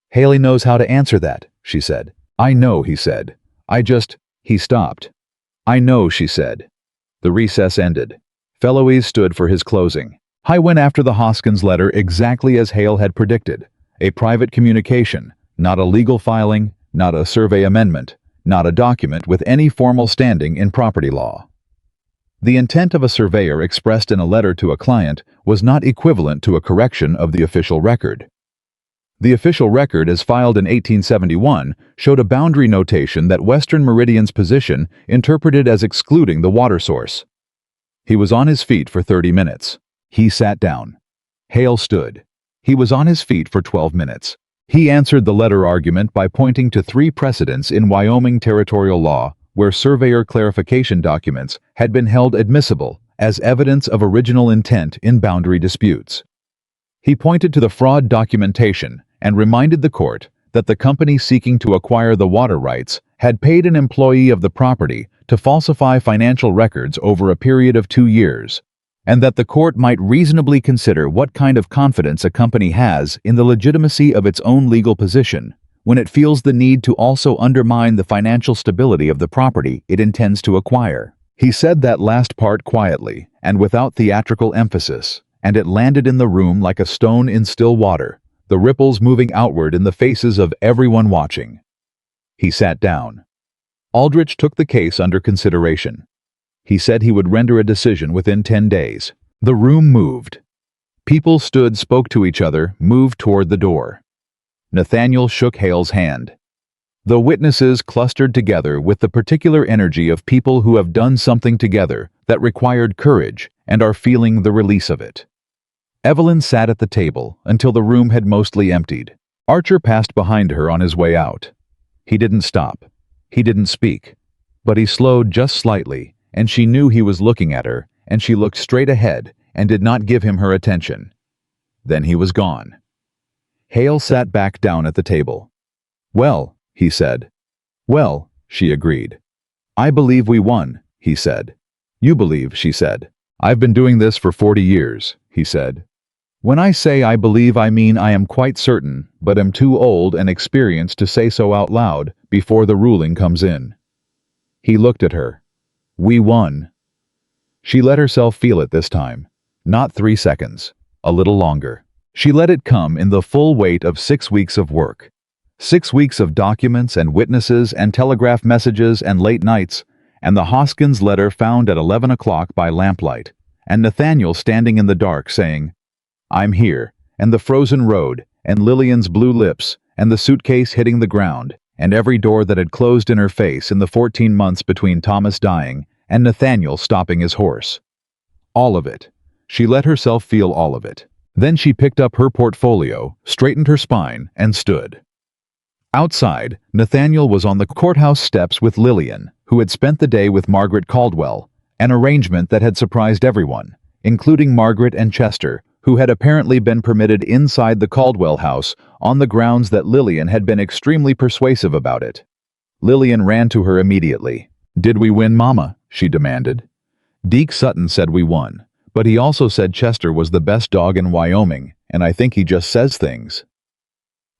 "Haley knows how to answer that," she said. "I know," he said. He stopped. "I know," she said. The recess ended. Fellows stood for his closing. I went after the Hoskins letter exactly as Hale had predicted. A private communication, not a legal filing, not a survey amendment, not a document with any formal standing in property law. The intent of a surveyor expressed in a letter to a client was not equivalent to a correction of the official record. The official record, as filed in 1871, showed a boundary notation that Western Meridian's position interpreted as excluding the water source. He was on his feet for 30 minutes. He sat down. Hale stood. He was on his feet for 12 minutes. He answered the letter argument by pointing to 3 precedents in Wyoming territorial law where surveyor clarification documents had been held admissible as evidence of original intent in boundary disputes. He pointed to the fraud documentation and reminded the court that the company seeking to acquire the water rights had paid an employee of the property to falsify financial records over a period of 2 years, and that the court might reasonably consider what kind of confidence a company has in the legitimacy of its own legal position when it feels the need to also undermine the financial stability of the property it intends to acquire. He said that last part quietly and without theatrical emphasis, and it landed in the room like a stone in still water, the ripples moving outward in the faces of everyone watching. He sat down. Aldrich took the case under consideration. He said he would render a decision within 10 days. The room moved. People stood, spoke to each other, moved toward the door. Nathaniel shook Hale's hand. The witnesses clustered together with the particular energy of people who have done something together that required courage and are feeling the release of it. Evelyn sat at the table until the room had mostly emptied. Archer passed behind her on his way out. He didn't stop. He didn't speak. But he slowed just slightly, and she knew he was looking at her, and she looked straight ahead and did not give him her attention. Then he was gone. Hale sat back down at the table. "Well," he said. "Well," she agreed. "I believe we won," he said. "You believe," she said. "I've been doing this for 40 years, he said. "When I say I believe, I mean I am quite certain, but am too old and experienced to say so out loud before the ruling comes in." He looked at her. "We won." She let herself feel it this time. Not 3 seconds. A little longer. She let it come in the full weight of 6 weeks of work. 6 weeks of documents and witnesses and telegraph messages and late nights, and the Hoskins letter found at 11 o'clock by lamplight, and Nathaniel standing in the dark saying, "I'm here," and the frozen road, and Lillian's blue lips, and the suitcase hitting the ground, and every door that had closed in her face in the 14 months between Thomas dying and Nathaniel stopping his horse. All of it. She let herself feel all of it. Then she picked up her portfolio, straightened her spine, and stood. Outside, Nathaniel was on the courthouse steps with Lillian, who had spent the day with Margaret Caldwell, an arrangement that had surprised everyone, including Margaret and Chester, who had apparently been permitted inside the Caldwell house on the grounds that Lillian had been extremely persuasive about it. Lillian ran to her immediately. "Did we win, Mama?" she demanded. "Deke Sutton said we won, but he also said Chester was the best dog in Wyoming, and I think he just says things."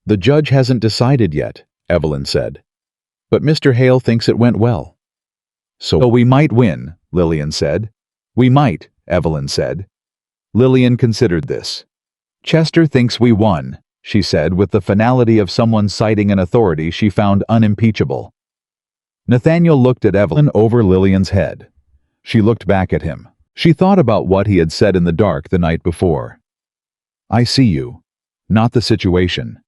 "The judge hasn't decided yet," Evelyn said. "But Mr. Hale thinks it went well." "So we might win," Lillian said. "We might," Evelyn said. Lillian considered this. "Chester thinks we won," she said with the finality of someone citing an authority she found unimpeachable. Nathaniel looked at Evelyn over Lillian's head. She looked back at him. She thought about what he had said in the dark the night before. "I see you, not the situation."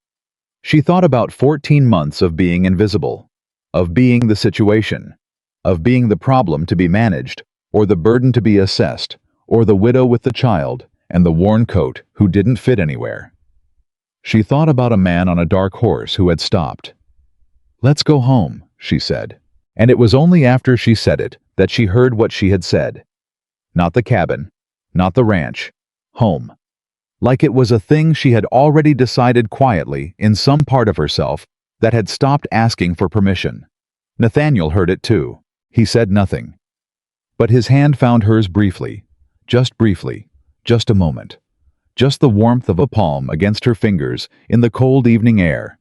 She thought about 14 months of being invisible, of being the situation, of being the problem to be managed, or the burden to be assessed, or the widow with the child and the worn coat who didn't fit anywhere. She thought about a man on a dark horse who had stopped. "Let's go home," she said. And it was only after she said it that she heard what she had said. Not the cabin, not the ranch, home. Like it was a thing she had already decided quietly in some part of herself that had stopped asking for permission. Nathaniel heard it too. He said nothing. But his hand found hers briefly, just a moment. Just the warmth of a palm against her fingers in the cold evening air.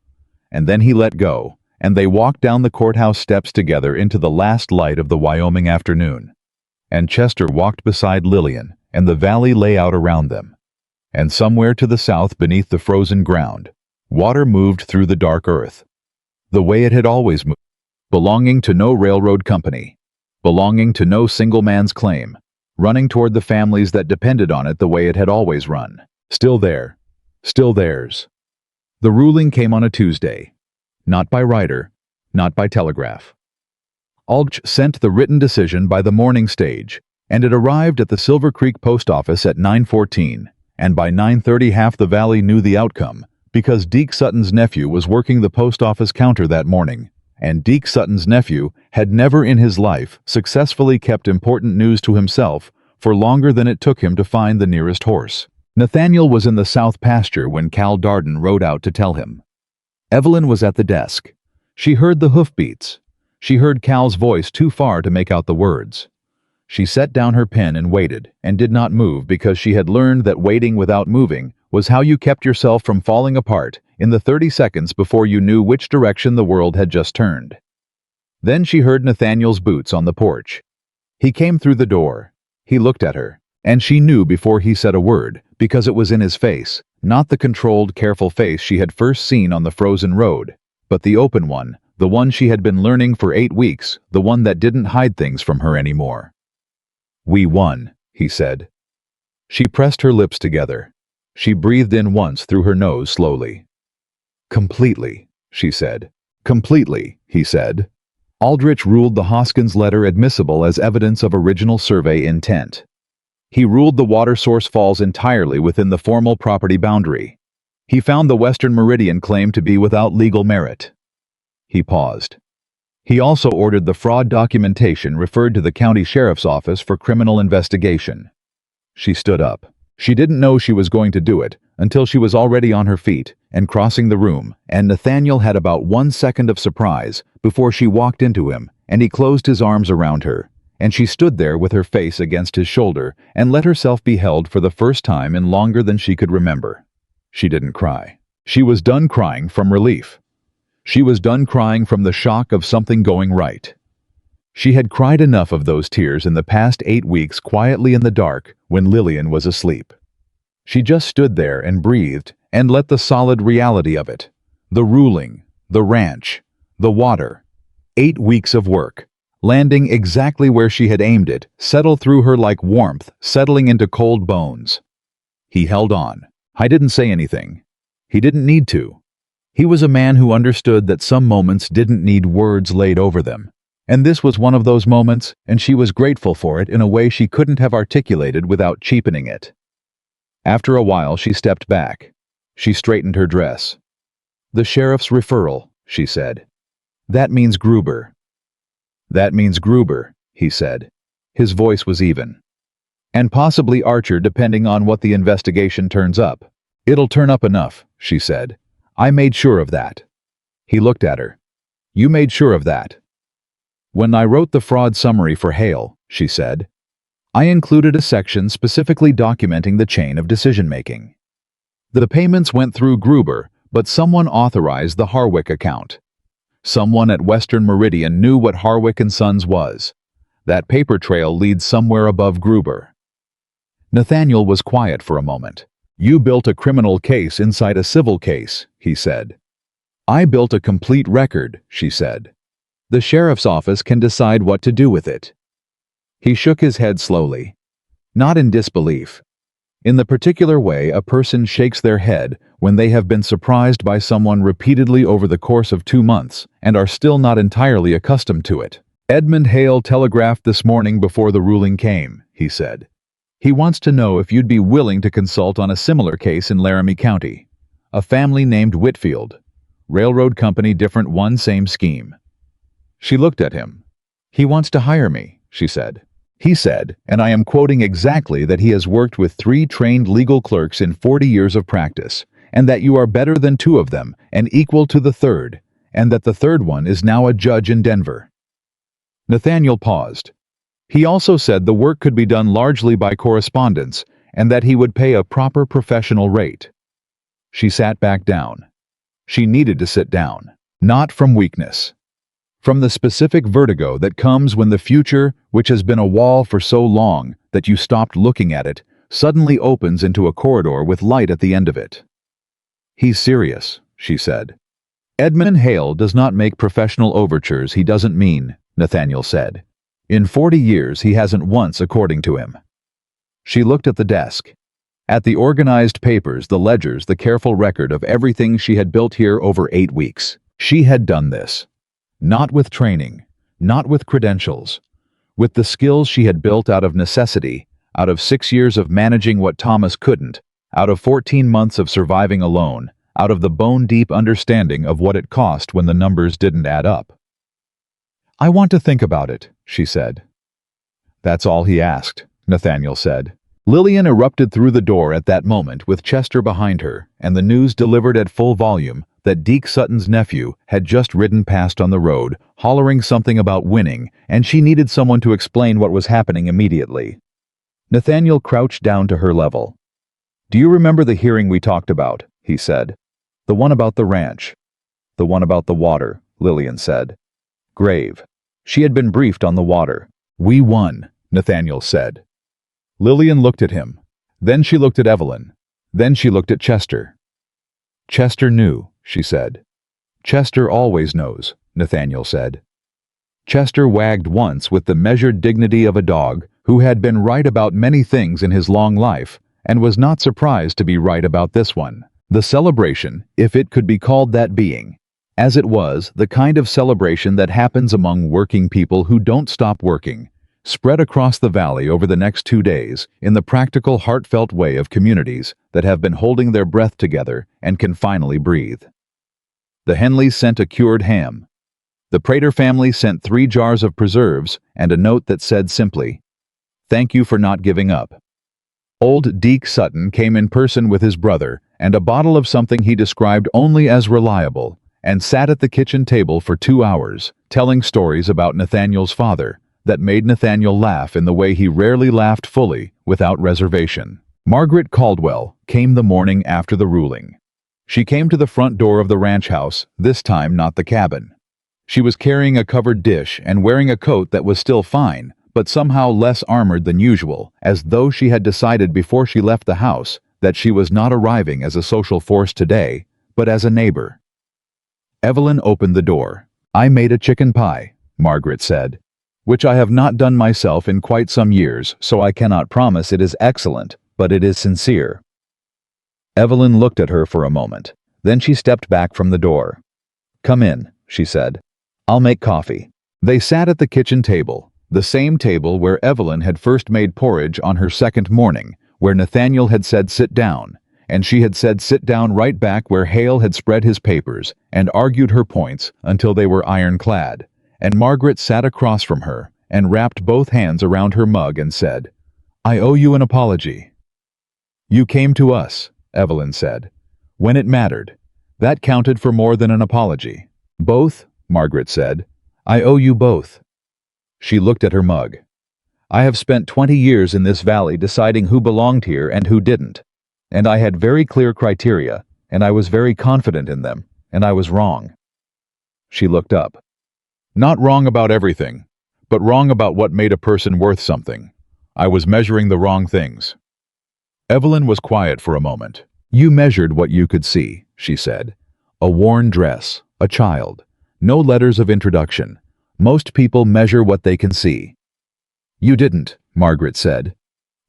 And then he let go, and they walked down the courthouse steps together into the last light of the Wyoming afternoon. And Chester walked beside Lillian, and the valley lay out around them. And somewhere to the south beneath the frozen ground, water moved through the dark earth. The way it had always moved, belonging to no railroad company, belonging to no single man's claim, running toward the families that depended on it the way it had always run. Still there, still theirs. The ruling came on a Tuesday. Not by rider, not by telegraph. Aldrich sent the written decision by the morning stage, and it arrived at the Silver Creek post office at 9:14, and by 9:30 half the valley knew the outcome, because Deke Sutton's nephew was working the post office counter that morning, and Deke Sutton's nephew had never in his life successfully kept important news to himself for longer than it took him to find the nearest horse. Nathaniel was in the south pasture when Cal Darden rode out to tell him. Evelyn was at the desk. She heard the hoofbeats. She heard Cal's voice too far to make out the words. She set down her pen and waited, and did not move because she had learned that waiting without moving was how you kept yourself from falling apart in the 30 seconds before you knew which direction the world had just turned. Then she heard Nathaniel's boots on the porch. He came through the door. He looked at her, and she knew before he said a word, because it was in his face, not the controlled, careful face she had first seen on the frozen road, but the open one, the one she had been learning for 8 weeks, the one that didn't hide things from her anymore. "We won," he said. She pressed her lips together. She breathed in once through her nose slowly. "Completely," she said. "Completely," he said. Aldrich ruled the Hoskins letter admissible as evidence of original survey intent. He ruled the water source falls entirely within the formal property boundary. He found the Western Meridian claim to be without legal merit. He paused. He also ordered the fraud documentation referred to the county sheriff's office for criminal investigation. She stood up. She didn't know she was going to do it until she was already on her feet and crossing the room, and Nathaniel had about 1 second of surprise before she walked into him, and he closed his arms around her, and she stood there with her face against his shoulder and let herself be held for the first time in longer than she could remember. She didn't cry. She was done crying from relief. She was done crying from the shock of something going right. She had cried enough of those tears in the past 8 weeks quietly in the dark when Lillian was asleep. She just stood there and breathed and let the solid reality of it, the ruling, the ranch, the water, 8 weeks of work, landing exactly where she had aimed it, settle through her like warmth settling into cold bones. He held on. I didn't say anything. He didn't need to. He was a man who understood that some moments didn't need words laid over them. And this was one of those moments, and she was grateful for it in a way she couldn't have articulated without cheapening it. After a while, she stepped back. She straightened her dress. "The sheriff's referral," she said. "That means Gruber." "That means Gruber," he said. His voice was even. "And possibly Archer depending on what the investigation turns up." "It'll turn up enough," she said. "I made sure of that." He looked at her. "You made sure of that?" "When I wrote the fraud summary for Hale," she said, "I included a section specifically documenting the chain of decision-making. The payments went through Gruber, but someone authorized the Harwick account. Someone at Western Meridian knew what Harwick and Sons was. That paper trail leads somewhere above Gruber." Nathaniel was quiet for a moment. "You built a criminal case inside a civil case," he said. "I built a complete record," she said. "The sheriff's office can decide what to do with it." He shook his head slowly. Not in disbelief. In the particular way a person shakes their head when they have been surprised by someone repeatedly over the course of 2 months and are still not entirely accustomed to it. "Edmund Hale telegraphed this morning before the ruling came," he said. "He wants to know if you'd be willing to consult on a similar case in Laramie County. A family named Whitfield. Railroad company different one same scheme." She looked at him. "He wants to hire me," she said. "He said, and I am quoting exactly, that he has worked with 3 trained legal clerks in 40 years of practice, and that you are better than 2 of them and equal to the 3rd, and that the 3rd one is now a judge in Denver." Nathaniel paused. "He also said the work could be done largely by correspondence and that he would pay a proper professional rate." She sat back down. She needed to sit down. Not from weakness. From the specific vertigo that comes when the future, which has been a wall for so long that you stopped looking at it, suddenly opens into a corridor with light at the end of it. "He's serious," she said. "Edmund Hale does not make professional overtures he doesn't mean," Nathaniel said. "In 40 years he hasn't once, according to him." She looked at the desk. At the organized papers, the ledgers, the careful record of everything she had built here over 8 weeks. She had done this. Not with training, not with credentials, with the skills she had built out of necessity, out of 6 years of managing what Thomas couldn't, out of 14 months of surviving alone, out of the bone-deep understanding of what it cost when the numbers didn't add up. "I want to think about it," she said. "That's all he asked," Nathaniel said. Lillian erupted through the door at that moment with Chester behind her, and the news delivered at full volume that Deke Sutton's nephew had just ridden past on the road, hollering something about winning, and she needed someone to explain what was happening immediately. Nathaniel crouched down to her level. "Do you remember the hearing we talked about?" he said. "The one about the ranch." "The one about the water," Lillian said. "Grave." She had been briefed on the water. "We won," Nathaniel said. Lillian looked at him. Then she looked at Evelyn. Then she looked at Chester. "Chester knew," she said. "Chester always knows," Nathaniel said. Chester wagged once with the measured dignity of a dog who had been right about many things in his long life and was not surprised to be right about this one. The celebration, if it could be called that being, as it was, the kind of celebration that happens among working people who don't stop working, spread across the valley over the next 2 days in the practical, heartfelt way of communities that have been holding their breath together and can finally breathe. The Henleys sent a cured ham. The Prater family sent 3 jars of preserves and a note that said simply, "Thank you for not giving up." Old Deke Sutton came in person with his brother and a bottle of something he described only as reliable, and sat at the kitchen table for 2 hours, telling stories about Nathaniel's father, that made Nathaniel laugh in the way he rarely laughed fully, without reservation. Margaret Caldwell came the morning after the ruling. She came to the front door of the ranch house, this time not the cabin. She was carrying a covered dish and wearing a coat that was still fine, but somehow less armored than usual, as though she had decided before she left the house that she was not arriving as a social force today, but as a neighbor. Evelyn opened the door. "I made a chicken pie," Margaret said, "which I have not done myself in quite some years, so I cannot promise it is excellent, but it is sincere." Evelyn looked at her for a moment. Then she stepped back from the door. "Come in," she said. "I'll make coffee." They sat at the kitchen table, the same table where Evelyn had first made porridge on her second morning, where Nathaniel had said sit down, and she had said sit down right back where Hale had spread his papers and argued her points until they were ironclad, and Margaret sat across from her and wrapped both hands around her mug and said, "I owe you an apology." "You came to us," Evelyn said, "when it mattered. That counted for more than an apology." "Both," Margaret said. "I owe you both." She looked at her mug. "I have spent 20 years in this valley deciding who belonged here and who didn't. And I had very clear criteria, and I was very confident in them, and I was wrong." She looked up. "Not wrong about everything, but wrong about what made a person worth something. I was measuring the wrong things." Evelyn was quiet for a moment. "You measured what you could see," she said. "A worn dress, a child, no letters of introduction. Most people measure what they can see." "You didn't," Margaret said.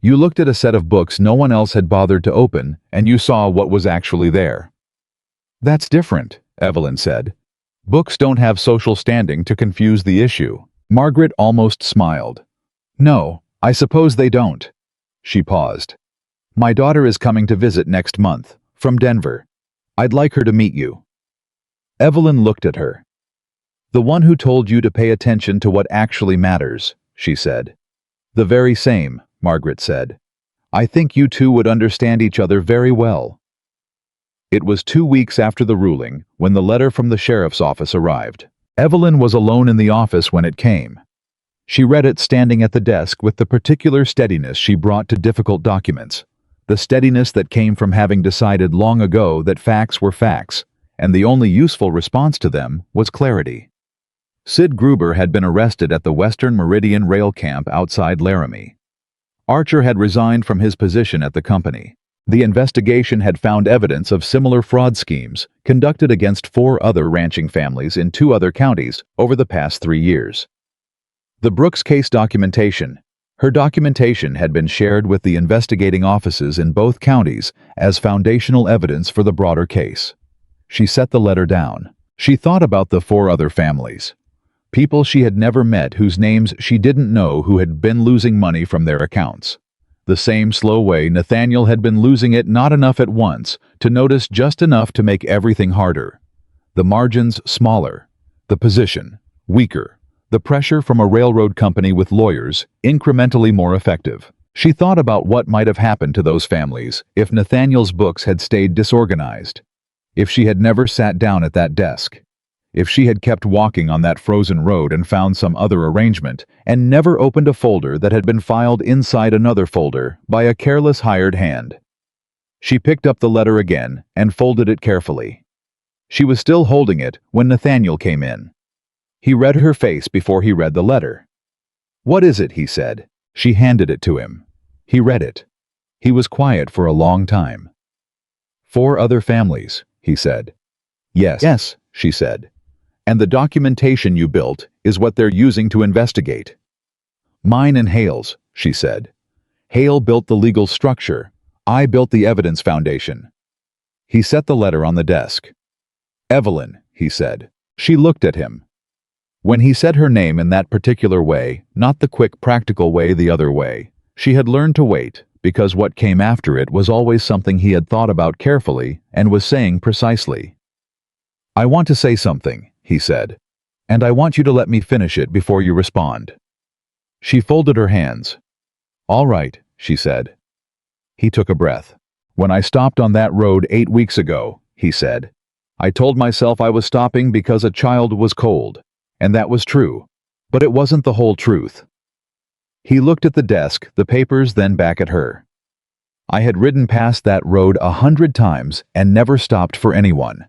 "You looked at a set of books no one else had bothered to open, and you saw what was actually there." "That's different," Evelyn said. "Books don't have social standing to confuse the issue." Margaret almost smiled. "No, I suppose they don't." She paused. "My daughter is coming to visit next month, from Denver. I'd like her to meet you." Evelyn looked at her. "The one who told you to pay attention to what actually matters," she said. "The very same," Margaret said. "I think you two would understand each other very well." It was 2 weeks after the ruling when the letter from the sheriff's office arrived. Evelyn was alone in the office when it came. She read it standing at the desk with the particular steadiness she brought to difficult documents, the steadiness that came from having decided long ago that facts were facts, and the only useful response to them was clarity. Sid Gruber had been arrested at the Western Meridian Rail Camp outside Laramie. Archer had resigned from his position at the company. The investigation had found evidence of similar fraud schemes conducted against 4 other ranching families in 2 other counties over the past 3 years. The Brooks case documentation. Her documentation had been shared with the investigating offices in both counties as foundational evidence for the broader case. She set the letter down. She thought about the 4 other families. People she had never met whose names she didn't know who had been losing money from their accounts. The same slow way Nathaniel had been losing it not enough at once to notice just enough to make everything harder. The margins smaller. The position weaker. The pressure from a railroad company with lawyers incrementally more effective. She thought about what might have happened to those families if Nathaniel's books had stayed disorganized. If she had never sat down at that desk. If she had kept walking on that frozen road and found some other arrangement, and never opened a folder that had been filed inside another folder by a careless hired hand. She picked up the letter again and folded it carefully. She was still holding it when Nathaniel came in. He read her face before he read the letter. "What is it?" he said. She handed it to him. He read it. He was quiet for a long time. "4 other families," he said. Yes, she said. "And the documentation you built is what they're using to investigate." "Mine and Hale's," she said. "Hale built the legal structure. I built the evidence foundation." He set the letter on the desk. "Evelyn," he said. She looked at him. When he said her name in that particular way, not the quick practical way the other way, she had learned to wait, because what came after it was always something he had thought about carefully and was saying precisely. "I want to say something," he said, "and I want you to let me finish it before you respond." She folded her hands. "All right," she said. He took a breath. "When I stopped on that road 8 weeks ago," he said, "I told myself I was stopping because a child was cold. And that was true. But it wasn't the whole truth. He looked at the desk, the papers, then back at her. I had ridden past that road 100 times and never stopped for anyone.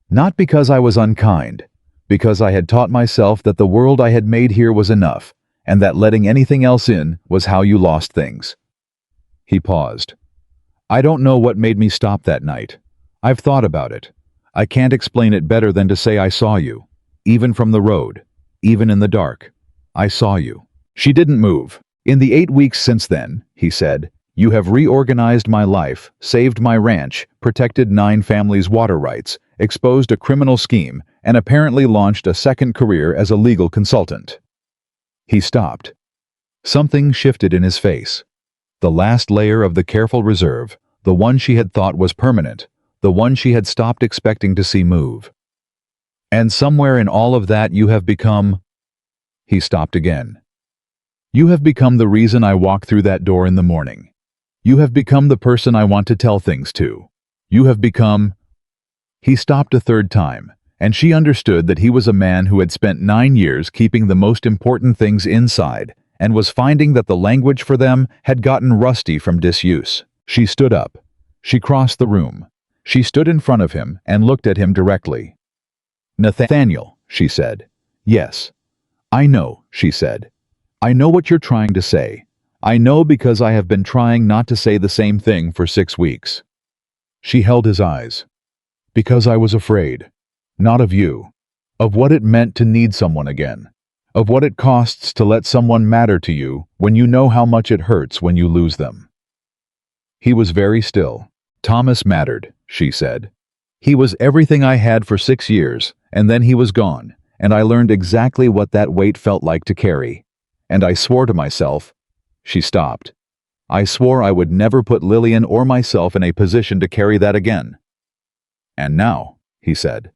Not because I was unkind, because I had taught myself that the world I had made here was enough, and that letting anything else in was how you lost things. He paused. I don't know what made me stop that night. I've thought about it. I can't explain it better than to say I saw you. Even from the road. Even in the dark. I saw you. She didn't move. In the 8 weeks since then, he said, you have reorganized my life, saved my ranch, protected 9 families' water rights, exposed a criminal scheme, and apparently launched a second career as a legal consultant. He stopped. Something shifted in his face. The last layer of the careful reserve, the one she had thought was permanent, the one she had stopped expecting to see move. And somewhere in all of that you have become... He stopped again. You have become the reason I walk through that door in the morning. You have become the person I want to tell things to. You have become... He stopped a third time, and she understood that he was a man who had spent 9 years keeping the most important things inside, and was finding that the language for them had gotten rusty from disuse. She stood up. She crossed the room. She stood in front of him and looked at him directly. Nathaniel, she said. Yes. I know, she said. I know what you're trying to say. I know because I have been trying not to say the same thing for 6 weeks. She held his eyes. Because I was afraid. Not of you. Of what it meant to need someone again. Of what it costs to let someone matter to you when you know how much it hurts when you lose them. He was very still. Thomas mattered, she said. He was everything I had for 6 years, and then he was gone, and I learned exactly what that weight felt like to carry. And I swore to myself... She stopped. I swore I would never put Lillian or myself in a position to carry that again. And now, he said.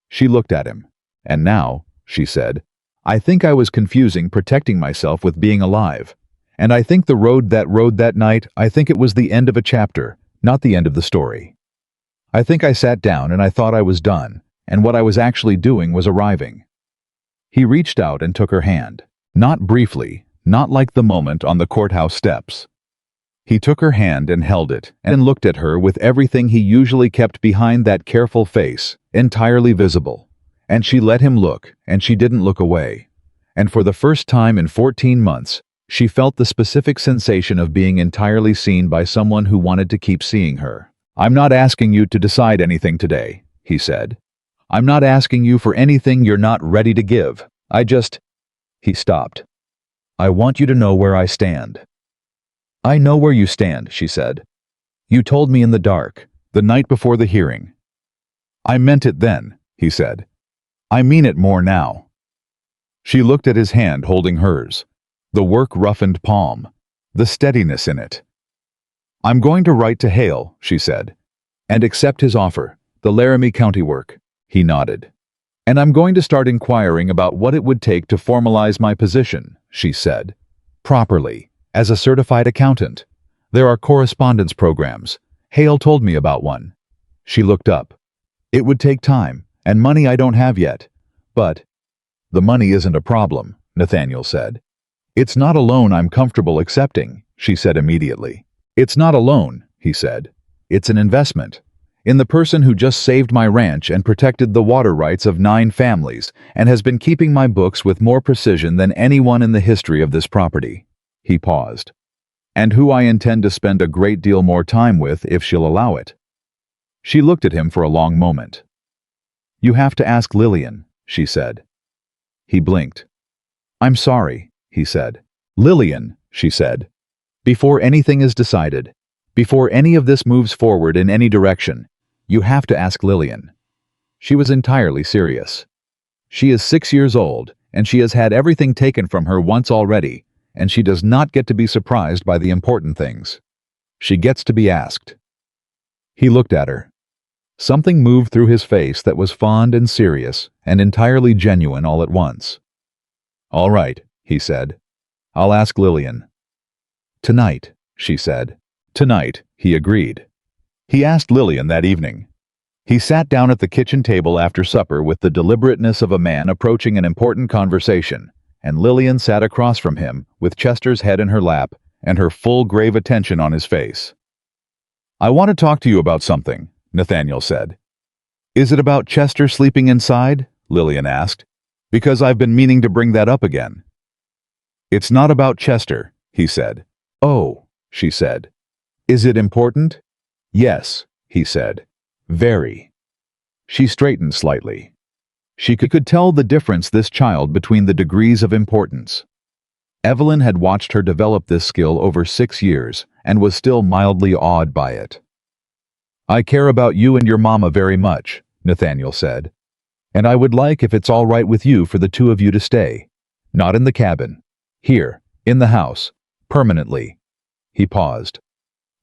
She looked at him. And now, she said, I think I was confusing protecting myself with being alive. And I think the road that night, I think it was the end of a chapter, not the end of the story. I think I sat down and I thought I was done, and what I was actually doing was arriving. He reached out and took her hand. Not briefly, not like the moment on the courthouse steps. He took her hand and held it, and looked at her with everything he usually kept behind that careful face, entirely visible. And she let him look, and she didn't look away. And for the first time in 14 months, she felt the specific sensation of being entirely seen by someone who wanted to keep seeing her. I'm not asking you to decide anything today, he said. I'm not asking you for anything you're not ready to give. I just... He stopped. I want you to know where I stand. I know where you stand, she said. You told me in the dark, the night before the hearing. I meant it then, he said. I mean it more now. She looked at his hand holding hers, the work-roughened palm, the steadiness in it. I'm going to write to Hale, she said, and accept his offer, the Laramie County work. He nodded. And I'm going to start inquiring about what it would take to formalize my position, she said. Properly, as a certified accountant. There are correspondence programs. Hale told me about one. She looked up. It would take time, and money I don't have yet. But... The money isn't a problem, Nathaniel said. It's not a loan I'm comfortable accepting, she said immediately. It's not a loan, he said. It's an investment. In the person who just saved my ranch and protected the water rights of 9 families and has been keeping my books with more precision than anyone in the history of this property. He paused. And who I intend to spend a great deal more time with if she'll allow it. She looked at him for a long moment. You have to ask Lillian, she said. He blinked. I'm sorry, he said. Lillian, she said. Before anything is decided, before any of this moves forward in any direction, you have to ask Lillian. She was entirely serious. She is 6 years old, and she has had everything taken from her once already, and she does not get to be surprised by the important things. She gets to be asked. He looked at her. Something moved through his face that was fond and serious and entirely genuine all at once. All right, he said. I'll ask Lillian. Tonight, she said. Tonight, he agreed. He asked Lillian that evening. He sat down at the kitchen table after supper with the deliberateness of a man approaching an important conversation, and Lillian sat across from him, with Chester's head in her lap and her full grave attention on his face. "I want to talk to you about something," Nathaniel said. "Is it about Chester sleeping inside?" Lillian asked. "Because I've been meaning to bring that up again." "It's not about Chester," he said. "Oh," she said. "Is it important?" "Yes," he said. "Very." She straightened slightly. She could tell the difference this child between the degrees of importance. Evelyn had watched her develop this skill over 6 years and was still mildly awed by it. "I care about you and your mama very much," Nathaniel said. "And I would like, if it's all right with you, for the two of you to stay. Not in the cabin. Here, in the house. Permanently." He paused.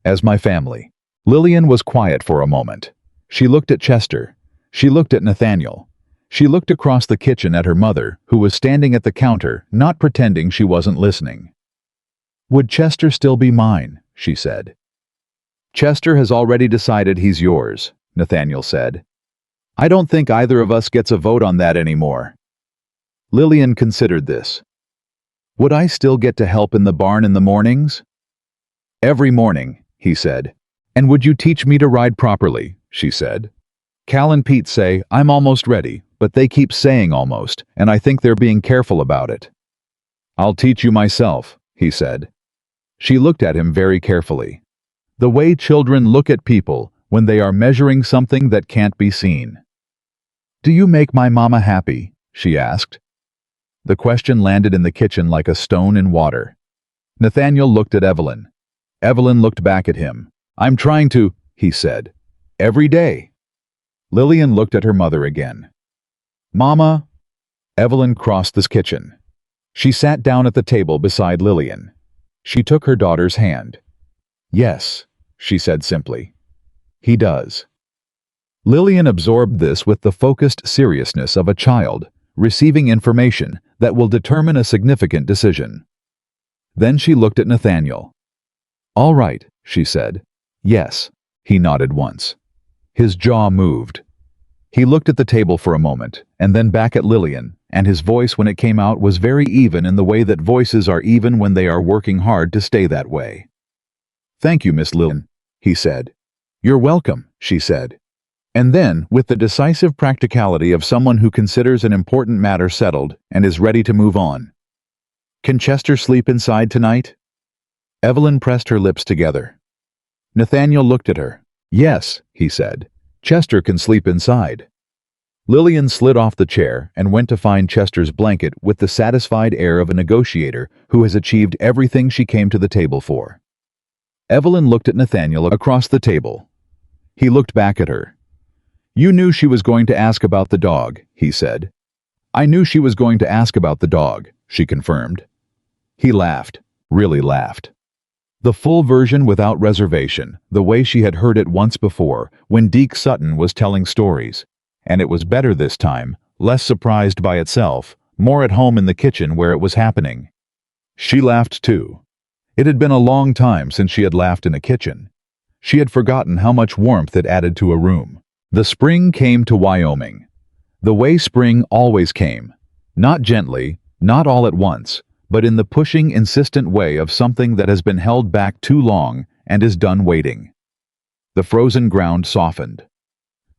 "As my family." Lillian was quiet for a moment. She looked at Chester. She looked at Nathaniel. She looked across the kitchen at her mother, who was standing at the counter, not pretending she wasn't listening. "Would Chester still be mine?" she said. "Chester has already decided he's yours," Nathaniel said. "I don't think either of us gets a vote on that anymore." Lillian considered this. "Would I still get to help in the barn in the mornings?" "Every morning," he said. "And would you teach me to ride properly?" she said. "Cal and Pete say I'm almost ready, but they keep saying almost, and I think they're being careful about it." "I'll teach you myself," he said. She looked at him very carefully. The way children look at people when they are measuring something that can't be seen. "Do you make my mama happy?" she asked. The question landed in the kitchen like a stone in water. Nathaniel looked at Evelyn. Evelyn looked back at him. "I'm trying to," he said. "Every day." Lillian looked at her mother again. "Mama?" Evelyn crossed the kitchen. She sat down at the table beside Lillian. She took her daughter's hand. "Yes," she said simply. "He does." Lillian absorbed this with the focused seriousness of a child, receiving information that will determine a significant decision. Then she looked at Nathaniel. "All right," she said. "Yes." He nodded once. His jaw moved. He looked at the table for a moment, and then back at Lillian, and his voice when it came out was very even in the way that voices are even when they are working hard to stay that way. "Thank you, Miss Lillian," he said. "You're welcome," she said. And then, with the decisive practicality of someone who considers an important matter settled and is ready to move on. "Can Chester sleep inside tonight?" Evelyn pressed her lips together. Nathaniel looked at her. "Yes," he said. "Chester can sleep inside." Lillian slid off the chair and went to find Chester's blanket with the satisfied air of a negotiator who has achieved everything she came to the table for. Evelyn looked at Nathaniel across the table. He looked back at her. "You knew she was going to ask about the dog," he said. "I knew she was going to ask about the dog," she confirmed. He laughed, really laughed. The full version without reservation, the way she had heard it once before, when Deke Sutton was telling stories. And it was better this time, less surprised by itself, more at home in the kitchen where it was happening. She laughed too. It had been a long time since she had laughed in a kitchen. She had forgotten how much warmth it added to a room. The spring came to Wyoming. The way spring always came. Not gently, not all at once, but in the pushing, insistent way of something that has been held back too long and is done waiting. The frozen ground softened.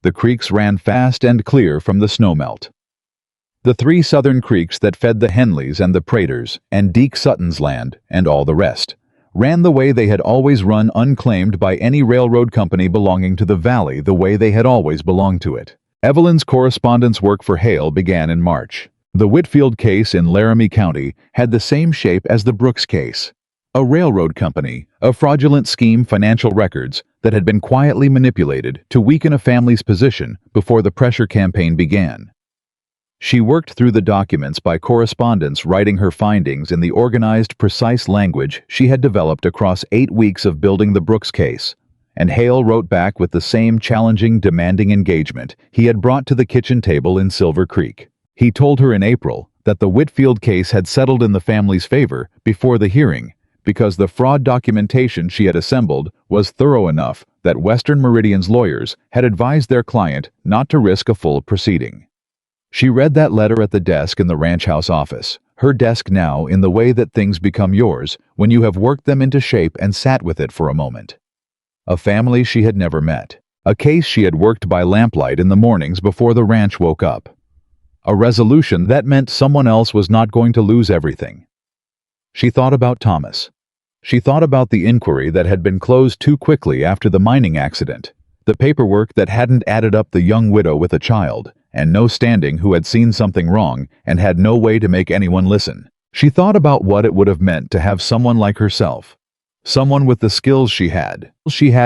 The creeks ran fast and clear from the snowmelt. The 3 southern creeks that fed the Henleys and the Praters and Deke Sutton's land and all the rest ran the way they had always run, unclaimed by any railroad company belonging to the valley, the way they had always belonged to it. Evelyn's correspondence work for Hale began in March. The Whitfield case in Laramie County had the same shape as the Brooks case. A railroad company, a fraudulent scheme, financial records that had been quietly manipulated to weaken a family's position before the pressure campaign began. She worked through the documents by correspondence, writing her findings in the organized, precise language she had developed across 8 weeks of building the Brooks case, and Hale wrote back with the same challenging, demanding engagement he had brought to the kitchen table in Silver Creek. He told her in April that the Whitfield case had settled in the family's favor before the hearing, because the fraud documentation she had assembled was thorough enough that Western Meridian's lawyers had advised their client not to risk a full proceeding. She read that letter at the desk in the ranch house office, her desk now in the way that things become yours when you have worked them into shape and sat with it for a moment. A family she had never met. A case she had worked by lamplight in the mornings before the ranch woke up. A resolution that meant someone else was not going to lose everything. She thought about Thomas. She thought about the inquiry that had been closed too quickly after the mining accident, the paperwork that hadn't added up the young widow with a child, and no standing who had seen something wrong and had no way to make anyone listen. She thought about what it would have meant to have someone like herself, someone with the skills she had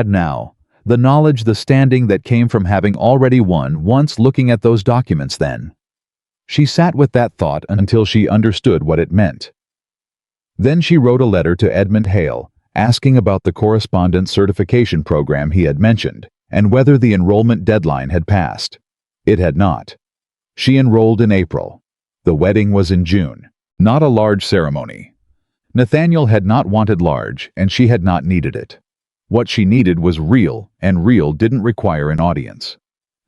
now, the knowledge, the standing that came from having already won once looking at those documents then. She sat with that thought until she understood what it meant. Then she wrote a letter to Edmund Hale, asking about the correspondence certification program he had mentioned, and whether the enrollment deadline had passed. It had not. She enrolled in April. The wedding was in June. Not a large ceremony. Nathaniel had not wanted large, and she had not needed it. What she needed was real, and real didn't require an audience.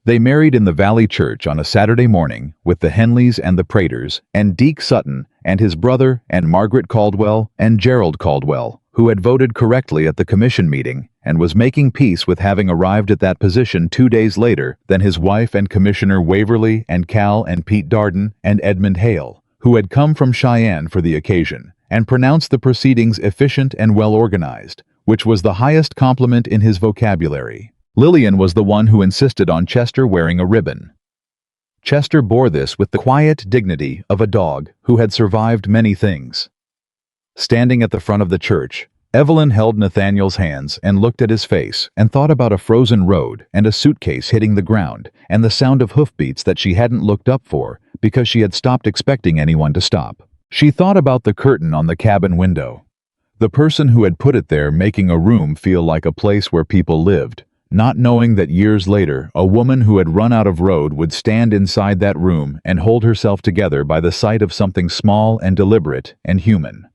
They married in the Valley Church on a Saturday morning with the Henleys and the Praters and Deke Sutton and his brother and Margaret Caldwell and Gerald Caldwell, who had voted correctly at the commission meeting and was making peace with having arrived at that position 2 days later than his wife and Commissioner Waverly and Cal and Pete Darden and Edmund Hale, who had come from Cheyenne for the occasion, and pronounced the proceedings efficient and well-organized, which was the highest compliment in his vocabulary. Lillian was the one who insisted on Chester wearing a ribbon. Chester bore this with the quiet dignity of a dog who had survived many things. Standing at the front of the church, Evelyn held Nathaniel's hands and looked at his face and thought about a frozen road and a suitcase hitting the ground and the sound of hoofbeats that she hadn't looked up for because she had stopped expecting anyone to stop. She thought about the curtain on the cabin window. The person who had put it there making a room feel like a place where people lived, not knowing that years later a woman who had run out of road would stand inside that room and hold herself together by the sight of something small and deliberate and human.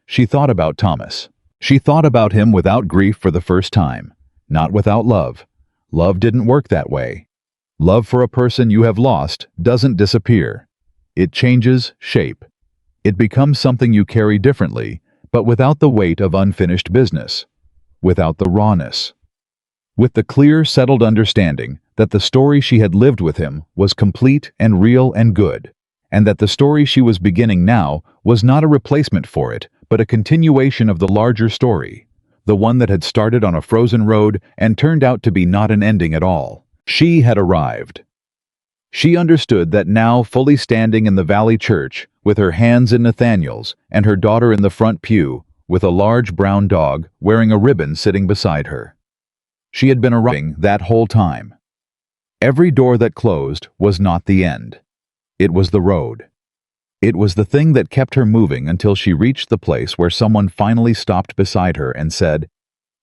She thought about Thomas. She thought about him without grief for the first time, not without love. Love didn't work that way. Love for a person you have lost doesn't disappear. It changes shape. It becomes something you carry differently, but without the weight of unfinished business, without the rawness. With the clear, settled understanding that the story she had lived with him was complete and real and good, and that the story she was beginning now was not a replacement for it, but a continuation of the larger story, the one that had started on a frozen road and turned out to be not an ending at all. She had arrived. She understood that now, fully standing in the Valley Church, with her hands in Nathaniel's and her daughter in the front pew, with a large brown dog wearing a ribbon sitting beside her. She had been arriving that whole time. Every door that closed was not the end. It was the road. It was the thing that kept her moving until she reached the place where someone finally stopped beside her and said,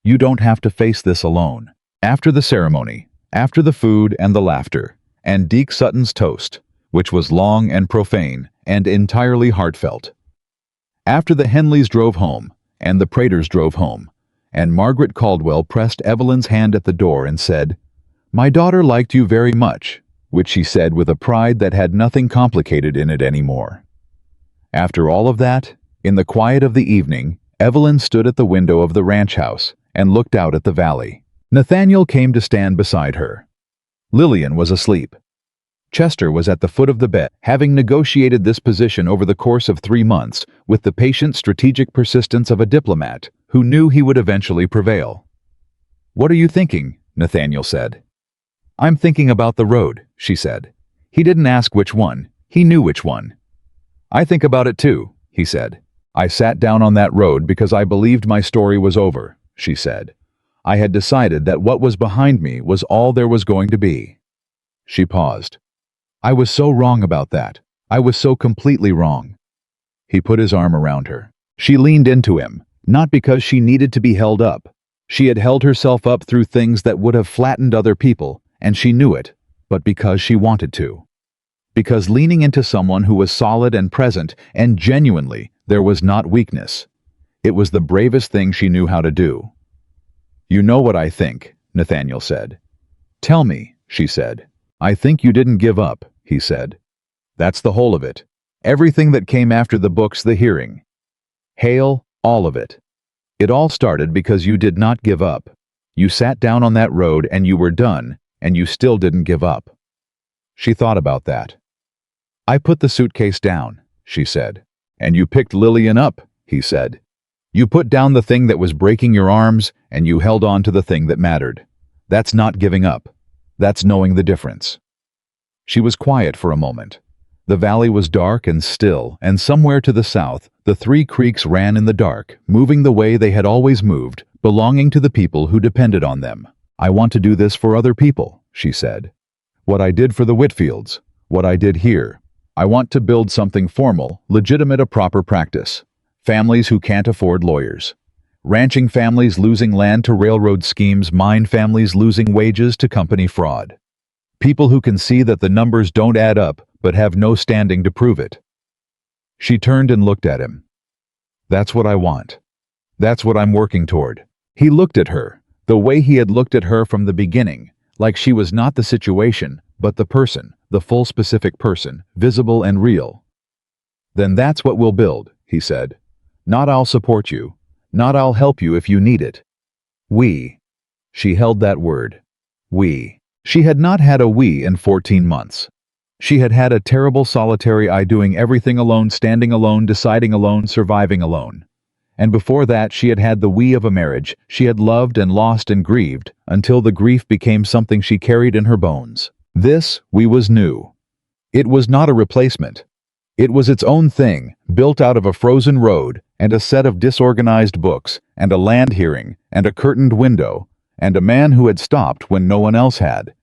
"You don't have to face this alone." After the ceremony, after the food and the laughter, and Deke Sutton's toast, which was long and profane and entirely heartfelt. After the Henleys drove home, and the Praters drove home, and Margaret Caldwell pressed Evelyn's hand at the door and said, "My daughter liked you very much," which she said with a pride that had nothing complicated in it anymore. After all of that, in the quiet of the evening, Evelyn stood at the window of the ranch house and looked out at the valley. Nathaniel came to stand beside her. Lillian was asleep. Chester was at the foot of the bed, having negotiated this position over the course of 3 months with the patient strategic persistence of a diplomat who knew he would eventually prevail. "What are you thinking?" Nathaniel said. "I'm thinking about the road," she said. He didn't ask which one. He knew which one. "I think about it too," he said. "I sat down on that road because I believed my story was over," she said. "I had decided that what was behind me was all there was going to be." She paused. "I was so wrong about that. I was so completely wrong." He put his arm around her. She leaned into him, not because she needed to be held up. She had held herself up through things that would have flattened other people, and she knew it, but because she wanted to. Because leaning into someone who was solid and present, and genuinely, there was not weakness. It was the bravest thing she knew how to do. "You know what I think," Nathaniel said. "Tell me," she said. "I think you didn't give up," he said. "That's the whole of it. Everything that came after the books, the hearing. Hail, all of it. It all started because you did not give up. You sat down on that road and you were done, and you still didn't give up. She thought about that. I put the suitcase down, she said. And you picked Lillian up, he said. You put down the thing that was breaking your arms, and you held on to the thing that mattered. That's not giving up. That's knowing the difference. She was quiet for a moment. The valley was dark and still, and somewhere to the south, the three creeks ran in the dark, moving the way they had always moved, belonging to the people who depended on them. I want to do this for other people, she said. What I did for the Whitfields, what I did here. I want to build something formal, legitimate, a proper practice. Families who can't afford lawyers. Ranching families losing land to railroad schemes, mine families losing wages to company fraud. People who can see that the numbers don't add up, but have no standing to prove it. She turned and looked at him. That's what I want. That's what I'm working toward. He looked at her, the way he had looked at her from the beginning, like she was not the situation, but the person, the full specific person, visible and real. Then that's what we'll build, he said. Not I'll support you. Not I'll help you if you need it. We. She held that word. We. She had not had a we in 14 months. She had had a terrible solitary I, doing everything alone, standing alone, deciding alone, surviving alone. And before that she had had the we of a marriage she had loved and lost and grieved, until the grief became something she carried in her bones. This we was new. It was not a replacement. It was its own thing, built out of a frozen road, and a set of disorganized books, and a land hearing, and a curtained window, and a man who had stopped when no one else had.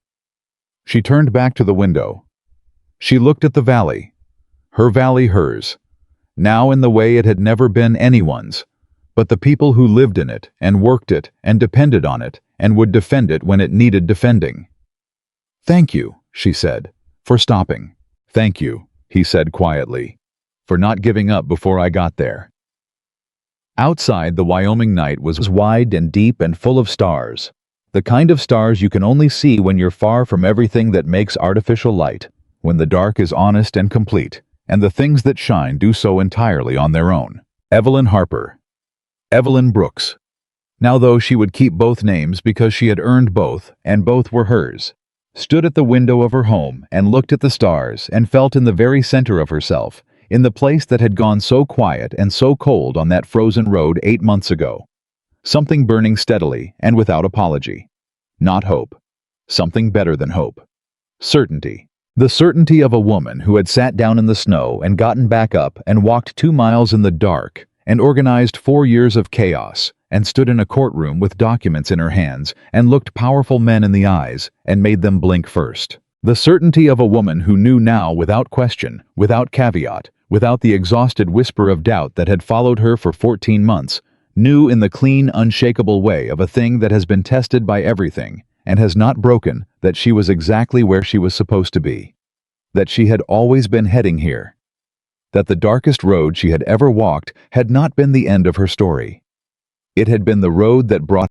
She turned back to the window. She looked at the valley. Her valley, hers. Now in the way it had never been anyone's, but the people who lived in it, and worked it, and depended on it, and would defend it when it needed defending. Thank you, she said, for stopping. Thank you, he said quietly, for not giving up before I got there. Outside, the Wyoming night was wide and deep and full of stars. The kind of stars you can only see when you're far from everything that makes artificial light, when the dark is honest and complete, and the things that shine do so entirely on their own. Evelyn Harper. Evelyn Brooks. Now, though she would keep both names because she had earned both, and both were hers, stood at the window of her home and looked at the stars and felt in the very center of herself, in the place that had gone so quiet and so cold on that frozen road 8 months ago. Something burning steadily and without apology. Not hope. Something better than hope. Certainty. The certainty of a woman who had sat down in the snow and gotten back up and walked 2 miles in the dark and organized 4 years of chaos and stood in a courtroom with documents in her hands and looked powerful men in the eyes and made them blink first. The certainty of a woman who knew now without question, without caveat, without the exhausted whisper of doubt that had followed her for 14 months, knew in the clean, unshakable way of a thing that has been tested by everything and has not broken, that she was exactly where she was supposed to be. That she had always been heading here. That the darkest road she had ever walked had not been the end of her story. It had been the road that brought